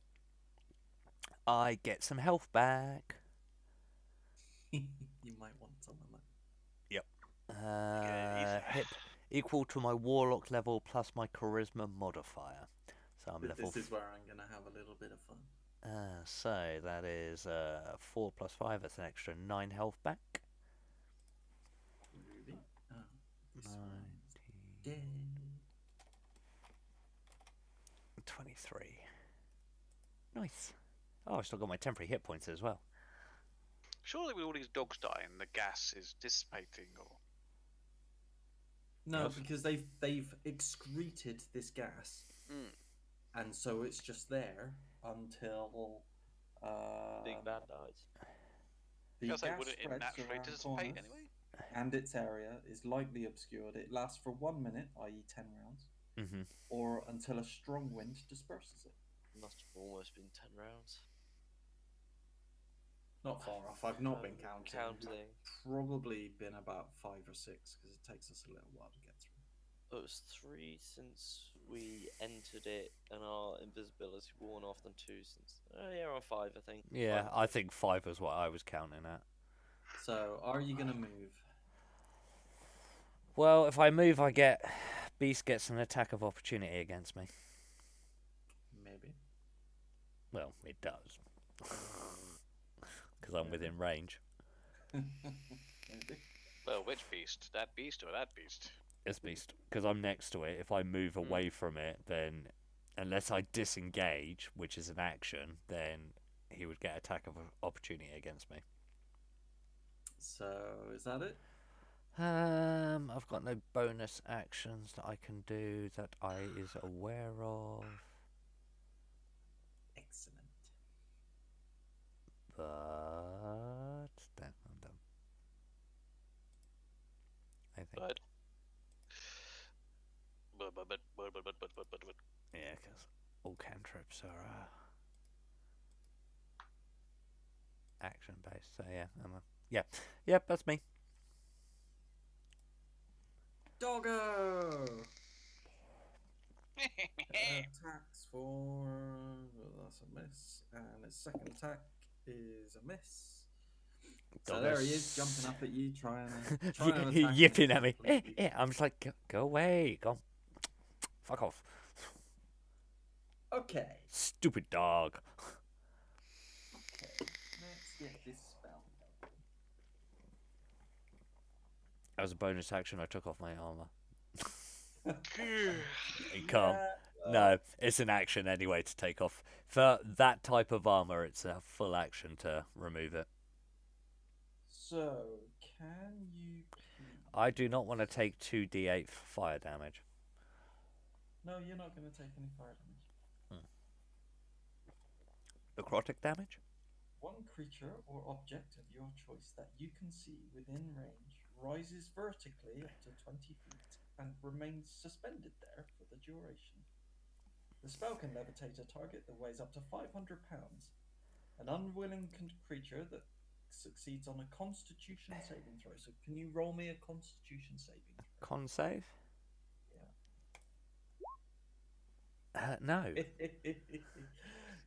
I get some health back. round. You might want some of that. Hit equal to my warlock level plus my charisma modifier. So I'm level. This is where I'm gonna have a little bit of fun. So that is 4 plus 5. That's an extra 9 health back. Ruby. Oh, this 19, one's dead. 23. Nice. Oh, I still got my temporary hit points as well. Surely with all these dogs dying, the gas is dissipating, or No, Yes. because they've excreted this gas, and so it's just there until Big Bad dies. the I was gas like, wouldn't it spreads naturally around dissipate corners, anyway? and its area is lightly obscured. It lasts for 1 minute, i.e., 10 rounds, Mm-hmm. or until a strong wind disperses it. Must have almost been 10 rounds. Not far off. I've not been counting. Counting. Probably been about 5 or 6 because it takes us a little while to get through. It was 3 since we entered it, and our invisibility worn off, and 2 since. Yeah, on 5, I think. Yeah, 5. I think 5 was what I was counting at. So, are you gonna move? Well, if I move, Beast gets an attack of opportunity against me. Maybe. Well, it does. Because I'm within range. Maybe. Well, which beast? That beast or that beast? This Beast. Because I'm next to it. If I move away from it, then unless I disengage, which is an action, then he would get attack of opportunity against me. So, is that it? I've got no bonus actions that I can do that I is aware of. Excellent. But then I'm done. I think. But cantrips are action based. So yeah, yep, that's me. Doggo! Attacks for. Well, that's a miss. And his second attack is a miss. So there he is, jumping up at you, trying to attack. Yipping at me. completely- I'm just like, go away, go, fuck off, Okay. stupid dog. Okay. Let's get this spell. As a bonus action, I took off my armor. Phew. You can't. Yeah, No, it's an action anyway to take off. For that type of armor, it's a full action to remove it. So, can you please... I do not want to take 2d8 fire damage. No, you're not going to take any fire damage. Necrotic damage? One creature or object of your choice that you can see within range rises vertically up to 20 feet and remains suspended there for the duration. The spell can levitate a target that weighs up to 500 pounds. An unwilling creature that succeeds on a Constitution saving throw. So, can you roll me a Constitution saving throw? Con save? Yeah. No.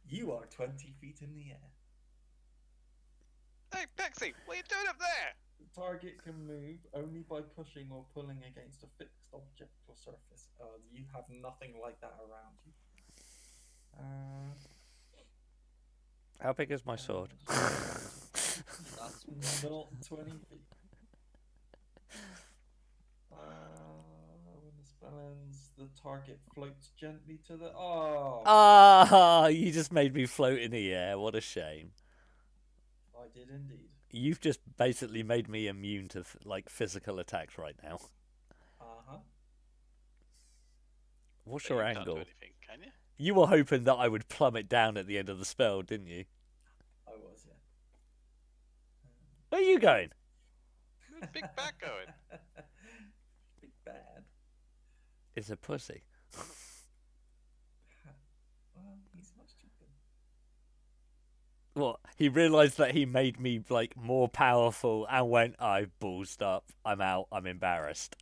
You are 20 feet in the air. Hey, Pexy, what are you doing up there? The target can move only by pushing or pulling against a fixed object or surface. You have nothing like that around you. How big is my sword? That's Not 20 feet. When the spell ends, the target floats gently to the. Oh! Ah, you just made me float in the air. What a shame. I did indeed. You've just basically made me immune to like physical attacks right now. Uh-huh. What's But your you can't do angle? anything, can you? You were hoping that I would plummet down at the end of the spell, didn't you? I was, yeah. Where are you going? Where's Big Bat going? Big bad. It's a pussy. Well, he's much cheaper. What? He realised that he made me like more powerful and went, I've ballsed up. I'm out. I'm embarrassed.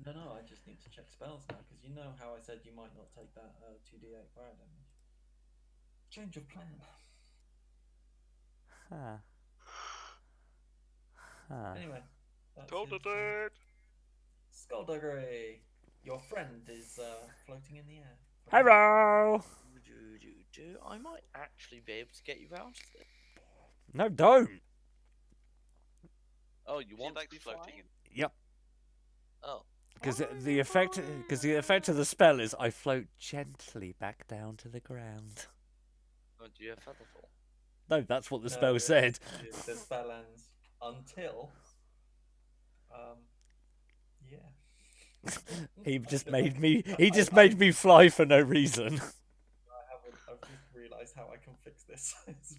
No, I just need to check spells now, because you know how I said you might not take that 2d8 fire damage. Change of plan. Huh. Huh. Anyway. That's Told his the turn. dude. Skullduggery! Your friend is floating in the air. Hello. I might actually be able to get you out of this. No, don't. Oh, you want like to be floating flying? Yep. Oh. Because the effect of the spell is I float gently back down to the ground. Oh, do you have featherfall? No, that's what the No, spell said. The spell ends until. Yeah. He just made me. He just made me fly for no reason. I've just realised how I can fix this. It's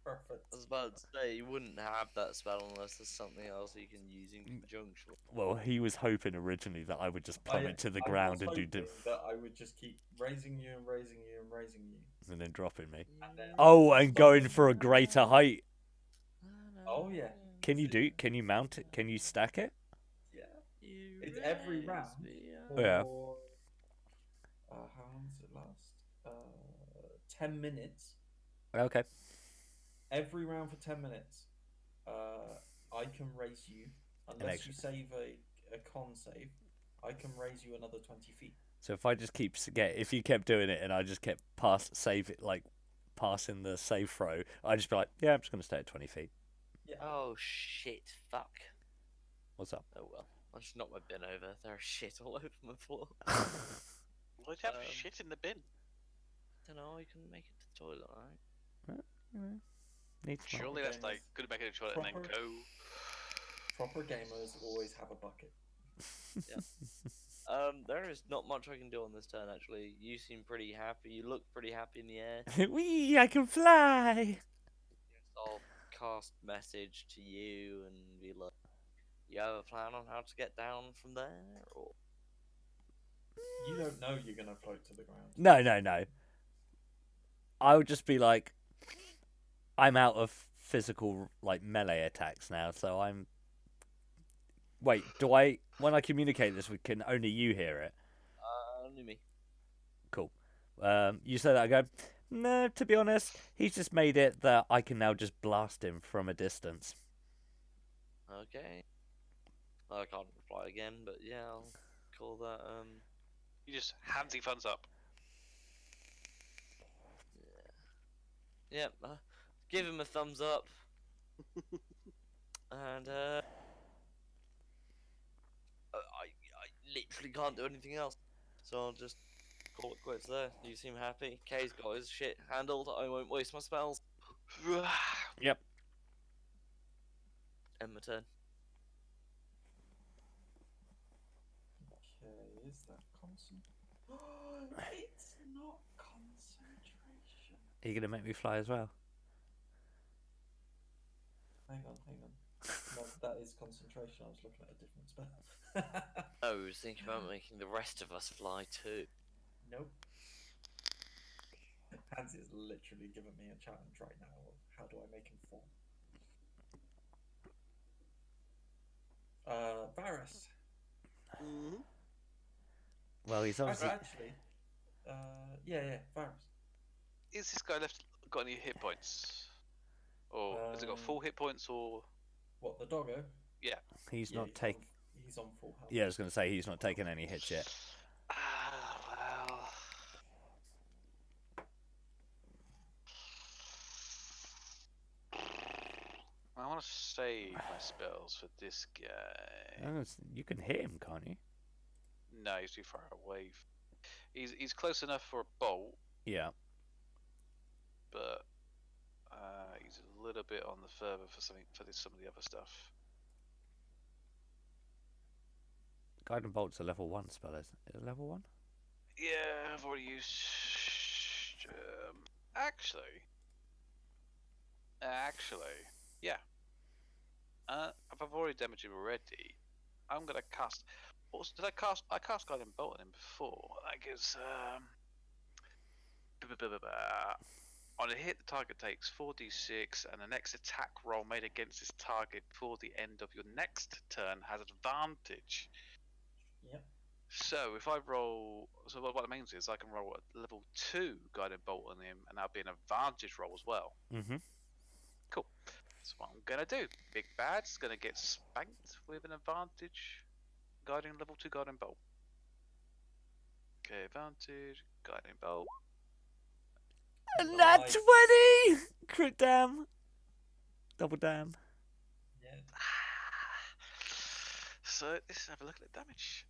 perfect. I was about to say, you wouldn't have that spell unless there's something else you can use in conjunction. Well, he was hoping originally that I would just plummet to the I ground was and do hoping that I would just keep raising you and raising you and raising you. and then dropping me. And then Oh, and going for a greater height. Oh, yeah. Can you mount it? Can you stack it? Yeah. It's every round. Yeah. For, how long does it last? 10 minutes. Okay. Every round for 10 minutes. I can raise you unless extra. you save a con save. I can raise you another 20 feet. So if I just if you kept doing it and I just kept passing the save throw, I'd just be like, yeah, I'm just gonna stay at 20 feet. Yeah. Oh shit! Fuck. What's up? Oh well. I just knocked my bin over. There's shit all over my floor. Why'd you have Um, shit in the bin? Don't know. I couldn't make it to the toilet. Right? Needs not. Surely that's gamers. like couldn't make it to the toilet and then Proper- go. Proper gamers always have a bucket. There is not much I can do on this turn actually. You seem pretty happy. You look pretty happy in the air. Wee! I can fly. I'll cast message to you and be like, "You have a plan on how to get down from there?" Or You don't know you're gonna float to the ground. No. I would just be like, I'm out of physical like melee attacks now, so I'm. Wait, do I? When I communicate this, can only you hear it? Only me. Cool. You say that, I go. No, to be honest, he's just made it that I can now just blast him from a distance. Okay. I can't reply again, but yeah, I'll call that. You just handsy thumbs up. Yep. Give him a thumbs up. And I literally can't do anything else, so I'll just call it quits there. You seem happy. Kay's got his shit handled. I won't waste my spells. Yep. End my turn. Okay, is that it's not concentration. Are you gonna make me fly as well? Hang on. No, that is concentration. I was looking at a different spell. I was thinking about making the rest of us fly too. Nope. Hansi is literally giving me a challenge right now. How do I make him fall? Varus. Well, he's obviously. Actually, yeah, Varus. Is this guy got any hit points? Or has it got full hit points or? What, the doggo? He's Yeah, not taking. He's on full health. Yeah, I was gonna say he's not taking any hits yet. Well. I want to save my spells for this guy. You can hit him, can't you? No, he's too far away. He's close enough for a bolt, Yeah. but he's a little bit on the further for some of the other stuff. Guiding Bolt's a level 1 spell, isn't it? Level 1? Yeah, I've already used. Actually, yeah. If I've already damaged him already, I'm gonna cast. Did I cast? I cast Guiding Bolt on him before. That gives on a hit, the target takes 4d6, and the next attack roll made against this target before the end of your next turn has advantage. Yep. So if I roll, so what it means is I can roll a level 2 Guiding Bolt on him, and that'll be an advantage roll as well. Mm-hmm. Cool. That's what I'm gonna do. Big Bad's gonna get spanked with an advantage. Level 2 Guiding Bolt. Okay, advantage, Guiding Bolt. Nat Nice. 20! Crit dam. Double dam. Yeah. So let's have a look at the damage.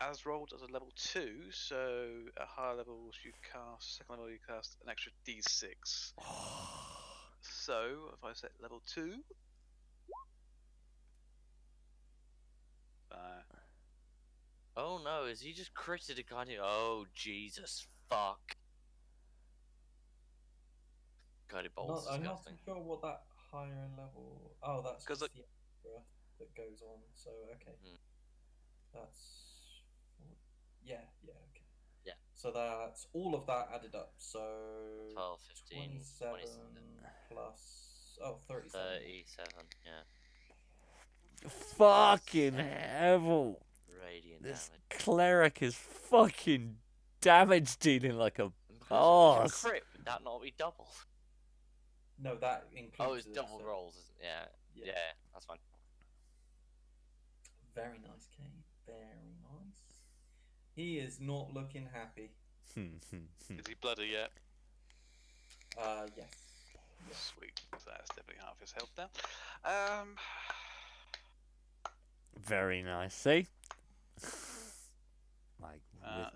As rolled as a level 2, so at higher levels you cast, second level you cast an extra d6. So if I set level 2, Oh no, is he just critted a guy? Oh Jesus, fuck. Guided Bolt's I'm not disgusting. too sure what that higher level. Oh, that's 'Cause just the extra that goes on. So okay, that's yeah, okay. Yeah. So that's all of that added up. So 12, 15, 27 27. plus 37. 37, yeah. Fucking hell. Radiant This damage. cleric is fucking damage dealing like a. And because Oh, it was a crit, would that not be double? No, that includes. Oh, it's this, double so- rolls, isn't it? Yeah. Yeah. Yeah, that's fine. Very nice, Kane. Very nice. He is not looking happy. is he bloody yet? Yes. Sweet. So that's definitely half his health down. Very nice. See? Like,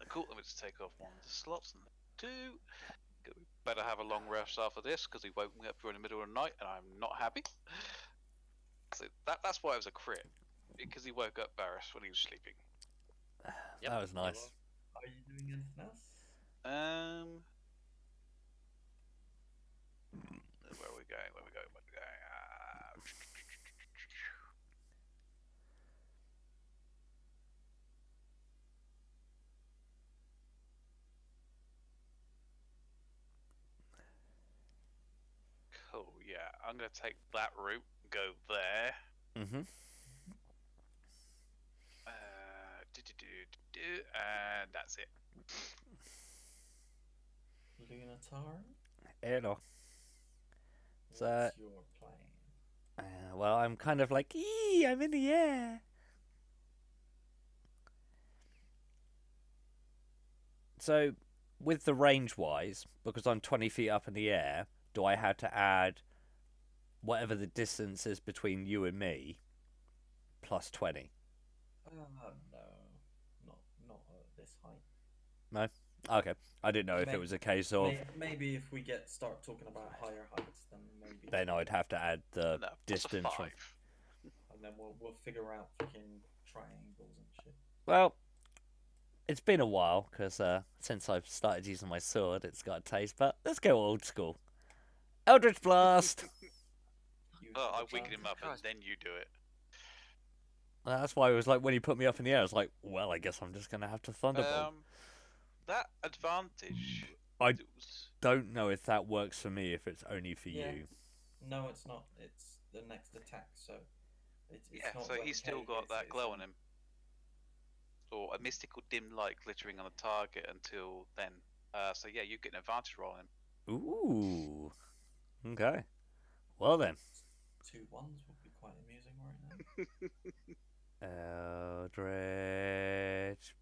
Cool. Let me just take off one of the slots and 2. We better have a long rest after this because he woke me up during the middle of the night and I'm not happy. So that's why it was a crit, because he woke up Varus when he was sleeping. Yep, that was you nice. Are you doing anything else? Where are we going? Where are we going? Cool. Yeah, I'm gonna take that route. Go there. Mm-hmm. And that's it. Lunatari, Hello. what's So- your plan? Well, I'm kind of like, I'm in the air. So, with the range-wise, because I'm 20 feet up in the air, do I have to add whatever the distance is between you and me, plus 20? No, not at this height. No? Okay. I didn't know if it was a case of Maybe if we start talking about higher heights, then maybe. then I'd have to add the No, distance plus a from. 5. And then we'll figure out fucking triangles and shit. Well, it's been a while because since I've started using my sword, it's got a taste. But let's go old school. Eldritch Blast. Oh, I Use weaken him up and Christ. then you do it. That's why it was like when he put me up in the air, I was like, well, I guess I'm just gonna have to Thunderbolt. That advantage. I it was- Don't know if that works for me. If it's only for Yeah. you. No, it's not. It's the next attack, so it's Yeah, not so when he's still Kay got hits, that it's glow when- on him. Or a mystical dim light glittering on the target until then. So yeah, you get an advantage roll on him. Ooh. Okay. Well then. 2 1s would be quite amusing right now. Eldritch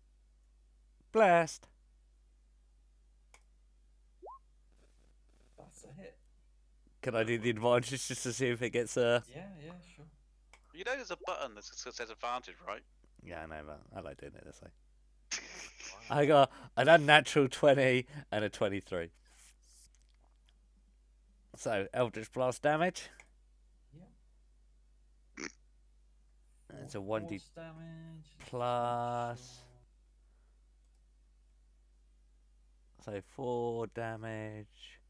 Blast. That's a hit. Can I do the advantage just to see if it gets a? Yeah, sure. You know there's a button that says advantage, right? Yeah, I know, but I like doing it this way. I got an unnatural 20 and a 23. So Eldritch Blast damage. Yeah. It's a Four 1d force damage. plus. So 4 damage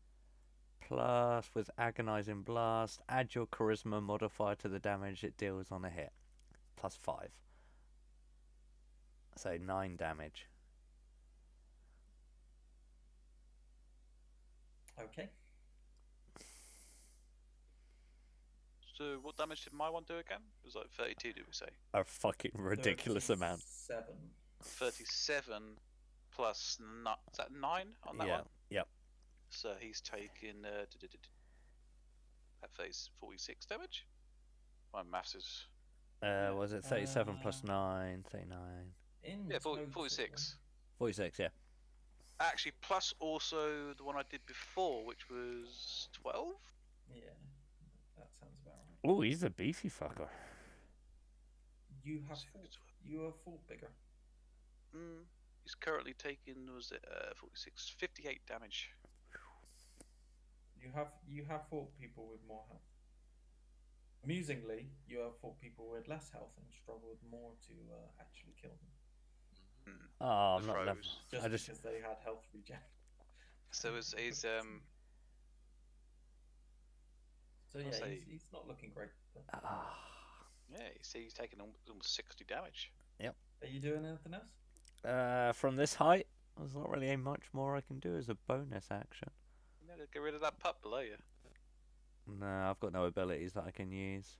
plus with agonizing blast. Add your charisma modifier to the damage it deals on a hit. Plus 5. So 9 damage. Okay. So what damage did my one do again? It was like 32, did we say? A fucking ridiculous amount. 7. 37 plus is that 9 on that Yeah. one? Yep. So he's taken that phase 46 damage. My maths is Was it 37 plus 9? 39. In yeah, total, 46. 46, yeah. Actually, plus also the one I did before, which was 12. Yeah, that sounds about right. Oh, he's a beefy fucker. You have you are fought bigger. He's currently taking 46, 58 damage. You have fought people with more health. Amusingly, you have fought people with less health and struggled more to actually kill them. Oh, I'm The not level. froze. I just Because they had health regen. So he's So yeah, I'll say- he's not looking great. But... yeah, you see, he's taking almost 60 damage. Are you doing anything else? from this height, there's not really much more I can do as a bonus action. You know, get rid of that pup below you. No, I've got no abilities that I can use,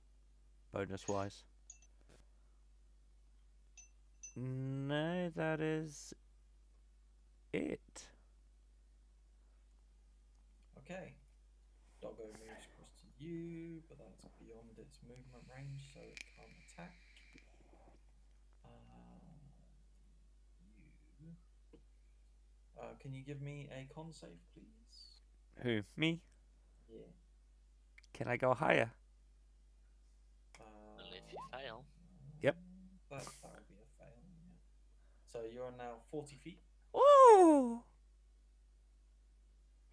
bonus wise. No, that is it. Okay. Doggo moves across to you, but that's beyond its movement range, so it can't attack. Can you give me a con save, please? Who? Me? Yeah. Can I go higher? Well, if you fail. Yep. That would be a fail. Yeah. So you're now 40 feet. Ooh!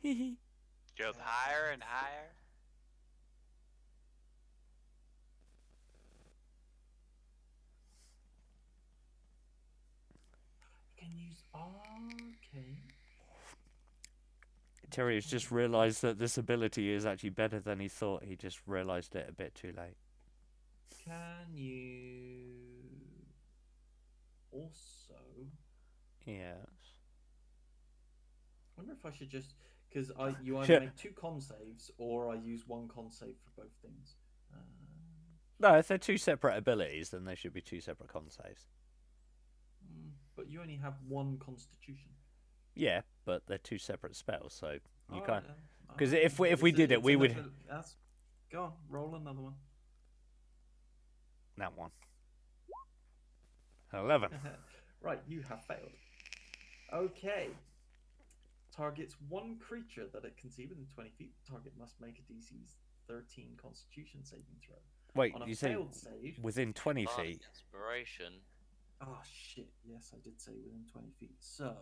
Hee hee. Goes higher and higher. You can use arcane. Terry has just realised that this ability is actually better than he thought. He just realised it a bit too late. Can you also? Yes. Well, wonder if I should just because you either Sure. make 2 con saves or I use 1 con save for both things. No, if they're two separate abilities, then they should be two separate con saves. But you only have 1 Constitution. Yeah, but they're two separate spells, so you Alright can't. then. 'Cause Alright if then. we did it, It's we an would- That's... Go on, roll another one. That one. 11. Right, you have failed. Okay. Targets 1 creature that it can see within 20 feet. The target must make a DC 13 Constitution saving throw. Wait, On a you say failed save. within 20 Bardic feet? Inspiration. Oh shit! Yes, I did say within 20 feet. So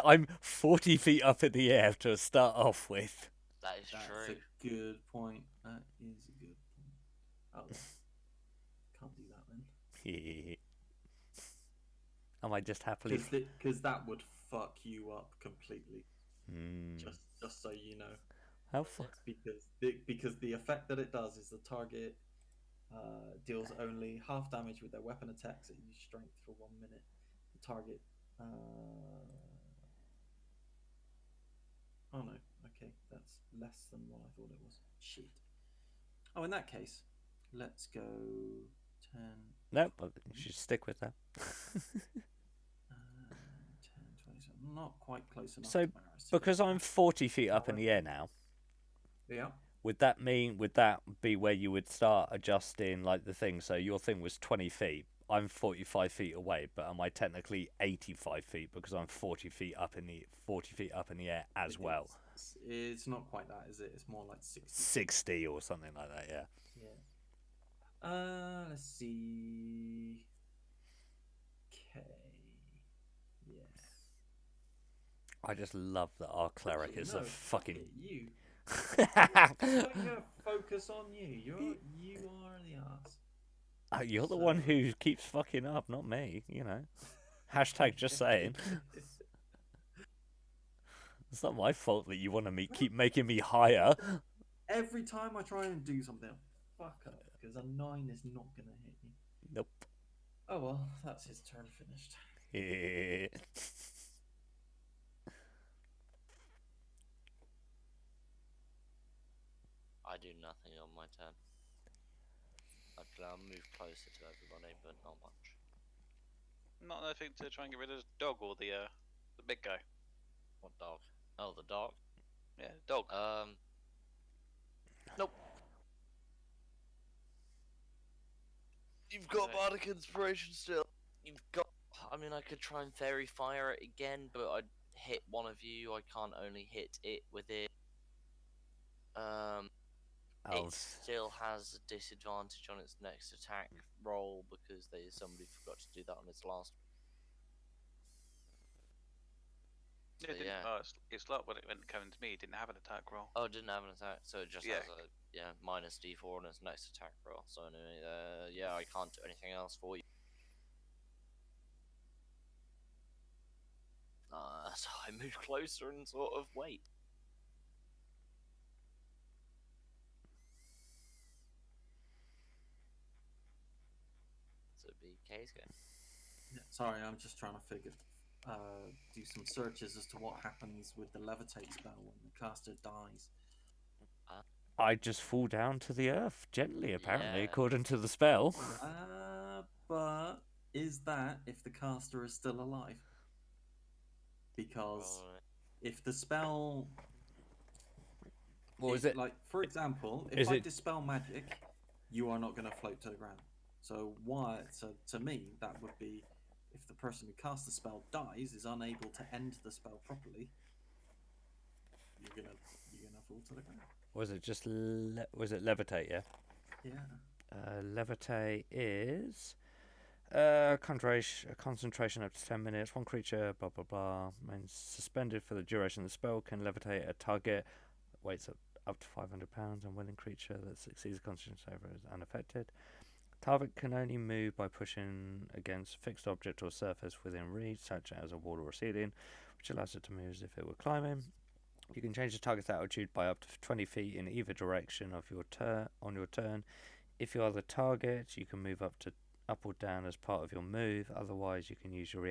I'm 40 feet up in the air to start off with. That is that's true. a good point. That is a good point. Oh, well. Can't do that then. Am I just happily? Because that would fuck you up completely. Hmm. Just so you know. How fu- Because the effect that it does is the target deals only half damage with their weapon attacks at use strength for 1 minute. The target. Oh no. Okay, that's less than what I thought it was. Shit. Oh, in that case, let's go 10. No, but you should stick with that. 10, 27. Not quite close enough. So, to Maris to Because get I'm 40 feet up in the air now, that. Yeah. would that be where you would start adjusting like the thing? So your thing was 20 feet. I'm 45 feet away, but am I technically 85 feet because I'm 40 feet up in the air as well? It's not quite that, is it? It's more like 60. 60 or something like that, yeah. Yeah. Let's see. Okay. Yes. I just love that our cleric Actually, is no, a fuck fucking. it, you. I'm gonna focus on you. You are the ass. You're the one who keeps fucking up, not me. You know. Hashtag just saying. It's not my fault that you want to keep making me higher. Every time I try and do something, I fuck up because a 9 is not gonna hit you. Nope. Oh well, that's his turn finished. Yeah. I do nothing on my turn. I'll move closer to everybody, but not much. Not anything to try and get rid of the dog or the big guy. What dog? Oh, the dog. Yeah, dog. Nope. You've got Okay. Bardic Inspiration still. You've got. I mean, I could try and Fairy Fire it again, but I'd hit one of you. I can't only hit it with it. It still has a disadvantage on its next attack roll because somebody forgot to do that on its last. Yeah, So, it didn't- yeah. oh, it's like when it came to me, it didn't have an attack roll. Oh, it didn't have an attack, so it just Yeah. has a minus D4 on its next attack roll. So anyway, yeah, I can't do anything else for you. So I move closer and sort of wait. So it'd be K's go. Yeah, sorry, I'm just trying to do some searches as to what happens with the levitate spell when the caster dies. I just fall down to the earth gently, apparently, Yeah. according to the spell. But is that if the caster is still alive? Because Alright. if the spell, What was it? Like, for example, Is if I it- dispel magic, you are not going to float to the ground. So to me, that would be if the person who casts the spell dies, is unable to end the spell properly, you're gonna fall to the ground. Was it just was it levitate? Yeah. Yeah. Levitate is concentration up to 10 minutes. One creature, blah blah blah, remains suspended for the duration of the spell. Can levitate a target. Weights up to 500 pounds. And willing creature that succeeds concentration saver is unaffected. Target can only move by pushing against a fixed object or surface within reach, such as a wall or a ceiling, which allows it to move as if it were climbing. You can change the target's altitude by up to 20 feet in either direction of your on your turn. If you are the target, you can move up to up or down as part of your move. Otherwise, you can use your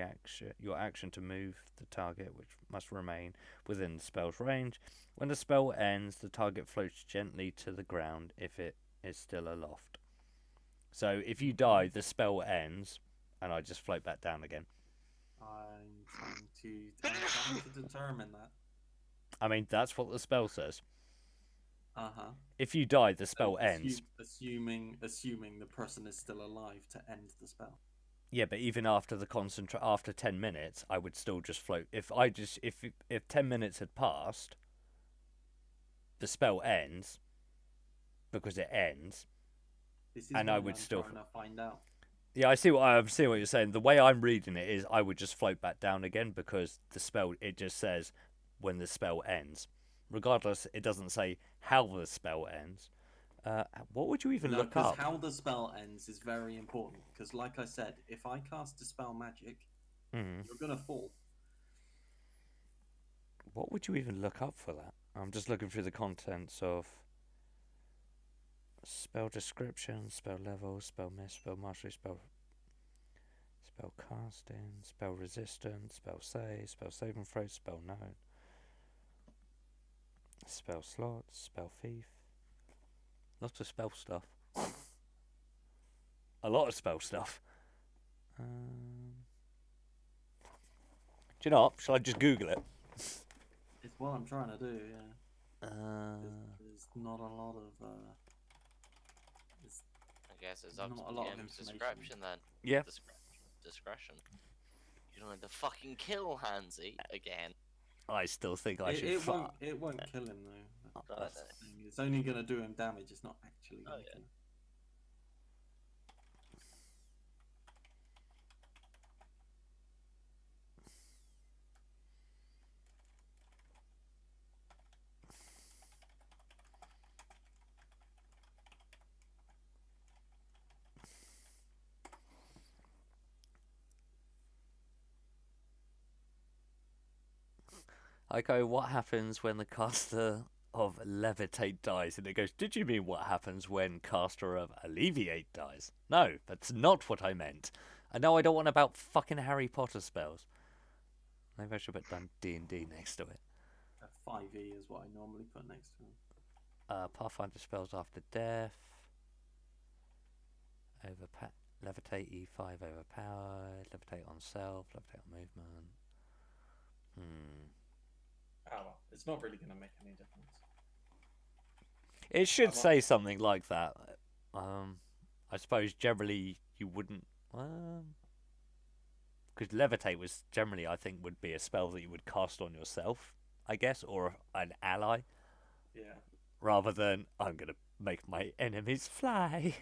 action to move the target, which must remain within the spell's range. When the spell ends, the target floats gently to the ground if it is still aloft. So if you die, the spell ends, and I just float back down again. I'm trying to determine that. I mean, that's what the spell says. Uh-huh. If you die, the spell So ends. Assuming the person is still alive to end the spell. Yeah, but even after after 10 minutes, I would still just float. If 10 minutes had passed, the spell ends because it ends. This is And what I would I'm still trying to find out. Yeah, I see what you're saying. The way I'm reading it is I would just float back down again because the spell, it just says when the spell ends. Regardless, it doesn't say how the spell ends. What would you even No, look because up? how the spell ends is very important. Because, like I said, if I cast Dispel Magic, Mhm. you're gonna fall. What would you even look up for that? I'm just looking through the contents of spell description, spell level, spell miss, spell mastery, spell casting, spell resistance, spell save, spell saving throw, spell known, spell slots, spell thief. Lots of spell stuff. A lot of spell stuff. Do you know what? Shall I just Google it? It's what I'm trying to do. Yeah. There's not a lot of. I guess it's up Not to a lot of DM's information. discretion then. Yeah. Discretion. You don't have to fucking kill Hansy again. I still think I should. It won't kill him though. No, That's no. the thing. It's only gonna do him damage. It's not actually gonna Oh, yeah. kill him. I go, what happens when the caster of Levitate dies? And it goes, did you mean what happens when caster of Alleviate dies? No, that's not what I meant. And no, I don't want about fucking Harry Potter spells. Maybe I should put D&D next to it. 5e is what I normally put next to him. Pathfinder spells after death. Levitate E5 overpowered. Levitate on self. Levitate on movement. Oh well, it's not really gonna make any difference. It should I'm not- say something like that. I suppose generally you wouldn't. Because levitate was generally, I think, would be a spell that you would cast on yourself, I guess, or an ally, Yeah. rather than I'm gonna make my enemies fly.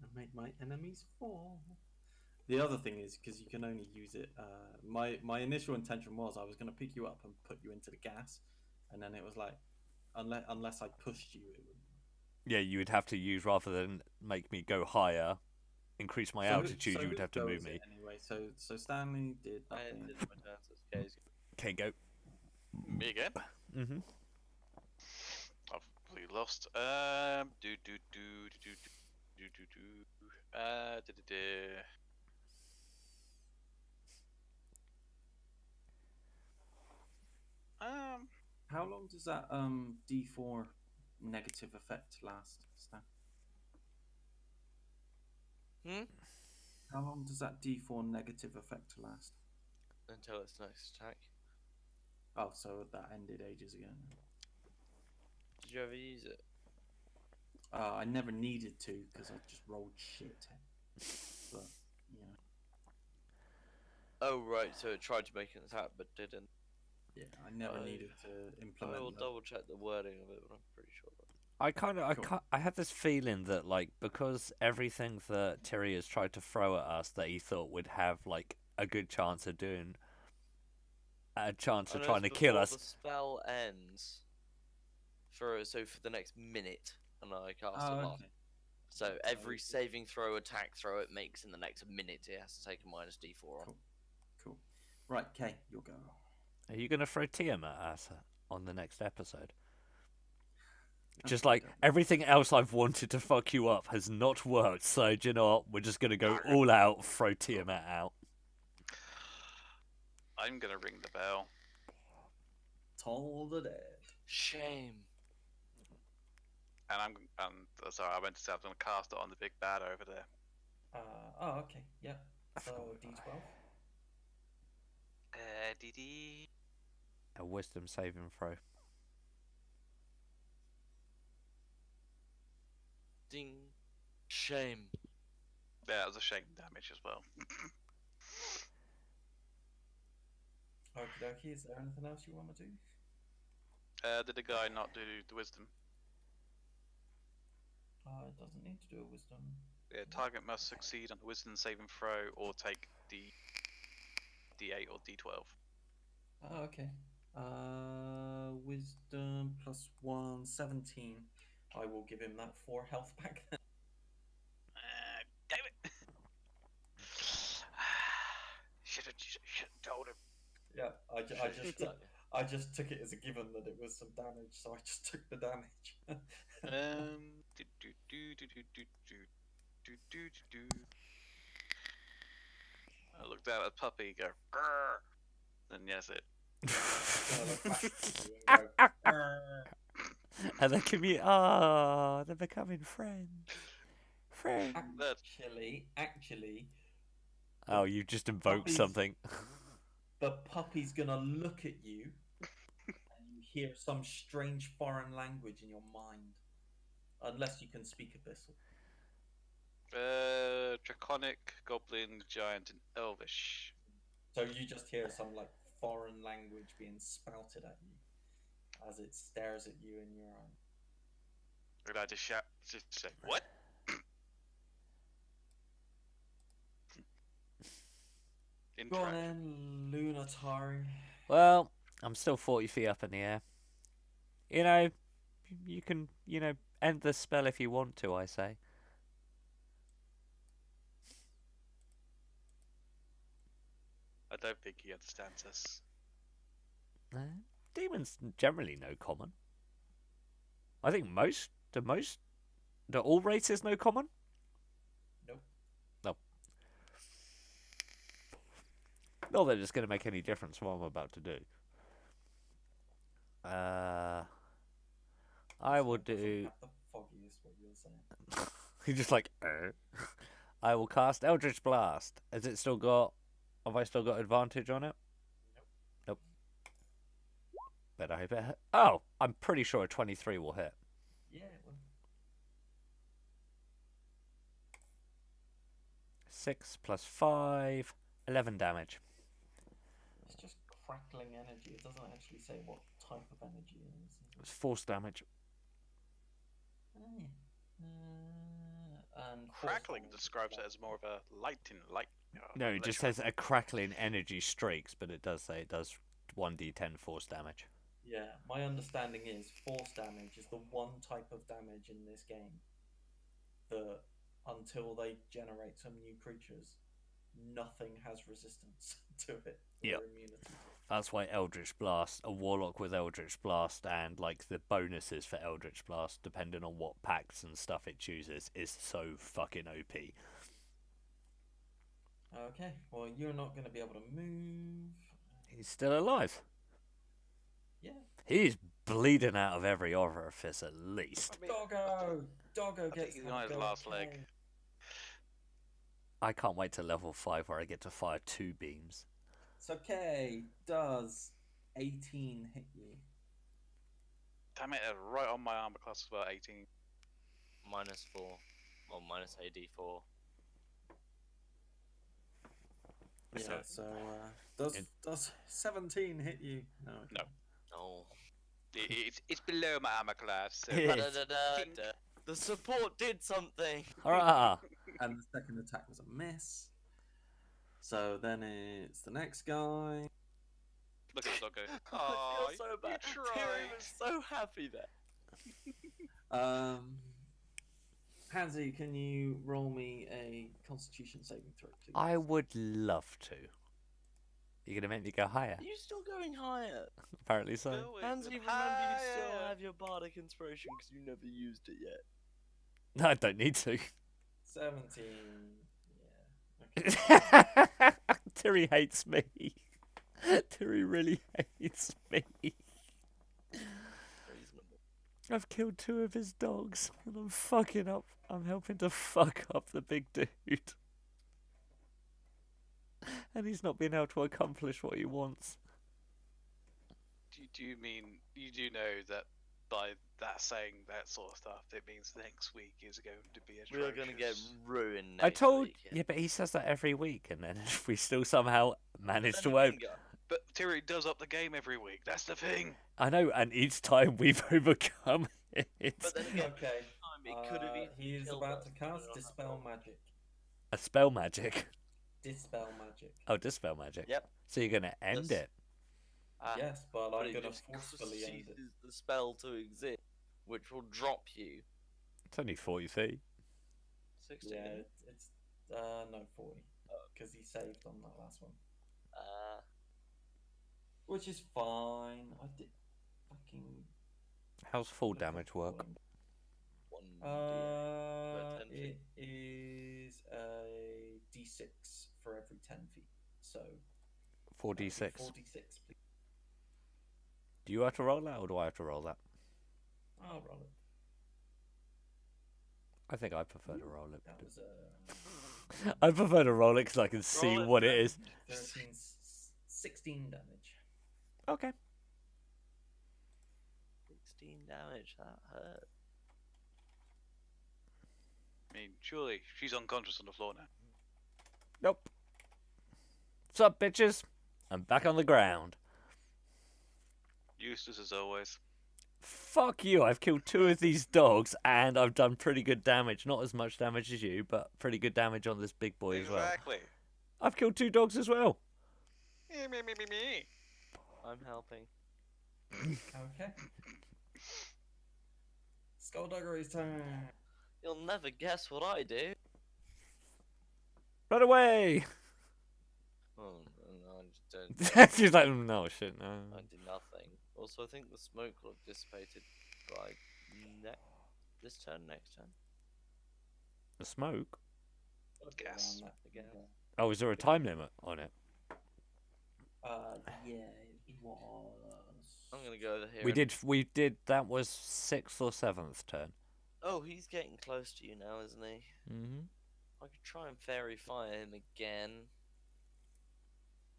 Gonna make my enemies fall. The other thing is because you can only use it. My initial intention was I was going to pick you up and put you into the gas, and then it was like, unless I pushed you, it would. Yeah, you would have to use rather than make me go higher, increase my altitude. You would have to move me. Anyway. So Stanley did I nothing. ended my turn, so it's Kay's. Okay, go. Me again? Mhm. I've completely lost. How long does that D4 negative effect last, Stan? How long does that D4 negative effect last? Until its next attack. Oh, so that ended ages ago. Did you ever use it? I never needed to because I just rolled shit. But yeah, Oh right, so it tried to make an attack but didn't. yeah, I never I- needed to I implement will that. double check the wording of it, but I'm pretty sure. I have this feeling that like because everything that Terry has tried to throw at us that he thought would have like a good chance of doing a chance of trying to kill us. The spell ends. For the next minute, and I cast it Oh, last. okay. So every saving throw, attack throw it makes in the next minute, it has to take a minus D4 on. Cool. Right, Kay, you'll go. Are you going to throw Tiamat at us on the next episode? Just like everything else I've wanted to fuck you up has not worked, so do you know what? We're just gonna go all out, throw Tiamat out. I'm gonna ring the bell. Toll the dead. Shame. And sorry, I meant to say I was gonna cast it on the big bad over there. Oh, okay. Yeah. I So forgot D12. DD. A wisdom saving throw. Ding. Shame. Yeah, it was a shame damage as well. Okie dokie. Is there anything else you want to do? Did the guy not do the wisdom? It doesn't need to do a wisdom. Yeah, target must succeed on the wisdom saving throw or take the D8 or D12. Oh, okay. Wisdom plus 1, 17. I will give him that 4 health back then. Damn it! Should have told him. Yeah, I just took it as a given that it was some damage, so I just took the damage. I looked at the puppy, go, grrr, then yes, it. And they commute. Ah, they're becoming friends. Friends. Actually, Oh, you just invoked Puppies. something. the puppy's gonna look at you, and you hear some strange foreign language in your mind, unless you can speak Abyssal. Draconic, Goblin, Giant, and Elvish. So you just hear some like foreign language being spouted at you as it stares at you in your eye. Would I just shout? Just say what? Go on Interaction. then, Lunatari. Well, I'm still 40 feet up in the air. You know, you can, end the spell if you want to, I say. I don't think he understands us. Demons generally know common. I think do all races know common? Nope. No. Not that it's going to make any difference from what I'm about to do. I will do... Have the foggiest what you're saying. You're just like, I will cast Eldritch Blast. Has it still got... Have I still got advantage on it? Nope. Better hope it hit. Oh, I'm pretty sure a 23 will hit. Yeah, well, 6 plus 5, 11 damage. it's just crackling energy. It doesn't actually say what type of energy it is. It's force damage. Oh, yeah. And Crackling force describes it damage. as more of a light. No, it just says a crackling energy streaks, but it does say it does 1d10 force damage. Yeah, my understanding is force damage is the one type of damage in this game that until they generate some new creatures, nothing has resistance to it. Yep. Or immunity to it. That's why Eldritch Blast, a Warlock with Eldritch Blast, and like the bonuses for Eldritch Blast, depending on what packs and stuff it chooses, is so fucking OP. Okay, well, you're not going to be able to move. He's still alive. Yeah. He's bleeding out of every orifice at least. Doggo I gets think he's to on have his a last go. leg. I can't wait to level 5 where I get to fire 2 beams. So, Kay, does 18 hit you? Damn it, right on my armor class as well, 18. -4. Or minus AD4. Yeah, so does 17 hit you? No. No. No. It's below my armor class. So Yeah. Da-da-da-da-da. The support did something. Hurrah! And the second attack was a miss. So then it's the next guy. Look at the dog go. I Oh, feel so bad. you Tyrion tried. was so happy there. Hansi, can you roll me a Constitution saving throw, please? I would love to. You're gonna make me go higher. Are you still going higher? Apparently so. Go with Hansi, the remember you still higher. have your bardic inspiration because you never used it yet. No, I don't need to. 17. Yeah. Okay. Terry hates me. Terry really hates me. Reasonable. I've killed 2 of his dogs, and I'm fucking up. I'm helping to fuck up the big dude. And he's not being able to accomplish what he wants. Do you mean you do know that by that saying that sort of stuff, it means next week is going to be atrocious? We're gonna get ruined I next told. week. Yeah, but he says that every week, and then if we still somehow manage Then to you win. can go. But Terry does up the game every week. That's the thing. I know, and each time we've overcome it. But then again, Okay. it could have He is killed about us to depending cast on how Dispel long. Magic. A spell magic. Dispel Magic. Oh, dispel magic. Yep. So you're gonna end Yes. it. Yes, but But I'm it gonna just forcefully end it. ceases the spell to exist, which will drop you It's only 40 feet. 16. Yeah, it's no 40, because he saved on that last one, which is fine. I did fucking. How's full look up damage work? one It is a d6 for every 10 feet. So 4d6. 4d6, please. Do you have to roll that, or do I have to roll that? I'll roll it. I think I prefer to roll it. That was I prefer to roll it because I can see Roll it what it then. is. 13, 16 damage. Okay. 16 damage. That hurt. I mean, surely she's unconscious on the floor now. Nope. What's up, bitches? I'm back on the ground. Useless as always. Fuck you, I've killed 2 of these dogs and I've done pretty good damage. Not as much damage as you, but pretty good damage on this big boy as well. Exactly. I've killed 2 dogs as well. Me. I'm helping. Okay. Skullduggery's turn. You'll never guess what I do. Run away! Oh, no, I just don't. She's like, no, shit, no. I did nothing. Also, I think the smoke will have dissipated by this turn, next turn. The smoke? Gas. Again. Oh, is there a time limit on it? Yeah, it was. I'm gonna go over here. We did, that was 6th or 7th turn. Oh, he's getting close to you now, isn't he? Mm-hmm. I could try and fairy fire him again.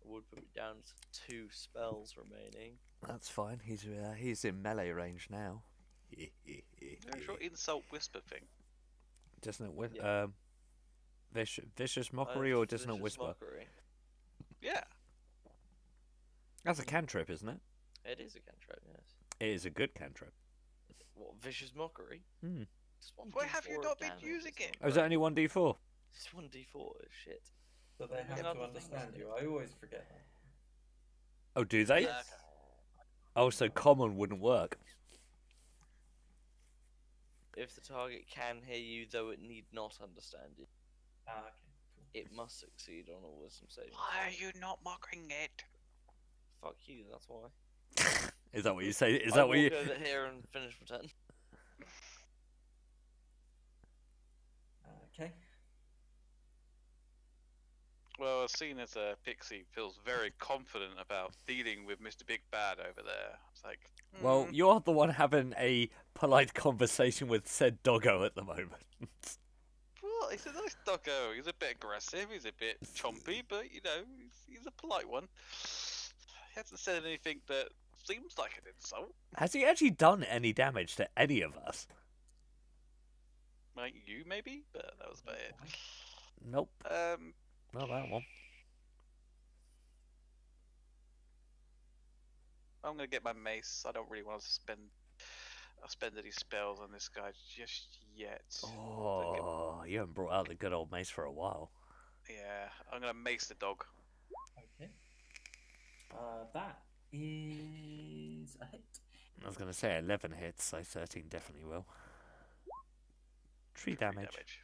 It would put me down to 2 spells remaining. That's fine, he's in melee range now. There's your insult whisper thing. Dissonant Whisper. Yeah. Vicious Mockery or Dissonant Vicious Whisper? Mockery. Yeah. That's a cantrip, isn't it? It is a cantrip, yes. It is a good cantrip. What, Vicious Mockery? Hmm. Just Why have you 1d4 not been damage, using it's it? not Oh, is that great. only 1d4? It's 1d4, shit. So they Look have at to other understand things. you. I always forget that. Oh, do they? Yes. Oh, so common wouldn't work. If the target can hear you, though it need not understand you, Ah, okay. Cool. it must succeed on a wisdom saving. Why are you not mocking it? Fuck you, that's why. Is that what you say? Is I that what walk you? over here and finish my turn. Okay. Well, seeing as Pixie feels very confident about dealing with Mr. Big Bad over there, it's like, Well, you're the one having a polite conversation with said doggo at the moment. well, he's a nice doggo. He's a bit aggressive. He's a bit chompy, but you know, he's a polite one. He hasn't said anything that seems like an insult. Has he actually done any damage to any of us? Like you, maybe, but that was about it. Nope. Not that one. I'm gonna get my mace. I don't really want to spend any spells on this guy just yet. Oh, you haven't brought out the good old mace for a while. Yeah, I'm gonna mace the dog. Okay. That is a hit. I was going to say 11 hits, so 13 definitely will. 3 damage.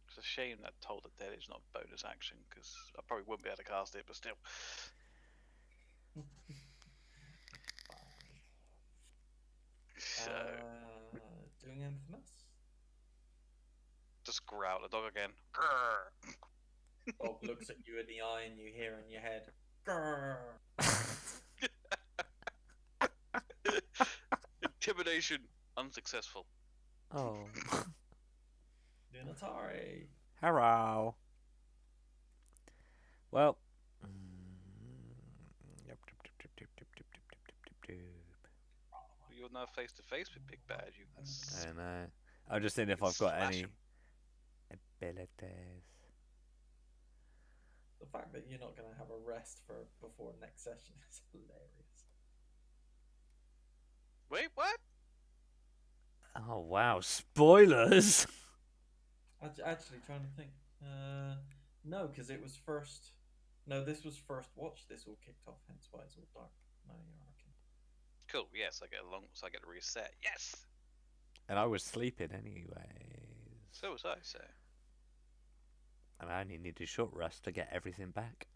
It's a shame that Toll the Dead is not a bonus action, because I probably wouldn't be able to cast it, but still. So, Doing anything else? just growl at the dog again. Grrr. Bob looks at you in the eye and you hear in your head, grrr. Intimidation unsuccessful. Oh. Lunatari. Hello. Well. You're now face to face with Big Bad. You can I know. I'm just seeing if I've got Slash any him. abilities. The fact that you're not going to have a rest for before next session is hilarious. Wait, what? Oh wow! Spoilers. Actually, trying to think. No, because it was first. No, this was first watch. This all kicked off, hence why it's all dark. No, you're okay. Cool. Yes, I get along, so I get to reset. Yes. And I was sleeping anyways. So was I. So. And I only need a short rest to get everything back.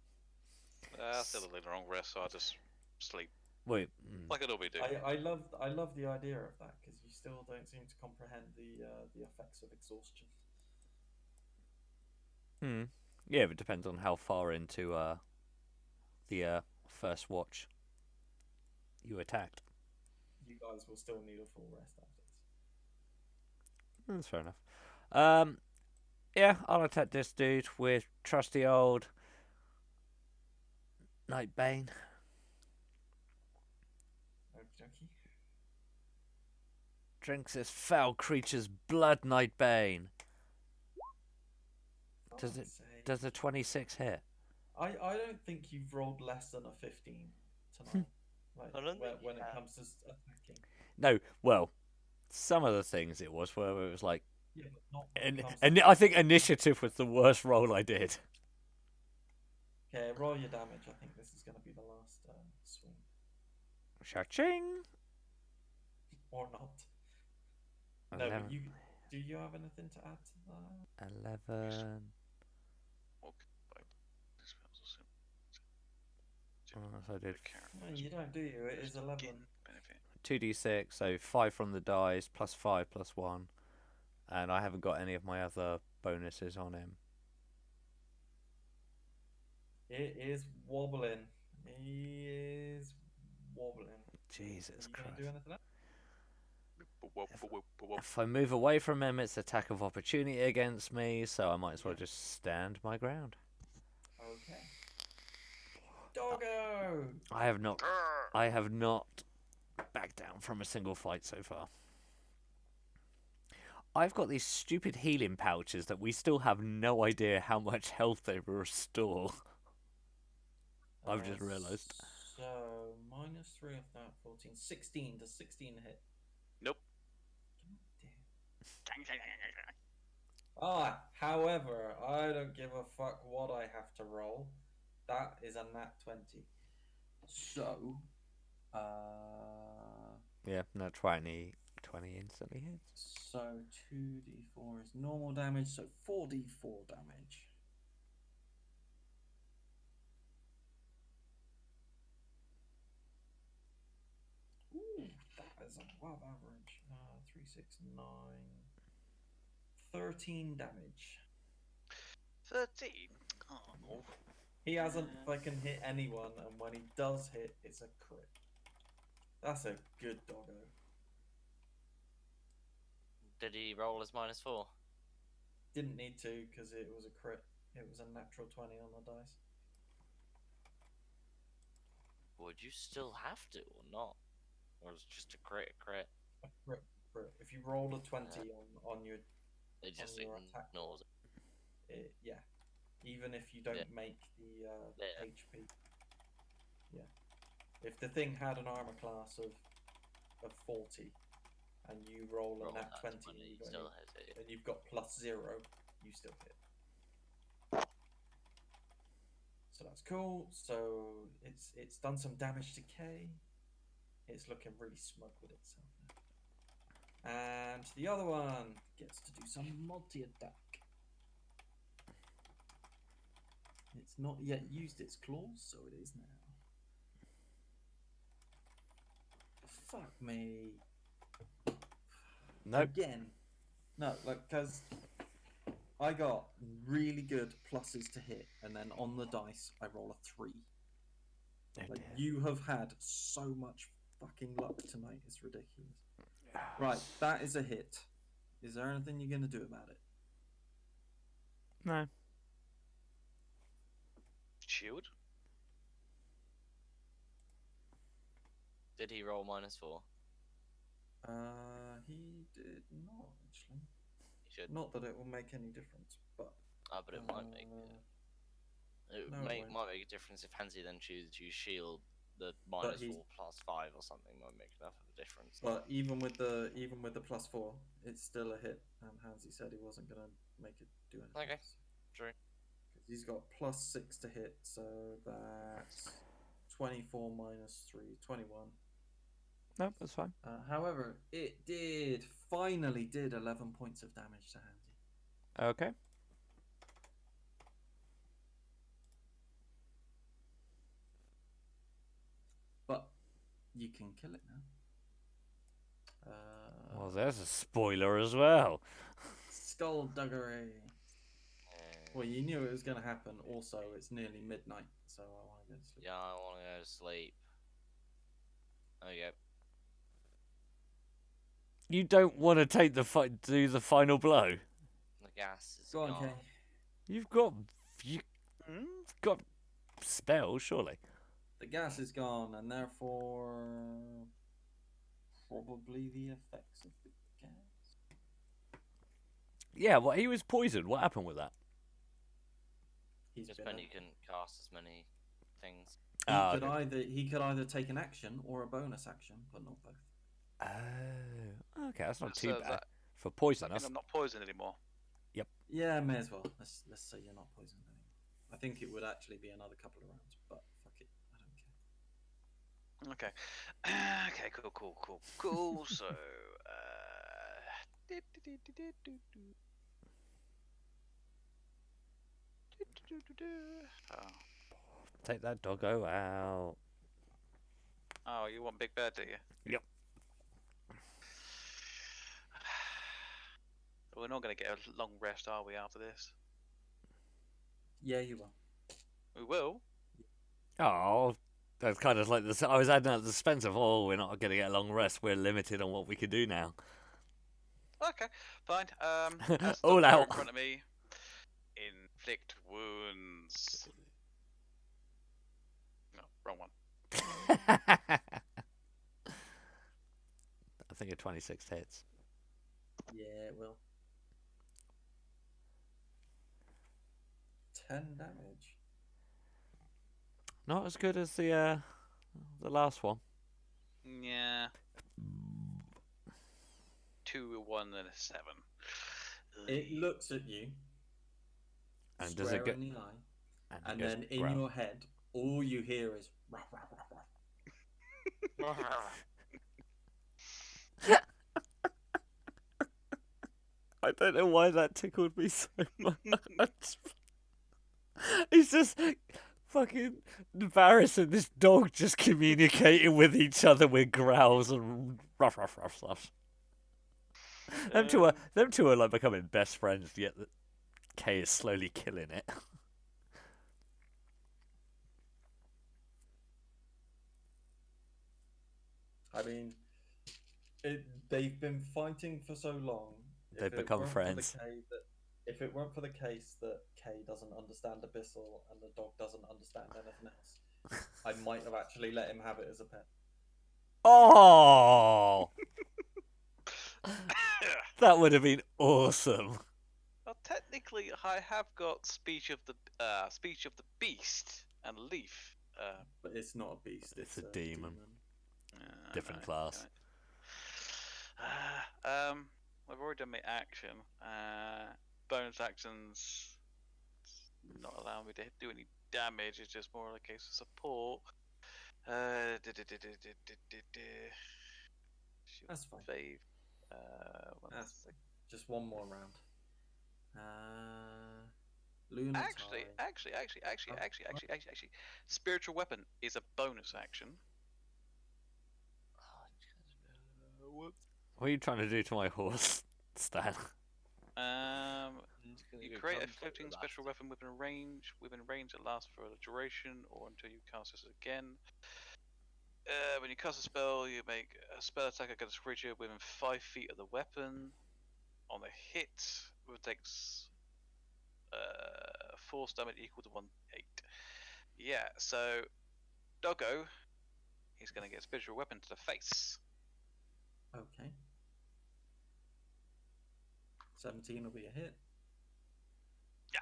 Still a little long rest, so I just sleep Wait. like I normally do. I love the idea of that because you still don't seem to comprehend the effects of exhaustion. Yeah, but it depends on how far into the first watch you attacked. You guys will still need a full rest after this. That's fair enough. Yeah, I'll attack this dude with trusty old Nightbane. Okie dokie. Drinks this foul creature's blood, Nightbane. Does it? Fuck's sake. Does a 26 hit? I don't think you've rolled less than a 15 tonight. Like, I don't think when you it have. comes to attacking. No. Well, some of the things it was where it was like, Yeah, but not when it comes and to... I think initiative was the worst roll I did. Okay, roll your damage. I think this is going to be the last swing. Cha-ching. Or not. No, 11. but do you have anything to add to that? 11. So I did No, you don't, do you? It is 11. 2d6, so 5 from the dice, plus 5, plus 1. And I haven't got any of my other bonuses on him. It is wobbling. He is wobbling. Jesus Are you gonna Christ. do anything else? If I move away from him, it's attack of opportunity against me, so I might as well just stand my ground. Okay. Doggo! I have not backed down from a single fight so far. I've got these stupid healing pouches that we still have no idea how much health they restore. I've just realised. So, minus 3 of that, 14. 16. Does 16 hit? Nope. However, I don't give a fuck what I have to roll. That is a nat 20. So, Yeah, no, 20 instantly hits. so 2d4 is normal damage, so 4d4 damage. Ooh, that is above average. 3, 6, 9. 13 damage. 13. Oh. He hasn't fucking hit anyone, and when he does hit, it's a crit. That's a good doggo. Did he roll his -4? Didn't need to, because it was a crit. It was a natural 20 on the dice. Would you still have to or not? Or is it just a crit? A crit. If you roll a 20 on your... It just your attack. ignores it. Yeah. Even if you don't Yeah. make the Yeah. HP. Yeah. If the thing had an armor class of 40, and you roll a Roll nat that 20, 20, you and still hit it. and you've got +0, you still hit. So that's cool. So it's done some damage to K. It's looking really smug with itself now. And the other one gets to do some multi-attack. It's not yet used its claws, so it is now. Fuck me. Nope. Again. No, like, because I got really good pluses to hit, and then on the dice, I roll a 3. Oh Like, dear. you have had so much fucking luck tonight, it's ridiculous. Right, that is a hit. Is there anything you're going to do about it? No. Shield. Did he roll -4? He did not, actually. He should. Not that it will make any difference, but... But it might make it. no, it won't. Might make a difference if Hansi then chooses to use shield. The But -4 +5 or something might make enough of a difference. But even with the +4, it's still a hit, and Hansi said he wasn't going to make it do anything. Okay, true. Because he's got +6 to hit, so that's 24 minus 3, 21. Nope, that's fine. However, it finally did 11 points of damage to Hansi. Okay. But you can kill it now. Well, there's a spoiler as well. Skullduggery. Well, you knew it was going to happen. Also, it's nearly midnight, so I want to go to sleep. Yeah, I want to go to sleep. There you go. You don't want to take do the final blow. The gas is Go on, gone. Kay. You've got got spells, surely. The gas is gone, and therefore probably the effects of the gas. Yeah, well, he was poisoned. What happened with that? He's Just been when a- you can cast as many things. He could either take an action or a bonus action, but not both. Oh, okay, that's not So too does bad that- for I poison. mean, I'm not poisoned anymore. Yeah, may as well. Let's say you're not poisoned anymore. I think it would actually be another couple of rounds, but fuck it, I don't care. Okay. Okay. Cool. So. Oh. Take that doggo out. Oh, you want Big Bird, do you? Yep. We're not going to get a long rest, are we, after this? Yeah, you will. We will. Oh, that's kind of like this. I was adding out the suspense of, oh, we're not going to get a long rest. We're limited on what we can do now. Okay, fine. As All the out. in front of me. Inflict wounds. No, wrong one. I think a 26 hits. Yeah, it will. 10 damage. Not as good as the last one. Yeah. 2, 1, and a 7. It looks at you, And does square it go? in the eye, And, and it goes, then in growl. your head, all you hear is ruff, ruff, ruff, ruff. I don't know why that tickled me so much. It's just fucking embarrassing. This dog just communicating with each other with growls and ruff ruff ruff stuff. Them two are like becoming best friends. Yet Kay is slowly killing it. I mean, they've been fighting for so long. They've If it become weren't for the friends. if it weren't for the case that Kay doesn't understand Abyssal and the dog doesn't understand anything else, I might have actually let him have it as a pet. Oh, that would have been awesome. Well, technically, I have got speech of the beast and leaf. But it's not a beast. It's a demon. Different Right, class. right. I've already done my action. Bonus actions not allowing me to do any damage. It's just more like a case of support. That's fine. Save. That's just one more round. Lunar Actually, spiritual weapon is a bonus action. What are you trying to do to my horse, Stan? You create a floating special weapon within range that lasts for a duration or until you cast this again. When you cast a spell, you make a spell attack against a creature within 5 feet of the weapon. On a hit, it takes force damage equal to 1/8. Yeah, so Doggo, he's going to get a spiritual weapon to the face. Okay. 17 will be a hit. Yeah.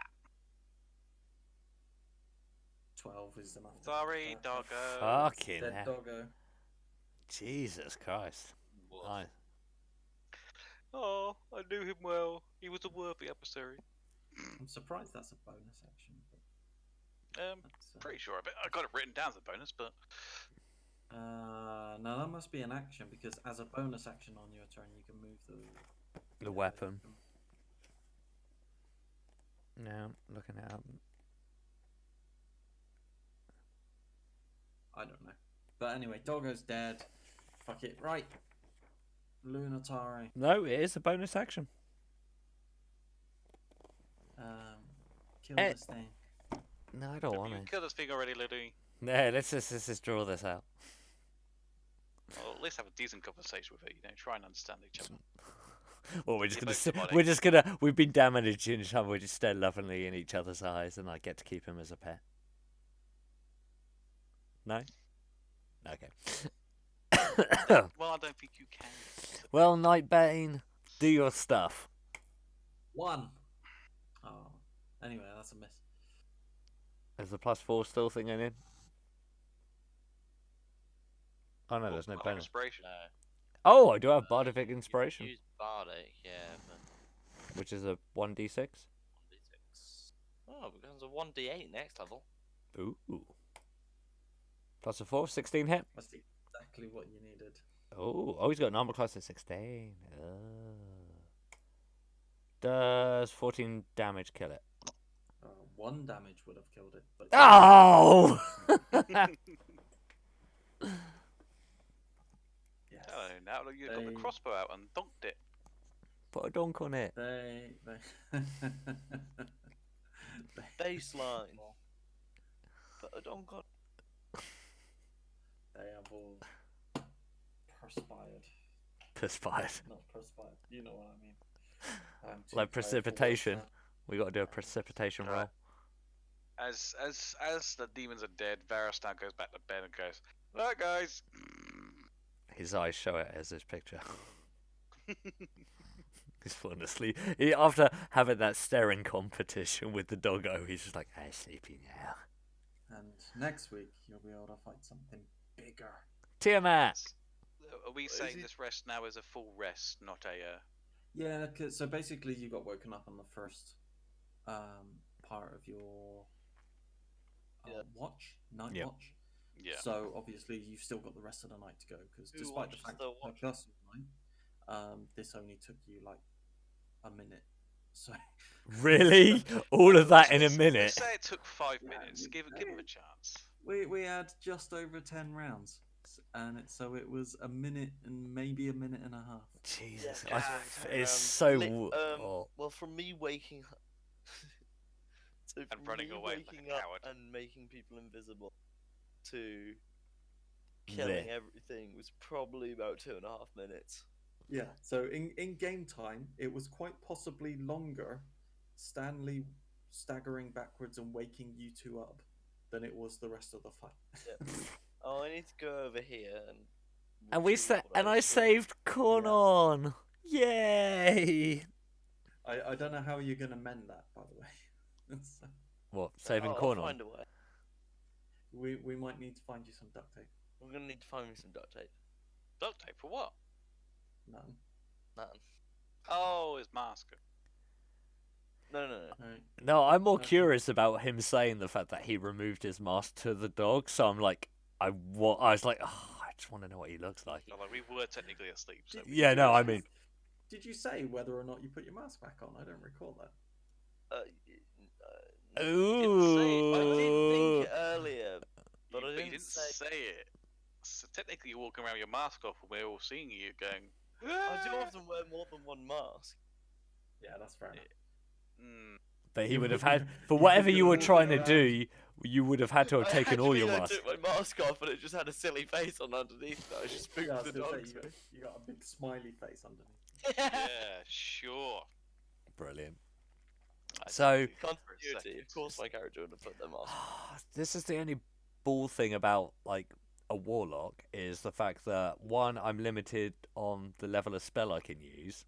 12 is enough. Sorry, Doggo. Fucking Dead hell. Doggo. Jesus Christ. Nice. Oh, I knew him well. He was a worthy adversary. I'm surprised that's a bonus action. But that's, Pretty sure of it. I got it written down as a bonus, but no, that must be an action because as a bonus action on your turn, you can move The weapon. No, looking it up. I don't know. But anyway, Doggo's dead. Fuck it. Right. Lunatari. No, it is a bonus action. Kill Eh. this thing. No, I don't want you to. killed this thing already, Liddy. No, let's just draw this out. Well, at least have a decent conversation with it. Try and understand each other. Well, we're just You're gonna. both demonic. We're just gonna. We've been damaging each other. We just stare lovingly in each other's eyes, and I get to keep him as a pet. No. Okay. Well, I don't think you can. Well, Nightbane, do your stuff. 1. Oh. Anyway, that's a miss. Is the +4 still thinking in? Oh no, there's no Bardic bonus. Inspiration. No. Oh, I do have Bardic You Inspiration, use Bardic, yeah, but which is a 1d6. 1d6. Oh, it becomes a 1d8 next level. Ooh. +4, 16 hit. That's exactly what you needed. Oh, he's got an armor class of 16. Oh. Does 14 damage kill it? 1 damage would have killed it. But Oh! yes. Hello, now look, you got the crossbow out and donked it. Put a donk on it. They Baseline. But I don't got. They have all perspired. Perspired. Not perspired. You know what I mean. I'm too Like tired for precipitation. words We got to do a precipitation roll. Right. As the demons are dead, Varus now goes back to bed and goes, "Look, guys." His eyes show it as his picture. He's falling asleep. After having that staring competition with the doggo, he's just like, I'm sleepy now. now. And next week you'll be able to fight something bigger. Tiamat! Are we saying this rest now is a full rest, not a? Yeah, so basically you got woken up on the first part of your night Yep. watch. Yeah. So obviously you've still got the rest of the night to go because Who despite the watches fact the that watch? plus night, this only took you like a minute. So Really? All of that in a minute? Let's say it took 5 Yeah, minutes. Give him a chance. we had just over 10 rounds, and it was a minute and maybe a minute and a half. Jesus, Yeah, it's so... Well, from me waking up to And running away like a waking up coward. and making people invisible to killing Bleh. everything was probably about 2.5 minutes. Yeah. So in game time, it was quite possibly longer, Stanley staggering backwards and waking you two up, than it was the rest of the fight. Oh, I need to go over here And retrieve what I was doing. saved Cornon! Yay! I don't know how you're gonna mend that, by the way. So, What, saving I'll Cornon? find a way. we might need to find you some duct tape. I'm gonna need to find me some duct tape. Duct tape for what? None. None. Oh, his mask. No. Right. No, I'm more Okay. curious about him saying the fact that he removed his mask to the dog, so I'm like, I was like, oh, I just want to know what he looks like. Although we were technically asleep. So we Yeah, no, I mean, Did you say whether or not you put your mask back on? I don't recall that. Ooh. I did think it earlier, but I You didn't didn't say. say it. So technically, you're walking around with your mask off, and we're all seeing you going. I do "Ah!" often wear more than one mask. Yeah, that's fair enough. Mm, But he You would have would had, be- for you whatever would be you were walking trying to around- do, you would have had to have taken all your I masks. took my mask off and it just had a silly face on underneath. That I just spooked Yeah, I was the gonna say, dogs. you got a big smiley face underneath. yeah, sure. Brilliant. I So- didn't think for a Continuity. second. Of course, my character would have put their mask. This is the only ball thing about like a warlock is the fact that one, I'm limited on the level of spell I can use.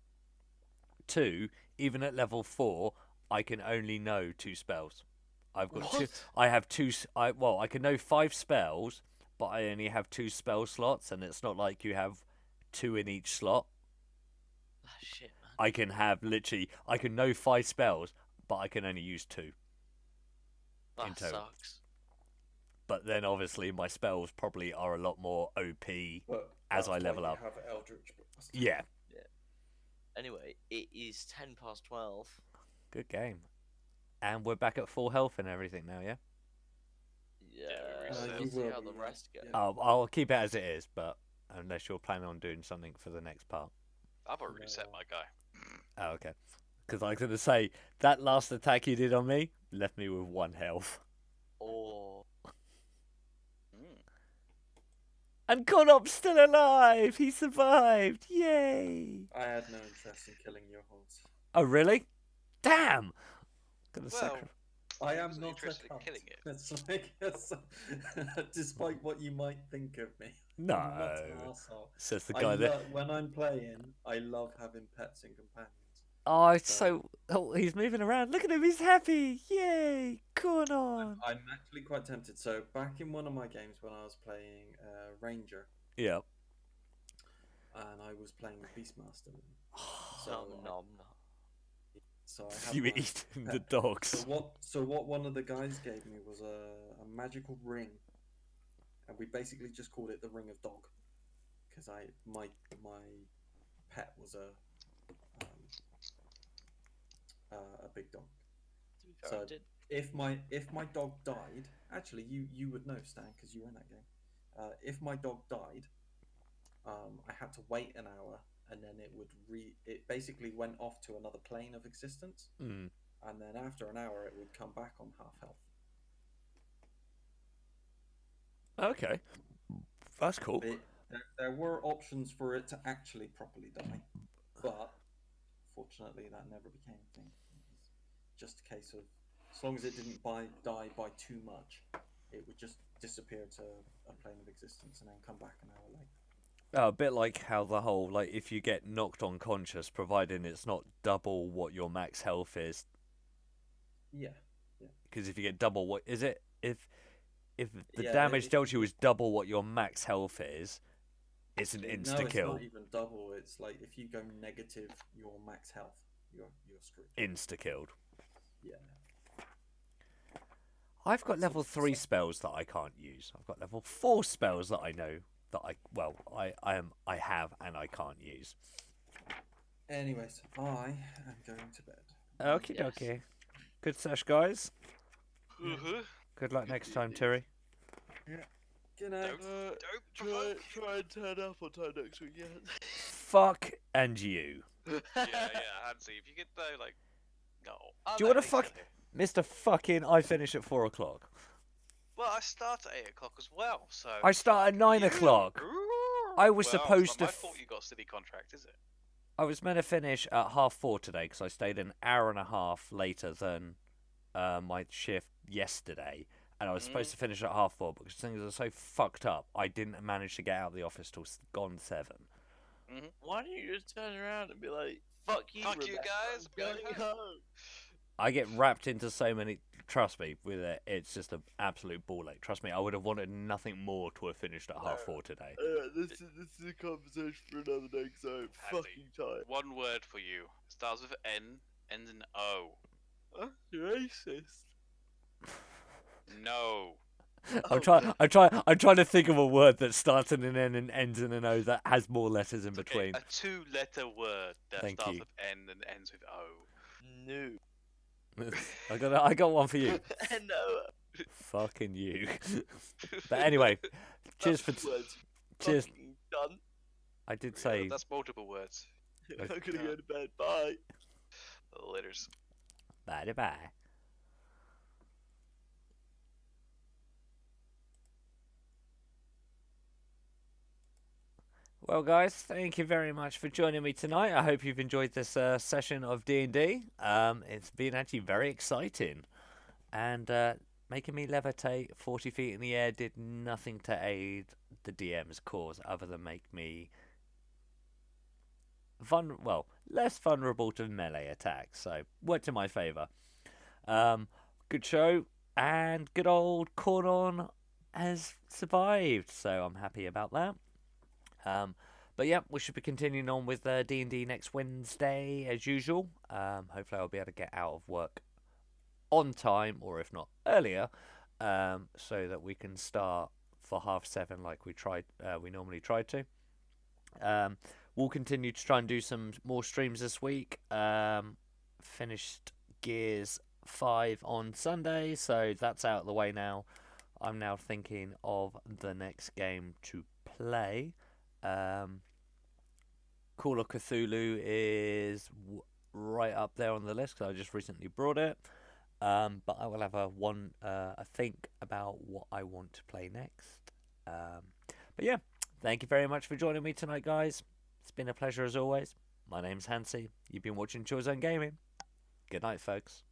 Two, even at level 4, I can only know 2 spells. I've got two. What? I have two. I can know 5 spells, but I only have 2 spell slots, and it's not like you have 2 in each slot. Ah, shit, man. I can have literally. I can know 5 spells, but I can only use 2. That in total. sucks. But then obviously my spells probably are a lot more OP. But As that's I level why you up. have Eldritch Blast. Yeah, Anyway, it is 10 past 12. good game. And we're back at full health and everything now, yeah? Yeah, we we'll reset. You see will how be, the yeah. rest go. Yeah. I'll keep it as it is, but unless you're planning on doing something for the next part. I've already reset No. my guy. Oh, okay. Because I was going to say, that last attack you did on me left me with 1 health. Or Mm. And Conop's still alive! He survived! Yay! I had no interest in killing your horse. Oh, really? Damn! Gonna Well, sacri- I He am wasn't not a interested in cunt. killing it. It's like, despite what you might think of me. No. I'm not an arsehole. Says the I guy that. when I'm playing, I love having pets and companions. Oh, it's so. Oh, he's moving around. Look at him, he's happy! Yay! Conon! I'm actually quite tempted. So back in one of my games when I was playing Ranger, Yeah. and I was playing Beastmaster. So, nom I- nom nom. so I had You my eating the pet. dogs. So what one of the guys gave me was a magical ring, and we basically just called it the Ring of Dog, because my pet was a big dog. To be fair, I So- did. If my dog died, actually you would know, Stan, because you were in that game. If my dog died, I had to wait an hour, and then it basically went off to another plane of existence, Mm. and then after an hour it would come back on half health. Okay. That's cool. There were options for it to actually properly die, but fortunately that never became a thing. It was just a case of, as long as it didn't die by too much, it would just disappear to a plane of existence and then come back an hour later. Oh, a bit like how the whole, like, if you get knocked unconscious, providing it's not double what your max health is, Yeah. because if you get double what is it, if the Yeah, damage dealt you is double what your max health is, it's an No, insta it's kill. not even double. It's like if you go negative your max health, you're screwed. Insta killed. Yeah. I've got That's level what it 3 said. spells that I can't use. I've got level 4 spells that I know that I have and I can't use. Anyways, I am going to bed. Okie Yes. dokie. Good sesh, guys. Uh-huh. Good luck next time, Terry. Good night. Don't provoke. Try and turn up on time next week. Yeah. Fuck and you. Yeah, Hansi, if you could though, like, no. Do you wanna fuck- Mr. Fucking, I finish at 4 o'clock. Well, I start at 8 o'clock as well, so. I start at 9 You- o'clock. I was Well, supposed it's not to my fault you got a city contract, is it? I was meant to finish at 4:30 today because I stayed an hour and a half later than my shift yesterday, and I was supposed to finish at 4:30, but because things are so fucked up, I didn't manage to get out of the office till gone 7. Why don't you just turn around and be like, "Fuck you, Fuck you Rebecca, guys, I'm going going home." home." I get wrapped into so many. Trust me, with it, it's just an absolute ball ache. Trust me, I would have wanted nothing more to have finished at 4:30 today. This is a conversation for another day because I'm Hansi, fucking tired. One word for you. Starts with N, ends in O. Racist. No. I'm trying to think of a word that starts in an N and ends in an O that has more letters in It's okay, between. a 2-letter word that Thank starts you. with N and ends with O. No. I got one for you. No. Fucking you. But anyway, cheers for Words. cheers. Fucking done. I did Yeah, say that's multiple words. I'm gonna go to bed. Bye. Laters. bye bye. Well, guys, thank you very much for joining me tonight. I hope you've enjoyed this session of D&D. It's been actually very exciting, and making me levitate 40 feet in the air did nothing to aid the DM's cause other than make me less vulnerable to melee attacks. So, worked in my favour. Good show, and good old Cornon has survived, so I'm happy about that. But yeah, we should be continuing on with D&D next Wednesday as usual. Hopefully I'll be able to get out of work on time, or if not earlier, so that we can start for 7:30 like we normally try to. We'll continue to try and do some more streams this week. Finished Gears 5 on Sunday, so that's out of the way now. I'm now thinking of the next game to play. Call of Cthulhu is right up there on the list because I just recently brought it. But I will have a think about what I want to play next. But yeah, thank you very much for joining me tonight, guys. It's been a pleasure as always. My name's Hansi. You've been watching Chill Zone Gaming. Good night, folks.